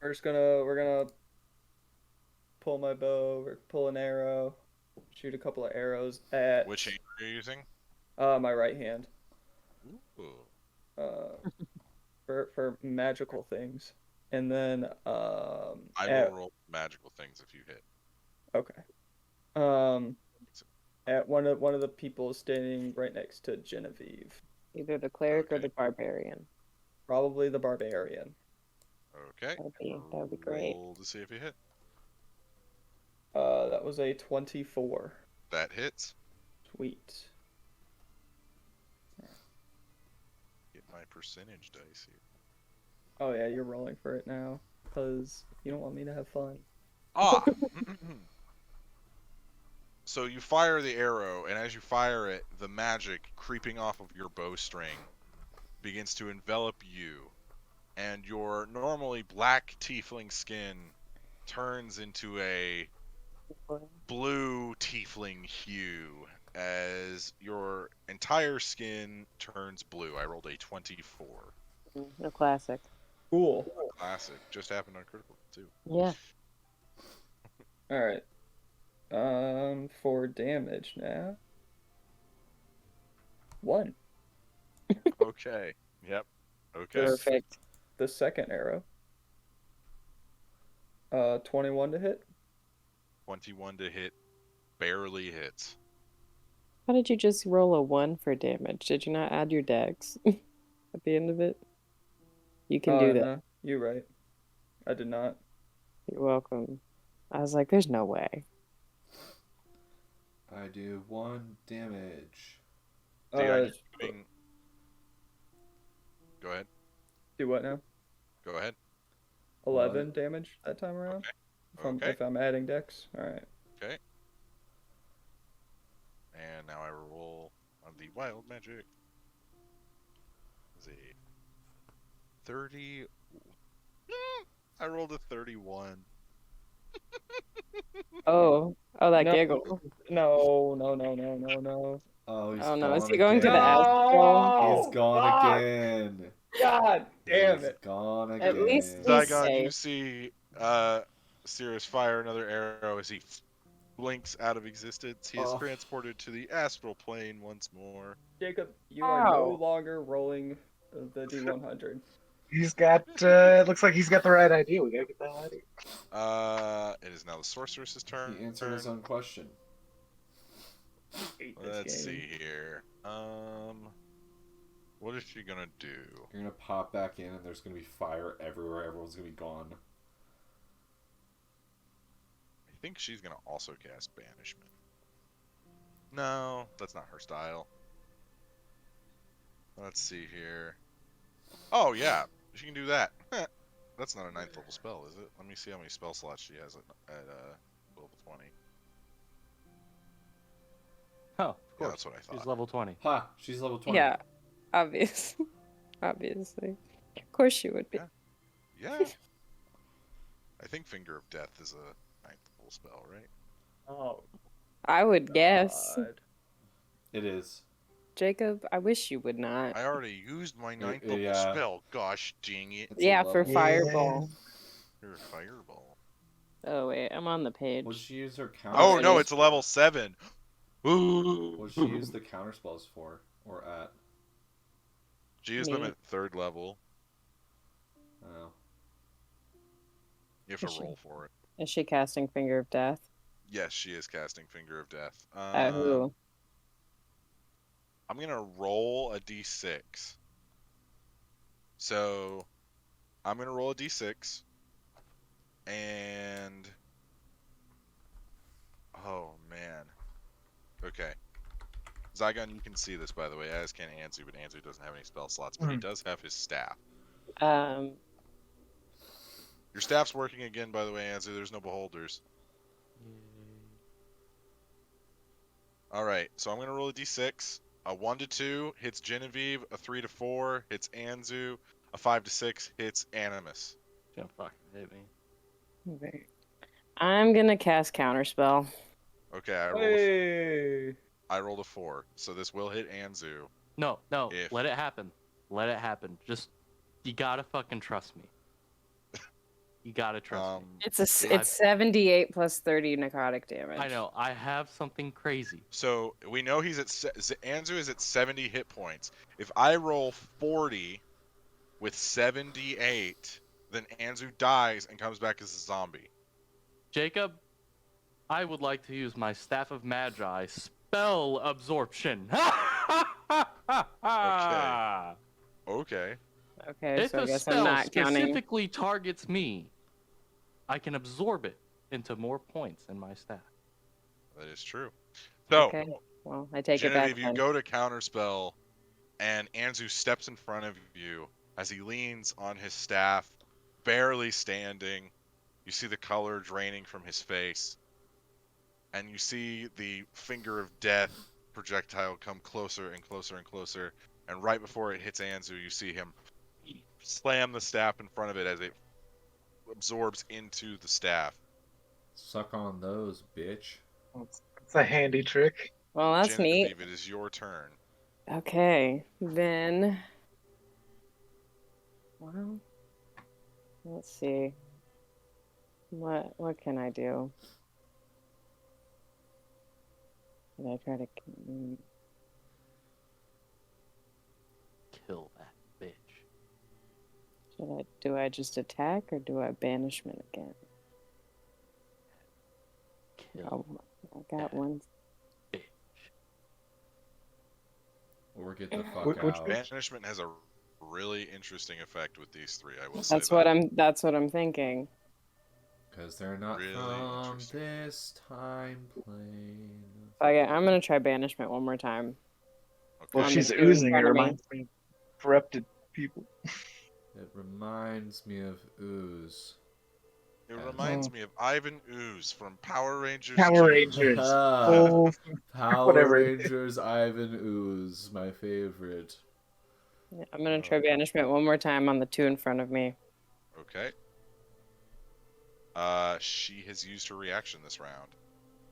S5: We're gonna pull my bow. Or pull an arrow. Shoot a couple of arrows at
S2: Which hand are you using?
S5: my right hand.
S2: Ooh.
S5: Uh, for magical things, and then
S2: I
S5: at
S2: will roll magical things if you hit.
S5: okay. Um, at one of the people standing right next to Genevieve.
S6: Either the cleric or
S2: Okay.
S6: the barbarian.
S5: Probably the barbarian.
S2: Okay.
S6: That'd be great.
S2: Roll to see if you hit.
S5: That was a 24.
S2: That hits.
S5: Sweet.
S2: Get my percentage dice here.
S5: Oh yeah, you're rolling for it now, because you don't want me to have fun.
S2: Ah! So you fire the arrow, and as you fire it, the magic creeping off of your bowstring begins to envelop you, and your normally black tiefling skin turns into a blue tiefling hue as your entire skin turns blue. I rolled a 24.
S6: A classic.
S5: Cool.
S2: Classic. Just happened on critical too.
S6: Yeah.
S5: All right. For damage now. 1.
S2: Okay. Yep. Okay.
S6: Perfect.
S5: The second arrow. 21 to hit.
S2: 21 to hit. Barely hits.
S6: How did you just roll a 1 for damage? Did you not add your dex at the end of it? You can do that.
S5: No, you're right. I did not.
S6: You're welcome. I was like, there's no way.
S4: I do 1 damage.
S2: See, I
S5: Uh,
S2: keep doing... Go ahead.
S5: do what now?
S2: Go ahead.
S5: 11 damage that time around.
S2: Okay.
S5: If I'm adding dex. All right.
S2: Okay. And now I roll on the wild magic. Is a 30. I rolled a 31.
S6: Oh, that
S5: No.
S6: giggle.
S5: No.
S4: Oh, he's
S6: Oh no,
S4: gone
S6: is he going to the
S4: again.
S6: astral?
S4: He's gone again.
S5: God damn
S4: He's
S5: it.
S4: gone again.
S6: At least he's
S2: Zygon,
S6: safe.
S2: you see Sirius fire another arrow as he blinks out of existence. He is
S4: Oh.
S2: transported to the astral plane once more.
S5: Jacob, you are no
S6: Ow.
S5: longer rolling the D100.
S7: He's got. Looks like he's got the right idea. We gotta get the hell out of here.
S2: It is now the sorceress's turn.
S4: He answered his own question.
S5: Hate this
S2: Let's
S5: game.
S2: see here. What is she gonna do?
S4: You're gonna pop back in and there's gonna be fire everywhere. Everyone's gonna be gone.
S2: I think she's gonna also cast banishment. No, that's not her style. Let's see here. Oh yeah, she can do that. That's not a 9th level spell, is it? Let me see how many spell slots she has at level 20.
S3: Oh, of
S2: Yeah,
S3: course.
S2: that's what I
S3: She's
S2: thought.
S3: level 20.
S4: Ha! She's level 20.
S6: Yeah, obvious. Obviously. Of course she would be.
S2: Yeah. I think Finger of Death is a 9th level spell, right?
S5: Oh,
S6: I would guess.
S5: God.
S4: It is.
S6: Jacob, I wish you would not.
S2: I already used my 9th level
S4: yeah.
S2: spell. Gosh dang it.
S4: It's a
S6: Yeah, for
S4: level.
S6: fireball.
S2: You're a fireball.
S6: Oh wait, I'm on the page.
S4: Would she use her counter?
S2: Oh no,
S6: Already.
S2: it's a level 7. Ooh.
S4: What she use the counter spells for? Or at?
S2: She used them
S6: Me.
S2: at 3rd level.
S4: Oh.
S2: You have to
S6: Is she-
S2: roll for it.
S6: Is she casting Finger of Death?
S2: Yes, she is casting Finger of Death.
S6: At who?
S2: I'm gonna roll a d6. So, I'm gonna roll a d6, and oh man, okay. Zygon, you can see this by the way, as can Anzu, but Anzu doesn't have any spell slots, but he does have his staff.
S6: Um,
S2: Your staff's working again, by the way, Anzu. There's no beholders. All right, so I'm gonna roll a d6. A 1 to 2 hits Genevieve. A 3 to 4 hits Anzu. A 5 to 6 hits Animus.
S3: Don't fucking hit me.
S6: Okay. I'm gonna cast Counterspell.
S2: Okay,
S5: Hey.
S2: I rolled a 4, so this will hit Anzu.
S3: No,
S2: If-
S3: let it happen. Let it happen. Just, you gotta fucking trust me. You gotta trust me.
S6: It's 78 plus 30 necrotic damage.
S3: I know. I have something crazy.
S2: So we know he's at Anzu is at 70 hit points. If I roll 40 with 78, then Anzu dies and comes back as a zombie.
S3: Jacob, I would like to use my Staff of Magi spell absorption.
S2: Okay.
S6: Okay,
S3: If
S6: so I
S3: a
S6: guess I'm
S3: spell
S6: not counting.
S3: specifically targets me, I can absorb it into more points in my staff.
S2: That is true. So,
S6: Okay, well, I take it back
S2: Genevieve, you
S6: then.
S2: go to counterspell, and Anzu steps in front of you as he leans on his staff, barely standing. You see the color draining from his face, and you see the finger of death projectile come closer and closer and closer. And right before it hits Anzu, you see him slam the staff in front of it as it absorbs into the staff.
S4: Suck on those, bitch.
S7: It's a handy trick.
S6: Well, that's neat.
S2: Genevieve, it is your turn.
S6: Okay, then. Well, let's see. What can I do? Can I try to?
S3: Kill that bitch.
S6: Do I just attack or do I banishment again?
S3: Kill
S6: Oh, I got one.
S3: bitch.
S4: Or get the fuck
S7: Which
S4: out.
S2: Banishment has a really interesting effect with these three, I will say.
S6: That's what I'm thinking.
S4: Because they're not
S2: Really
S4: from
S2: interesting.
S4: this time plane.
S6: Okay, I'm gonna try banishment one more time.
S2: Okay.
S7: Well,
S6: On
S7: she's
S6: the two in
S7: oozing. It
S6: front of me.
S7: reminds me of corrupted people.
S4: It reminds me of ooze.
S2: It reminds me of Ivan Ooze from Power Rangers.
S7: Power
S2: 2.
S7: Rangers.
S4: Ah,
S7: Oh,
S4: Power
S7: whatever.
S4: Rangers Ivan Ooze, my favorite.
S6: Yeah, I'm gonna try banishment one more time on the two in front of me.
S2: Okay. She has used her reaction this round,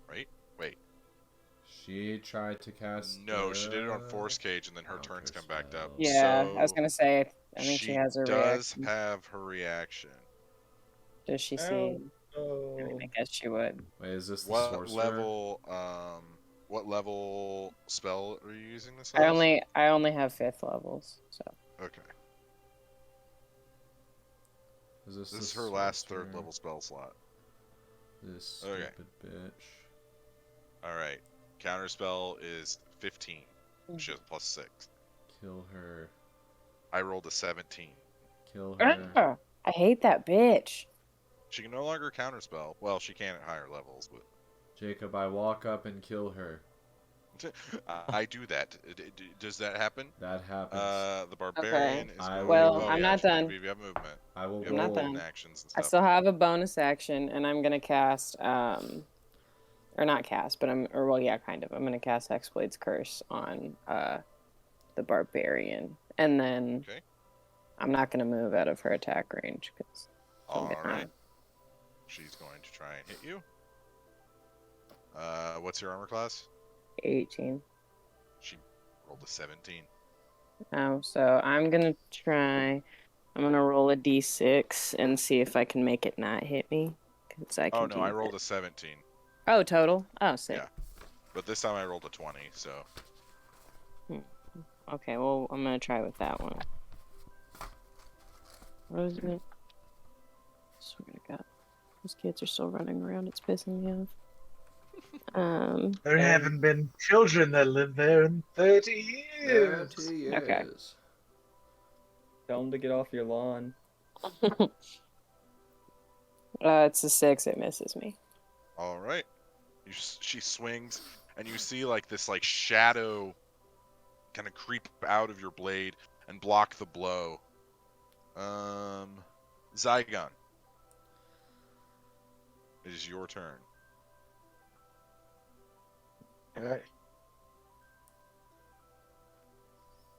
S2: right? Wait.
S4: She tried to cast.
S2: No, she did it on Force Cage, and then her turns come back up.
S6: Yeah, I was
S2: So
S6: gonna say. I think she has her
S2: does
S6: reaction.
S2: have her reaction.
S6: Does she see?
S5: Oh.
S6: I mean, I guess she would.
S4: Wait, is this the
S2: What
S4: sorcerer?
S2: level spell are you using this
S6: I
S2: as?
S6: only have 5th levels, so.
S2: Okay.
S4: Is this
S2: This
S4: the
S2: is her last
S4: sorcerer?
S2: third level spell slot.
S4: This
S2: Okay.
S4: stupid bitch.
S2: Alright. Counterspell is 15. She has plus 6.
S4: Kill her.
S2: I rolled a 17.
S4: Kill her.
S6: Ah, I hate that bitch.
S2: She can no longer counterspell. Well, she can at higher levels, but
S4: Jacob, I walk up and kill her.
S2: I do that. Does that happen?
S4: That happens.
S2: The barbarian is
S4: I
S2: moving.
S6: Well,
S2: Oh,
S6: I'm
S2: yeah,
S6: not done.
S2: You have movement.
S4: I will
S2: You
S6: I'm
S2: have
S6: not
S4: roll.
S6: done.
S2: actions and
S6: I
S2: stuff.
S6: still have a bonus action, and I'm gonna cast, or not cast, but kind of. I'm gonna cast Hexblade's Curse on, the barbarian, and then
S2: Okay.
S6: I'm not gonna move out of her attack range because
S2: All right. She's going to try and hit you. What's your armor class?
S6: 18.
S2: She rolled a 17.
S6: Oh, so I'm gonna roll a d6 and see if I can make it not hit me. Cause I can
S2: Oh no, I
S6: do
S2: rolled
S6: that.
S2: a 17.
S6: Oh, total? Oh, sick.
S2: Yeah. But this time I rolled a 20, so.
S6: Okay, well, I'm gonna try with that one. What is it? Swear to God. Those kids are still running around. It's pissing me off.
S7: There haven't been children that lived there in 30 years.
S4: 30 years.
S6: Okay.
S5: Tell them to get off your lawn.
S6: It's a 6. It misses me.
S2: All right. She swings, and you see like this like shadow kind of creep out of your blade and block the blow. Zygon. It is your turn.
S7: Alright.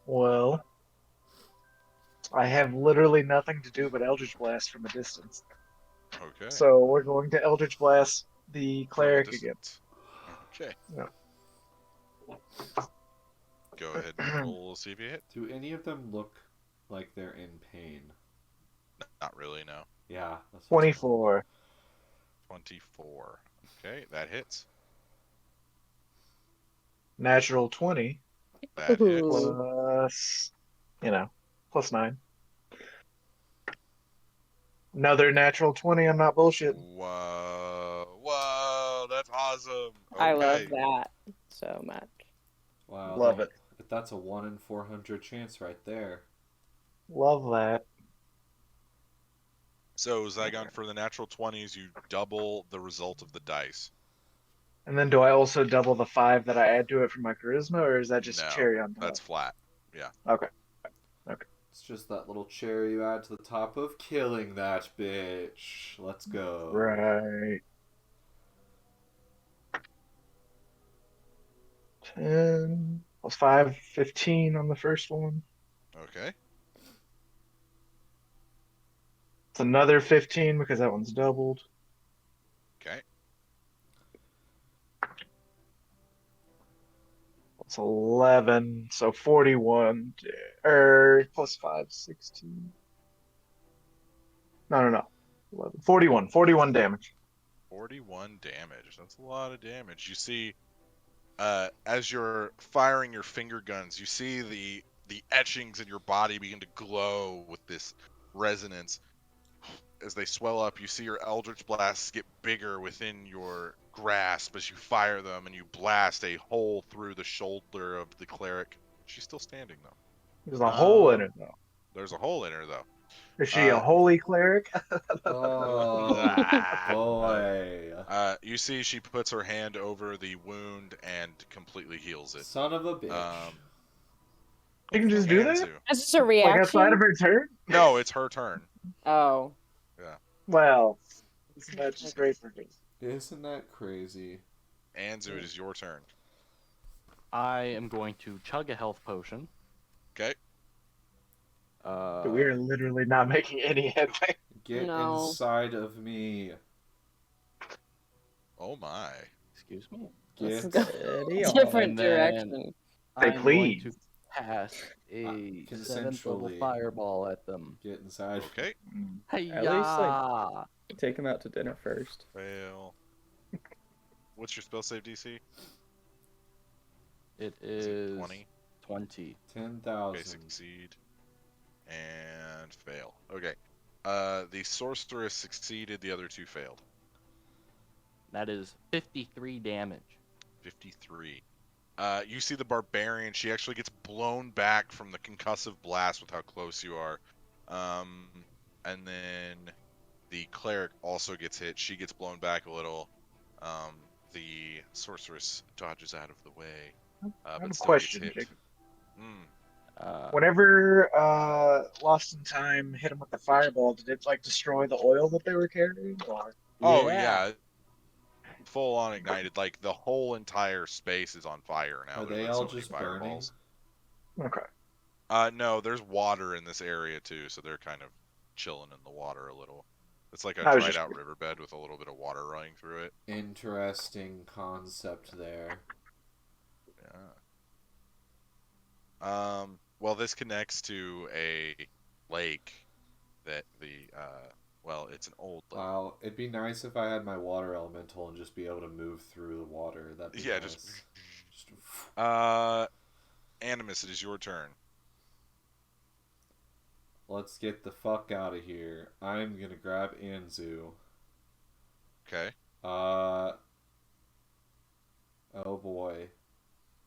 S7: Well, I have literally nothing to do but Eldritch Blast from a distance.
S2: Okay.
S7: So we're going to Eldritch Blast the
S2: From a
S7: cleric again.
S2: distance. Okay.
S7: Yeah.
S2: Go ahead and roll, see if you hit.
S4: Do any of them look like they're in pain?
S2: Not really, no.
S4: Yeah, that's what I thought.
S7: 24.
S2: 24. Okay, that hits.
S7: Natural 20
S2: That hits.
S7: plus, plus 9. Another natural 20. I'm not bullshit.
S2: Whoa, that's awesome.
S6: I love
S2: Okay.
S6: that so much.
S4: Wow,
S7: Love it.
S4: That's a 1 in 400 chance right there.
S7: Love that.
S2: So, Zygon, for the natural 20s, you double the result of the dice.
S7: And then do I also double the 5 that I add to it for my charisma, or is that just
S2: No,
S7: cherry on top?
S2: that's flat. Yeah.
S7: Okay.
S4: It's just that little cherry you add to the top of killing that bitch. Let's go.
S7: Right. 10 plus 5, 15 on the first one.
S2: Okay.
S7: It's another 15 because that one's doubled.
S2: Okay.
S7: It's 11, so 41, or plus 5, 16. No. 11, 41 damage.
S2: 41 damage. That's a lot of damage. You see, as you're firing your finger guns, you see the etchings in your body begin to glow with this resonance. As they swell up, you see your Eldritch Blasts get bigger within your grasp as you fire them, and you blast a hole through the shoulder of the cleric. She's still standing, though.
S7: There's a hole in it, though.
S2: There's a hole in her, though.
S7: Is she a holy cleric?
S4: Oh, boy.
S2: You see she puts her hand over the wound and completely heals it.
S4: Son of a bitch.
S7: You can just do that?
S2: Anzu.
S6: That's just a
S7: Like
S6: reaction.
S7: outside of her turn?
S2: No, it's her turn.
S6: Oh.
S7: Well, isn't that just great for me?
S4: Isn't that crazy?
S2: Anzu, it is your turn.
S3: I am going to chug a health potion.
S2: Okay.
S7: We are literally not making any headway.
S4: Get
S6: No.
S4: inside of me.
S2: Oh my.
S3: Excuse me.
S6: Let's
S4: Get
S6: go
S5: Steady on.
S6: different
S3: And then-
S6: direction.
S7: Say
S3: I'm
S7: please.
S3: going to cast a 7th level
S4: consensually.
S3: fireball at them.
S4: Get inside.
S2: Okay.
S3: Hi-ya!
S5: Take him out to dinner first.
S2: Fail. What's your spell save DC?
S3: It
S2: Is it
S3: is
S2: 20?
S3: 20.
S4: 10,000.
S2: Okay, succeed. And fail. Okay. The sorceress succeeded, the other two failed.
S3: That is 53 damage.
S2: 53. You see the barbarian, she actually gets blown back from the concussive blast with how close you are. And then the cleric also gets hit. She gets blown back a little. The sorceress dodges out of the way.
S7: I have
S2: But
S7: a
S2: still
S7: question,
S2: gets hit.
S7: Jacob. Whenever Lost in Time hit him with the fireball, did it like destroy the oil that they were carrying? Or...
S2: Oh, yeah. Full on ignited. Like, the whole entire space is on fire now.
S4: Are
S2: There's
S4: they
S2: been
S4: all
S2: so many
S4: just burning?
S2: fireballs.
S7: Okay.
S2: No, there's water in this area, too, so they're kind of chilling in the water a little. It's like a
S7: I was
S2: dried
S7: just-
S2: out riverbed with a little bit of water running through it.
S4: Interesting concept there.
S2: Yeah. Well, this connects to a lake that well, it's an old lake.
S4: Wow, it'd be nice if I had my water elemental and just be able to move through the water. That'd be
S2: Yeah,
S4: nice.
S2: just Animus, it is your turn.
S4: Let's get the fuck out of here. I'm gonna grab Anzu.
S2: Okay.
S4: Oh boy.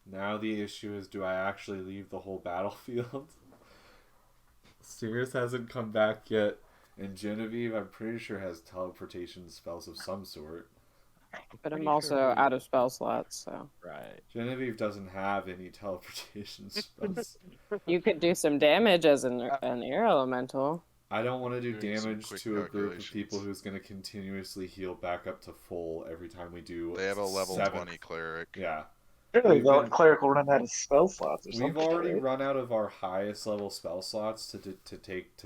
S4: Now the issue is, do I actually leave the whole battlefield? Sears hasn't come back yet, and Genevieve, I'm pretty sure, has teleportation spells of some sort.
S6: But I'm
S3: Pretty
S6: also
S3: sure we-
S6: out of spell slots, so
S3: Right.
S4: Genevieve doesn't have any teleportation spells.
S6: you could do some damage as an air elemental.
S4: I don't want to do
S2: Doing some
S4: damage
S2: quick
S4: to a group of
S2: calculations.
S4: people who's going to continuously heal back up to full every time we do.
S2: They have a level
S4: 7th.
S2: 20 cleric.
S4: Yeah.
S7: Surely
S4: We've
S7: the
S4: been-
S7: cleric will run out of spell slots or
S4: We've
S7: something.
S4: already
S7: right?
S4: run out of our highest level spell slots to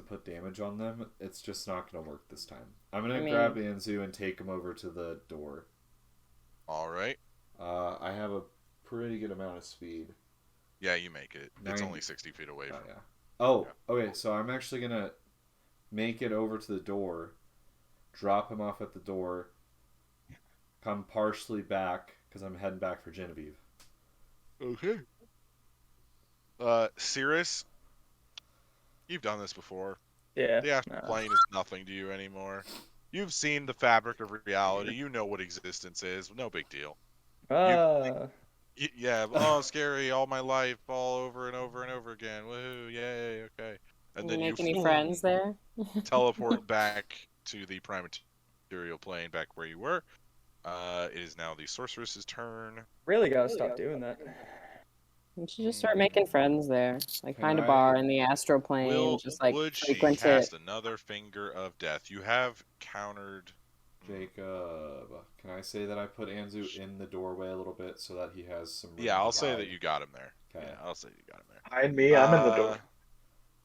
S4: put damage on them. It's just not gonna work this time. I'm gonna
S6: I mean-
S4: grab Anzu and take him over to the door.
S2: All right.
S4: I have a pretty good amount of speed.
S2: Yeah, you make it. It's
S4: 90.
S2: only 60 feet away
S4: Oh
S2: from.
S4: yeah. Oh, okay. So I'm actually gonna make it over to the door, drop him off at the door, come partially back because I'm heading back for Genevieve.
S2: Okay. Cirrus, you've done this before.
S5: Yeah.
S2: The astral plane is nothing to you anymore. You've seen the fabric of reality. You know what existence is. No big deal. Yeah. Oh, scary. All my life, all over and over and over again. Woohoo! Yay! Okay. And
S6: You
S2: then
S6: make
S2: you
S6: any friends there?
S2: teleport back to the prime material plane, back where you were. It is now the sorceress's turn.
S5: Really gotta stop doing that.
S6: You should just start making friends there. Like
S4: Can
S6: find a
S4: I-
S6: bar in the astral plane, just like
S2: would she
S6: frequent
S2: cast
S6: it.
S2: another finger of death? You have countered.
S4: Jacob, can I say that I put Anzu in the doorway a little bit so that he has some room
S2: Yeah, I'll
S4: to
S2: say
S4: hide?
S2: that you got him there.
S4: Okay.
S2: Yeah, I'll say you got him there.
S7: Behind me, I'm in the door.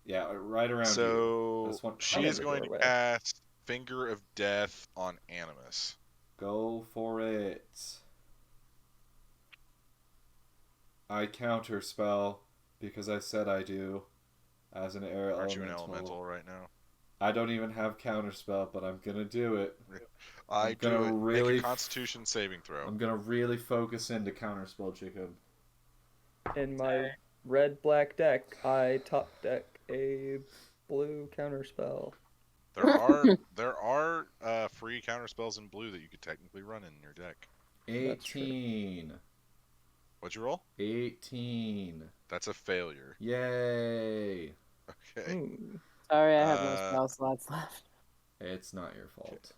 S4: Yeah, right around you.
S2: So
S4: This one-
S2: she
S5: I'm in
S2: is
S5: the
S2: going to
S5: doorway.
S2: cast Finger of Death on Animus.
S4: Go for it. I counter spell because I said I do. As an air
S2: Aren't you an
S4: elemental.
S2: elemental right now?
S4: I don't even have counter spell, but I'm gonna do it.
S2: I
S4: I'm
S2: do
S4: gonna
S2: it.
S4: really
S2: Make a Constitution saving throw.
S4: I'm gonna really focus into counter spell, Jacob.
S5: In my red black deck, I top deck a blue counterspell.
S2: There are free counter spells in blue that you could technically run in your deck.
S5: That's true.
S4: 18.
S2: What'd you roll?
S4: 18.
S2: That's a failure.
S4: Yay.
S2: Okay.
S5: Ooh.
S6: Sorry, I have no
S2: Uh,
S6: spell slots left.
S4: It's not your fault.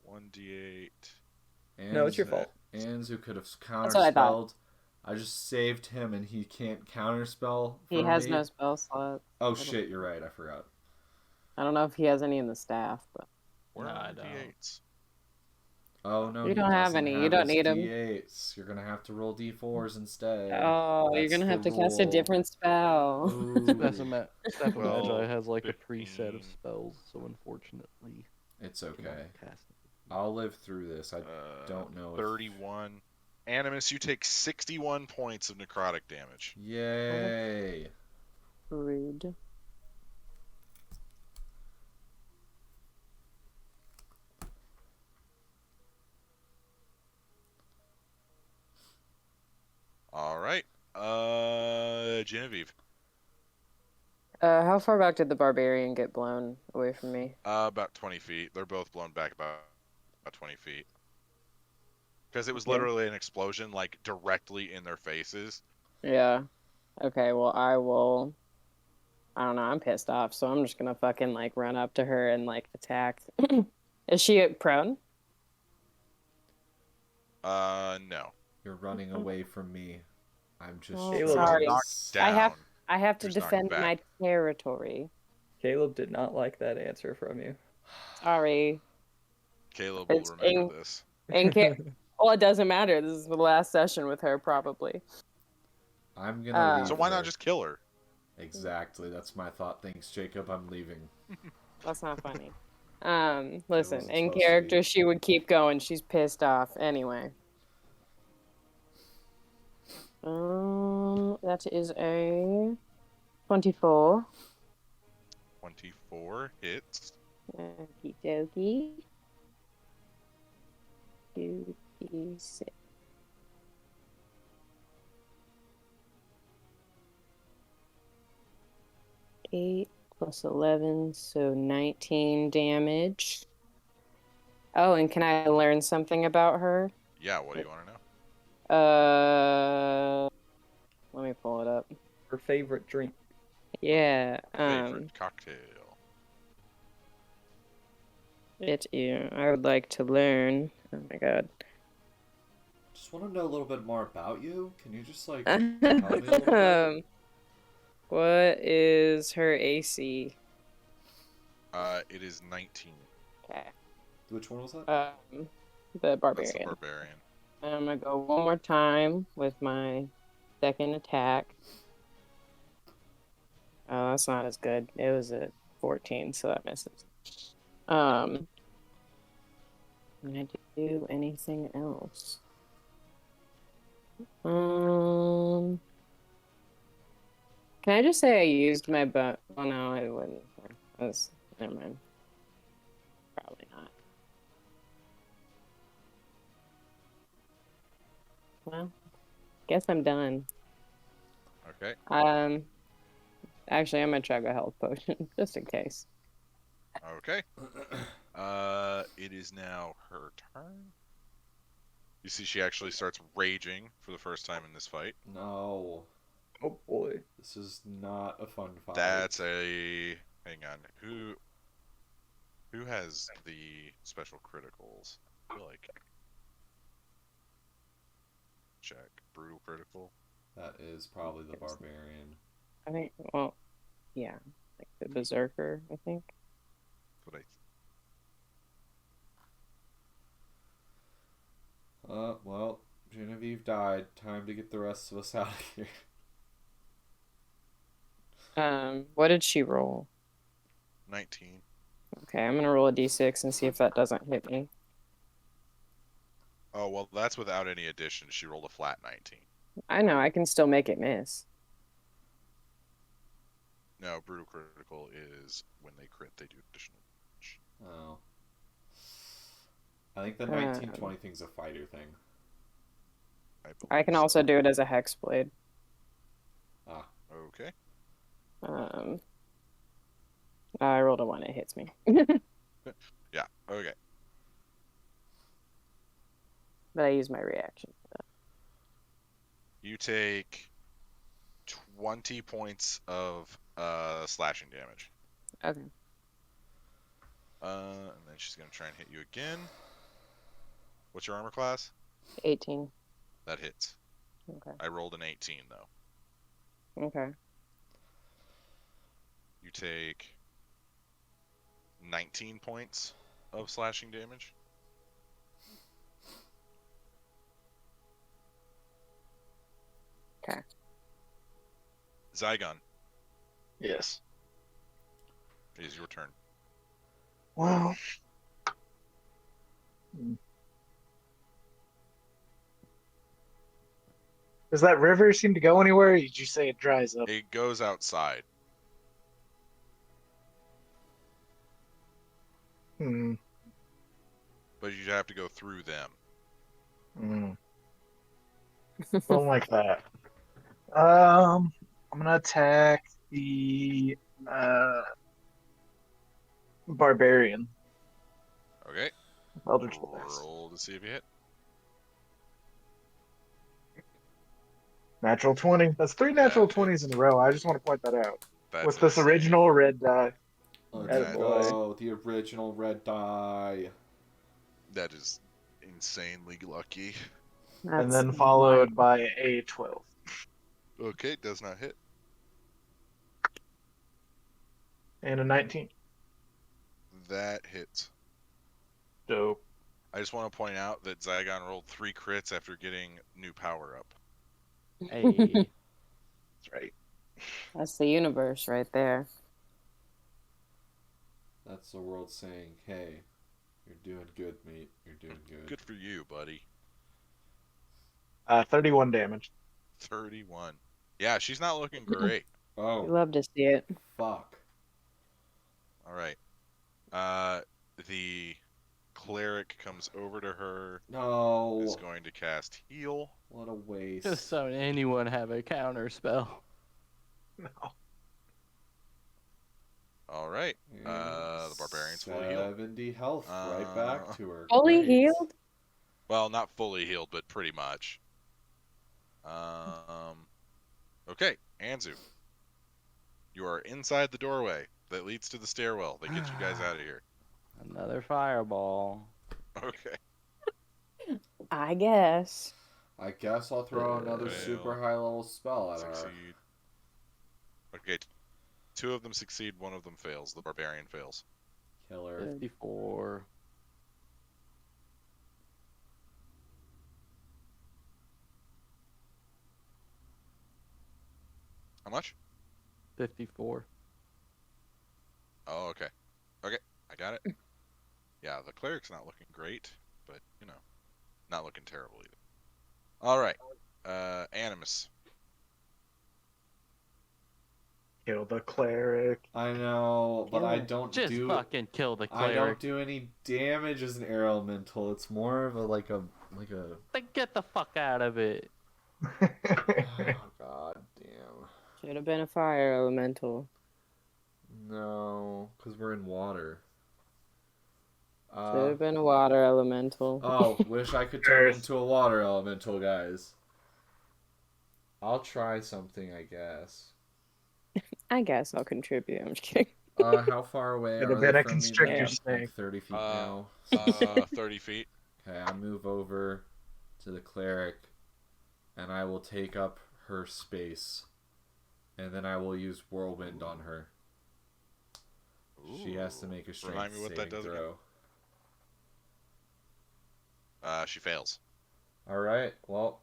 S2: 1d8.
S5: No, it's your fault.
S4: Anzu could have
S6: That's what I thought.
S4: counterspelled. I just saved him and he can't counterspell.
S6: He
S4: for
S6: has
S4: me.
S6: no spell slot.
S4: Oh shit, you're right, I forgot.
S6: I don't know if he has any in the staff, but
S2: Where
S3: No,
S2: are
S3: I
S2: our
S3: don't.
S2: d8s?
S4: Oh no,
S6: You
S4: he
S6: don't have
S4: doesn't
S6: any. You don't
S4: his
S6: need 'em.
S4: D8s. You're gonna have to roll D4s instead.
S6: oh, you're
S4: That's
S6: gonna have
S4: the
S6: to cast a
S4: rule.
S6: different spell.
S4: Ooh.
S3: Staff of
S2: Well,
S3: Magi has like a preset of
S2: 15.
S3: spells, so unfortunately,
S4: It's
S3: cannot
S4: okay.
S3: cast it.
S4: I'll live through this. I don't know.
S2: 31. Animus, you take 61 points of necrotic damage.
S4: Yay.
S6: Rude.
S2: All right. Genevieve.
S6: How far back did the barbarian get blown away from me?
S2: About 20 feet. They're both blown back about 20 feet. Because it was
S6: Okay.
S2: literally an explosion, like, directly in their faces.
S6: Yeah. Okay, well, I will. I don't know, I'm pissed off, so I'm just gonna fucking, like, run up to her and, like, attack. Is she prone?
S2: No.
S4: You're running away from me. I'm just
S6: Oh,
S5: Caleb.
S6: sorry.
S2: Knocked
S6: I have-
S2: down.
S6: I have to
S2: Who's knocking
S6: defend
S2: back?
S6: my territory.
S5: Caleb did not like that answer from you.
S6: Sorry.
S2: Caleb will
S6: It's
S2: remember this.
S6: And well, it doesn't matter. This is the last session with her, probably.
S4: I'm gonna leave
S2: So why
S4: her.
S2: not just kill her?
S4: Exactly, that's my thought. Thanks, Jacob. I'm leaving.
S6: That's not funny. Listen,
S4: wasn't
S6: in
S4: supposed to
S6: character,
S4: be.
S6: she would keep going. She's pissed off. Anyway. That is a 24.
S2: 24 hits.
S6: Okie dokie. 2d6. Eight plus 11, so 19 damage. Oh, and can I learn something about her?
S2: Yeah, what do you want to know?
S6: Let me pull it up.
S5: Her favorite drink.
S6: Yeah,
S2: Favorite cocktail.
S6: I would like to learn. Oh my god.
S4: Just want to know a little bit more about you. Can you just like tell me a little bit?
S6: What is her AC?
S2: It is 19.
S6: Okay.
S4: Which one was that?
S6: The
S2: That's the
S6: barbarian.
S2: barbarian.
S6: I'm gonna go one more time with my second attack. Oh, that's not as good. It was a 14, so that misses. Can I do anything else? Can I just say I used my butt? Oh no, I wouldn't. Never mind. Probably not. Well, guess I'm done.
S2: Okay.
S6: Actually, I'm gonna chug a health potion just in case.
S2: Okay. It is now her turn. You see, she actually starts raging for the first time in this fight.
S4: No,
S5: Oh boy.
S4: this is not a fun fight.
S2: That's a. Hang on. Who has the special criticals? I feel like. Check. Brutal critical.
S4: That is probably the barbarian.
S6: I think. Well, yeah, like the berserker. I think.
S2: That's what I.
S4: Well, Genevieve died. Time to get the rest of us out of here.
S6: What did she roll?
S2: 19.
S6: Okay, I'm gonna roll a d6 and see if that doesn't hit me.
S2: Oh, well, that's without any addition. She rolled a flat 19.
S6: I know, I can still make it miss.
S2: No, brutal critical is when they crit, they do additional.
S4: Oh. I think the 1920 thing's a fighter thing.
S6: I can also do it as a hex blade.
S4: Ah.
S2: Okay.
S6: I rolled a 1, it hits me.
S2: Yeah, okay.
S6: But I use my reaction for that.
S2: You take 20 points of slashing damage.
S6: Okay.
S2: And then she's going to try and hit you again. What's your armor class?
S6: 18.
S2: That hits.
S6: Okay.
S2: I rolled an 18, though.
S6: Okay.
S2: You take 19 points of slashing damage.
S6: Okay.
S2: Zygon,
S7: Yes.
S2: it is your turn.
S7: Well. Does that river seem to go anywhere? Or did you say it dries up?
S2: It goes outside.
S7: Hmm.
S2: But you have to go through them.
S7: Hmm. Don't like that. I'm gonna attack the barbarian.
S2: Okay.
S7: Eldritch Blast.
S2: Roll to see if you hit.
S7: Natural 20. That's 3 natural
S2: That
S7: 20s in a row. I just want to point that out.
S2: That's
S7: With this
S2: insane.
S7: original red die.
S4: Let's
S2: That
S4: go. The original red die.
S2: That is insanely lucky.
S7: And then followed by a 12.
S2: Okay, does not hit.
S7: And a 19.
S2: That hits.
S7: Dope.
S2: I just want to point out that Zygon rolled 3 crits after getting new power up.
S3: Hey.
S7: That's right.
S6: That's the universe right there.
S4: That's the world saying, hey, you're doing good, mate. You're doing good.
S2: Good for you, buddy.
S7: 31 damage.
S2: 31. Yeah, she's not looking great.
S4: Oh,
S6: We love to see it.
S4: fuck.
S2: All right. The cleric comes over to her.
S4: No.
S2: Is going to cast heal.
S4: What a waste.
S3: Just so anyone have a counter spell.
S7: No.
S2: All right.
S4: And
S2: The barbarian's fully healed.
S4: 70 health right back to her.
S6: Fully
S4: Great.
S6: healed?
S2: Well, not fully healed, but pretty much. Okay, Anzu. You are inside the doorway that leads to the stairwell that gets you guys out of here.
S3: Another fireball.
S2: Okay.
S6: I guess.
S4: I guess I'll throw another
S2: Fail.
S4: super high level spell at her.
S2: Succeed. Okay. 2 of them succeed, 1 of them fails. The barbarian fails.
S4: Killer.
S3: 54.
S2: How much?
S3: 54.
S2: Oh, okay. Okay, I got it. Yeah, the cleric's not looking great, but, not looking terrible either. All right. Animus.
S7: Kill the cleric.
S4: I know, but I
S6: Kill.
S4: don't
S3: Just
S4: do.
S3: fucking kill the
S4: I don't
S3: cleric.
S4: do any damage as an air elemental. It's more of a like a.
S3: Then get the fuck out of it.
S4: Oh, God damn.
S6: Should have been a fire elemental.
S4: No, because we're in water.
S6: Should have been a water elemental.
S4: Oh, wish I could turn into a water elemental, guys. I'll try something, I guess.
S6: I guess I'll contribute. I'm just kidding.
S4: How far away
S7: Could
S4: are
S7: have
S4: they
S7: been a
S4: from me?
S7: constrictor
S4: Then?
S7: snake.
S4: Like 30 feet now.
S2: 30 feet.
S4: Okay, I move over to the cleric, and I will take up her space, and then I will use whirlwind on her. She has to make a strength
S2: Remind me what that
S4: saving
S2: does
S4: throw.
S2: She fails.
S4: All right. Well,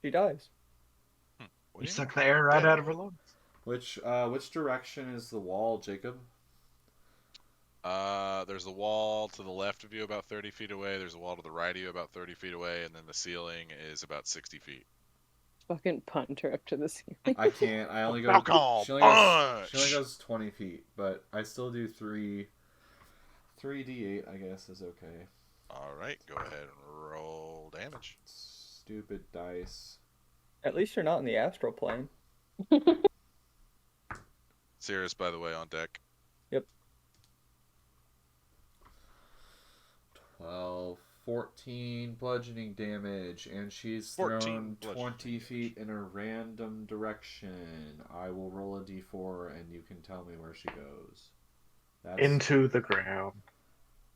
S5: She dies.
S2: What
S7: You
S2: do you
S7: suck
S2: mean?
S7: the air right
S2: Dead.
S7: out of her lungs.
S4: which direction is the wall, Jacob?
S2: There's a wall to the left of you about 30 feet away. There's a wall to the right of you about 30 feet away, and then the ceiling is about 60 feet.
S6: Fucking punt her up to the ceiling.
S4: I can't. I only go.
S2: Falcon
S4: She only
S2: punch!
S4: goes 20 feet, but I still do 3d8. I guess is okay.
S2: All right, go ahead and roll damage.
S4: Stupid dice.
S5: At least you're not in the astral plane.
S2: Cirrus, by the way, on deck.
S4: 12, 14 bludgeoning damage, and she's
S2: 14
S4: thrown
S2: bludgeoning
S4: 20 feet in a random direction. I will roll a d4, and you can tell me where she goes. That's...
S7: Into the ground.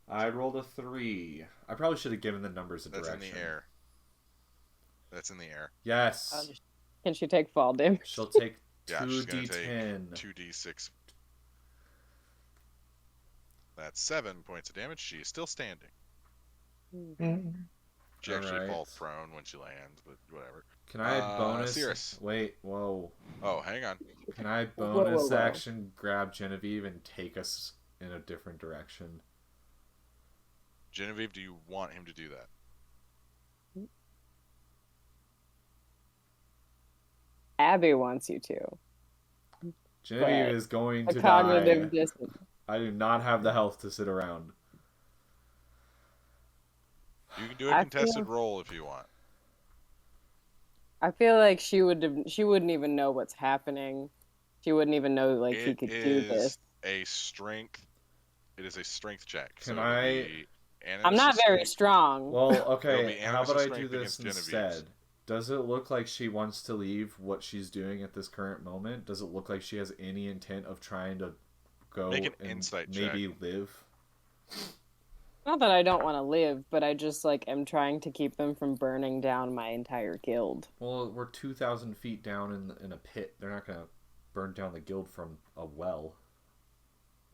S4: I rolled a 3. I probably should have given the numbers a
S2: That's
S4: direction.
S2: in the air. That's in the air.
S4: Yes.
S6: Can she take fall damage?
S4: She'll take
S2: Yeah, she's gonna take
S4: 2d10.
S2: 2d6. That's 7 points of damage. She is still standing. She actually
S4: Alright.
S2: falls prone when she lands, but whatever.
S4: Can I bonus?
S2: Cirrus.
S4: Wait, whoa.
S2: Oh, hang on.
S4: Can I
S6: Whoa,
S4: bonus
S6: whoa.
S4: action grab Genevieve and take us in a different direction?
S2: Genevieve, do you want him to do that?
S6: Abby wants you to.
S4: Genevieve
S6: But
S4: is going
S6: A
S4: to
S6: cognitive
S4: die.
S6: distance.
S4: I do not have the health to sit around.
S2: You can do a
S6: I
S2: contested
S6: feel-
S2: roll if you want.
S6: I feel like she wouldn't even know what's happening. She wouldn't even know like he
S2: It
S6: could do
S2: is
S6: this.
S2: a strength. It is a strength check.
S4: Can
S2: so
S4: I-
S2: it'll be
S6: I'm not
S2: Anonymous'
S6: very
S2: strength.
S6: strong.
S4: Well,
S2: It'll
S4: okay,
S2: be
S4: how about
S2: Animus'
S4: I do
S2: strength
S4: this
S2: against Genevieve's.
S4: instead? Does it look like she wants to leave what she's doing at this current moment? Does it look like she has any intent of trying to go
S2: Make an
S4: and
S2: insight
S4: maybe live?
S6: Not that I don't want to live, but I just like am trying to keep them from burning down my entire guild.
S4: Well, we're 2,000 feet down in a pit. They're not going to burn down the guild from a well.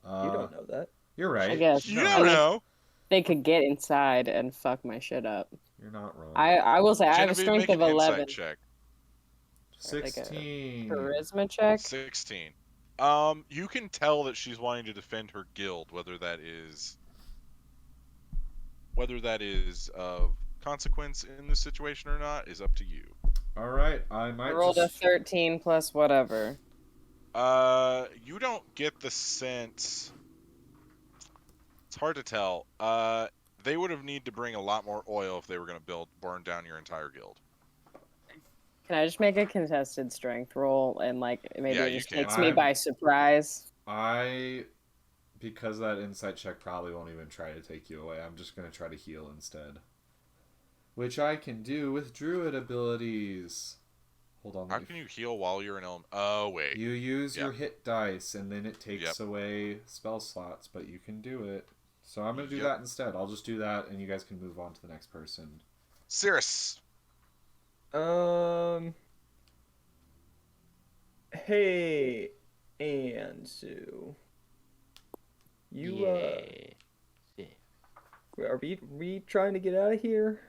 S5: You don't know that.
S4: You're right.
S6: I guess.
S2: You
S6: I
S2: don't
S6: mean,
S2: know.
S6: They could get inside and fuck my shit up.
S4: You're not wrong.
S6: I will say I have a
S2: Genevieve,
S6: strength
S2: make
S6: of
S2: an
S6: 11.
S2: insight check.
S6: like a
S4: 16.
S6: Charisma check.
S2: 16. You can tell that she's wanting to defend her guild, whether that is of consequence in this situation or not is up to you.
S4: All right, I
S6: I
S4: might
S6: rolled a
S4: just...
S6: 13 plus whatever.
S2: You don't get the sense. It's hard to tell. They would have need to bring a lot more oil if they were going to burn down your entire guild.
S6: Can I just make a contested strength roll and like maybe
S2: Yeah,
S6: it
S2: you
S6: just
S2: can.
S6: takes me by surprise?
S4: Because that insight check probably won't even try to take you away, I'm just going to try to heal instead. Which I can do with druid abilities. Hold on.
S2: How can you heal while you're in element? Oh, wait.
S4: You use
S2: Yep.
S4: your hit dice, and then it takes
S2: Yep.
S4: away spell slots, but you can do it. So I'm going to do
S2: Yep.
S4: that instead. I'll just do that, and you guys can move on to the next person.
S2: Cirrus.
S5: Hey, Anzu. Are we trying to get out of here?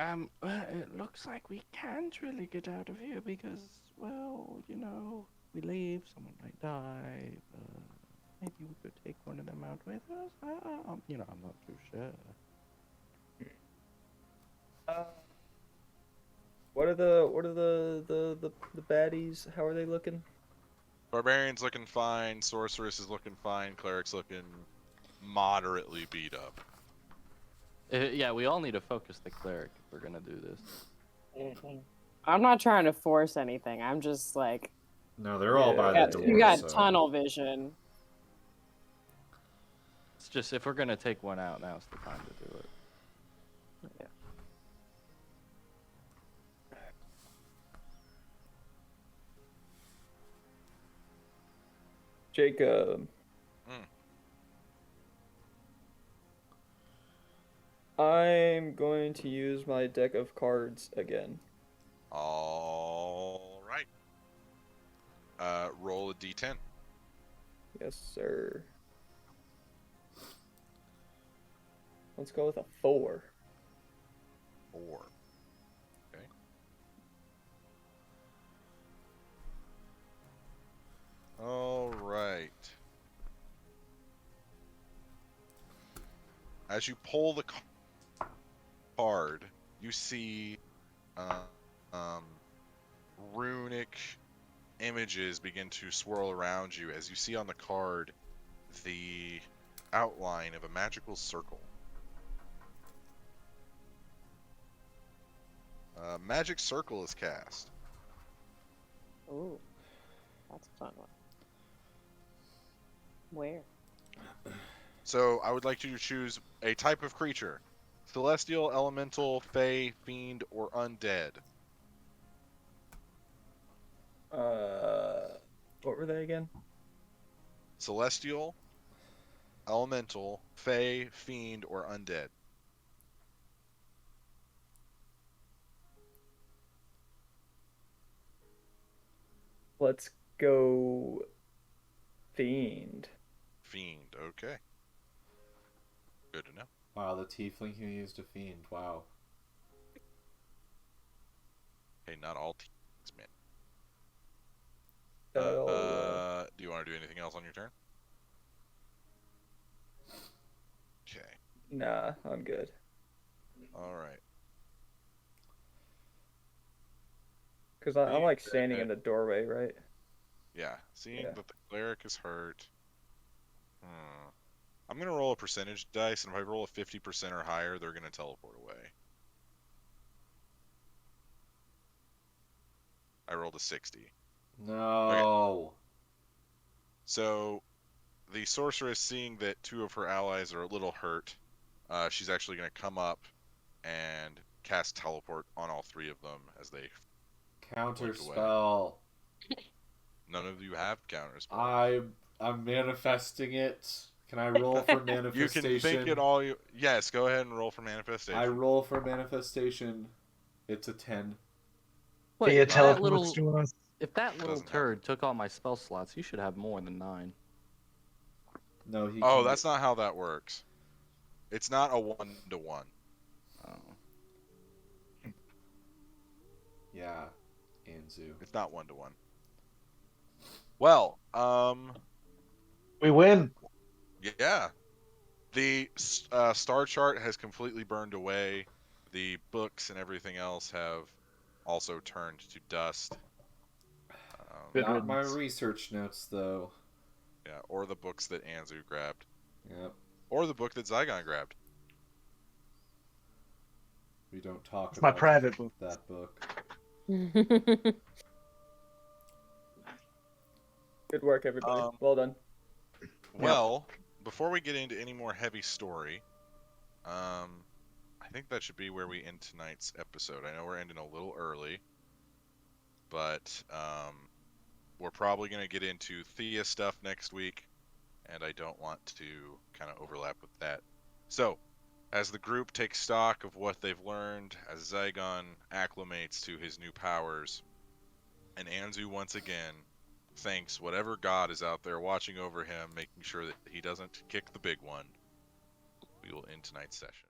S3: Well, it looks like we can't really get out of here because, well, we leave, someone might die. Maybe we could take one of them out with us. I'm not too sure.
S5: What are the baddies? How are they looking?
S2: Barbarian's looking fine. Sorceress is looking fine. Cleric's looking moderately beat up.
S3: Yeah, we all need to focus the cleric if we're gonna do this.
S6: I'm not trying to force anything. I'm just like,
S4: No, they're all by
S5: Yeah,
S4: the door.
S6: you got
S4: so.
S6: tunnel vision.
S3: It's just if we're gonna take one out, now's the time to do it.
S6: Yeah.
S5: Jacob. I'm going to use my deck of cards again.
S2: All right. Roll a d10.
S5: Yes, sir. Let's go with a 4.
S2: 4. Okay. All right. As you pull the card, you see runic images begin to swirl around you as you see on the card the outline of a magical circle. Magic circle is cast.
S6: Ooh, that's a fun one. Where?
S2: So I would like you to choose a type of creature. Celestial, elemental, fey, fiend, or undead.
S5: What were they again?
S2: Celestial, elemental, fey, fiend, or undead.
S5: Let's go Fiend.
S2: Fiend, okay. Good to know.
S4: Wow, the tiefling who used a fiend. Wow.
S2: Hey, not all teams, man.
S5: Oh,
S2: Do you want to do anything else on your turn? Okay.
S5: nah, I'm good.
S2: All right.
S5: Because I'm like standing in the doorway, right?
S2: Yeah. Seeing
S5: Yeah.
S2: that the cleric is hurt. I'm going to roll a percentage dice, and if I roll a 50% or higher, they're going to teleport away. I rolled a 60.
S4: No.
S2: So, the sorceress, seeing that 2 of her allies are a little hurt, she's actually going to come up and cast teleport on all 3 of them as they...
S4: Counter
S2: Flick away.
S4: spell.
S2: None of you have counterspell.
S4: I'm manifesting it. Can I roll for
S2: You
S4: manifestation?
S2: can think it all you... Yes, go ahead and roll for manifestation.
S4: I roll for manifestation. It's a 10.
S3: Wait,
S7: Thea
S3: if that
S7: teleports
S3: little,
S7: to us.
S3: if that little
S2: Doesn't have-
S3: turd took all my spell slots, you should have more than 9.
S4: No, he.
S2: Oh,
S4: can
S2: that's not how that works. It's not a 1-to-1.
S3: Oh.
S4: Yeah, Anzu.
S2: It's not 1-to-1. Well,
S7: We win.
S2: yeah. The star chart has completely burned away. The books and everything else have also turned to dust.
S7: Good
S4: Not my
S7: riddance.
S4: research notes, though.
S2: Yeah, or the books that Anzu grabbed.
S4: Yep.
S2: Or the book that Zygon grabbed.
S4: We don't talk
S7: It's my
S4: about
S7: private book.
S4: that book.
S5: Good work, everybody. Well done.
S2: Well, before we get into any more heavy story, I think that should be where we end tonight's episode. I know we're ending a little early, but we're probably going to get into Thea stuff next week, and I don't want to kind of overlap with that. So, as the group takes stock of what they've learned, as Zygon acclimates to his new powers, and Anzu once again thanks whatever god is out there watching over him, making sure that he doesn't kick the big one, we will end tonight's session.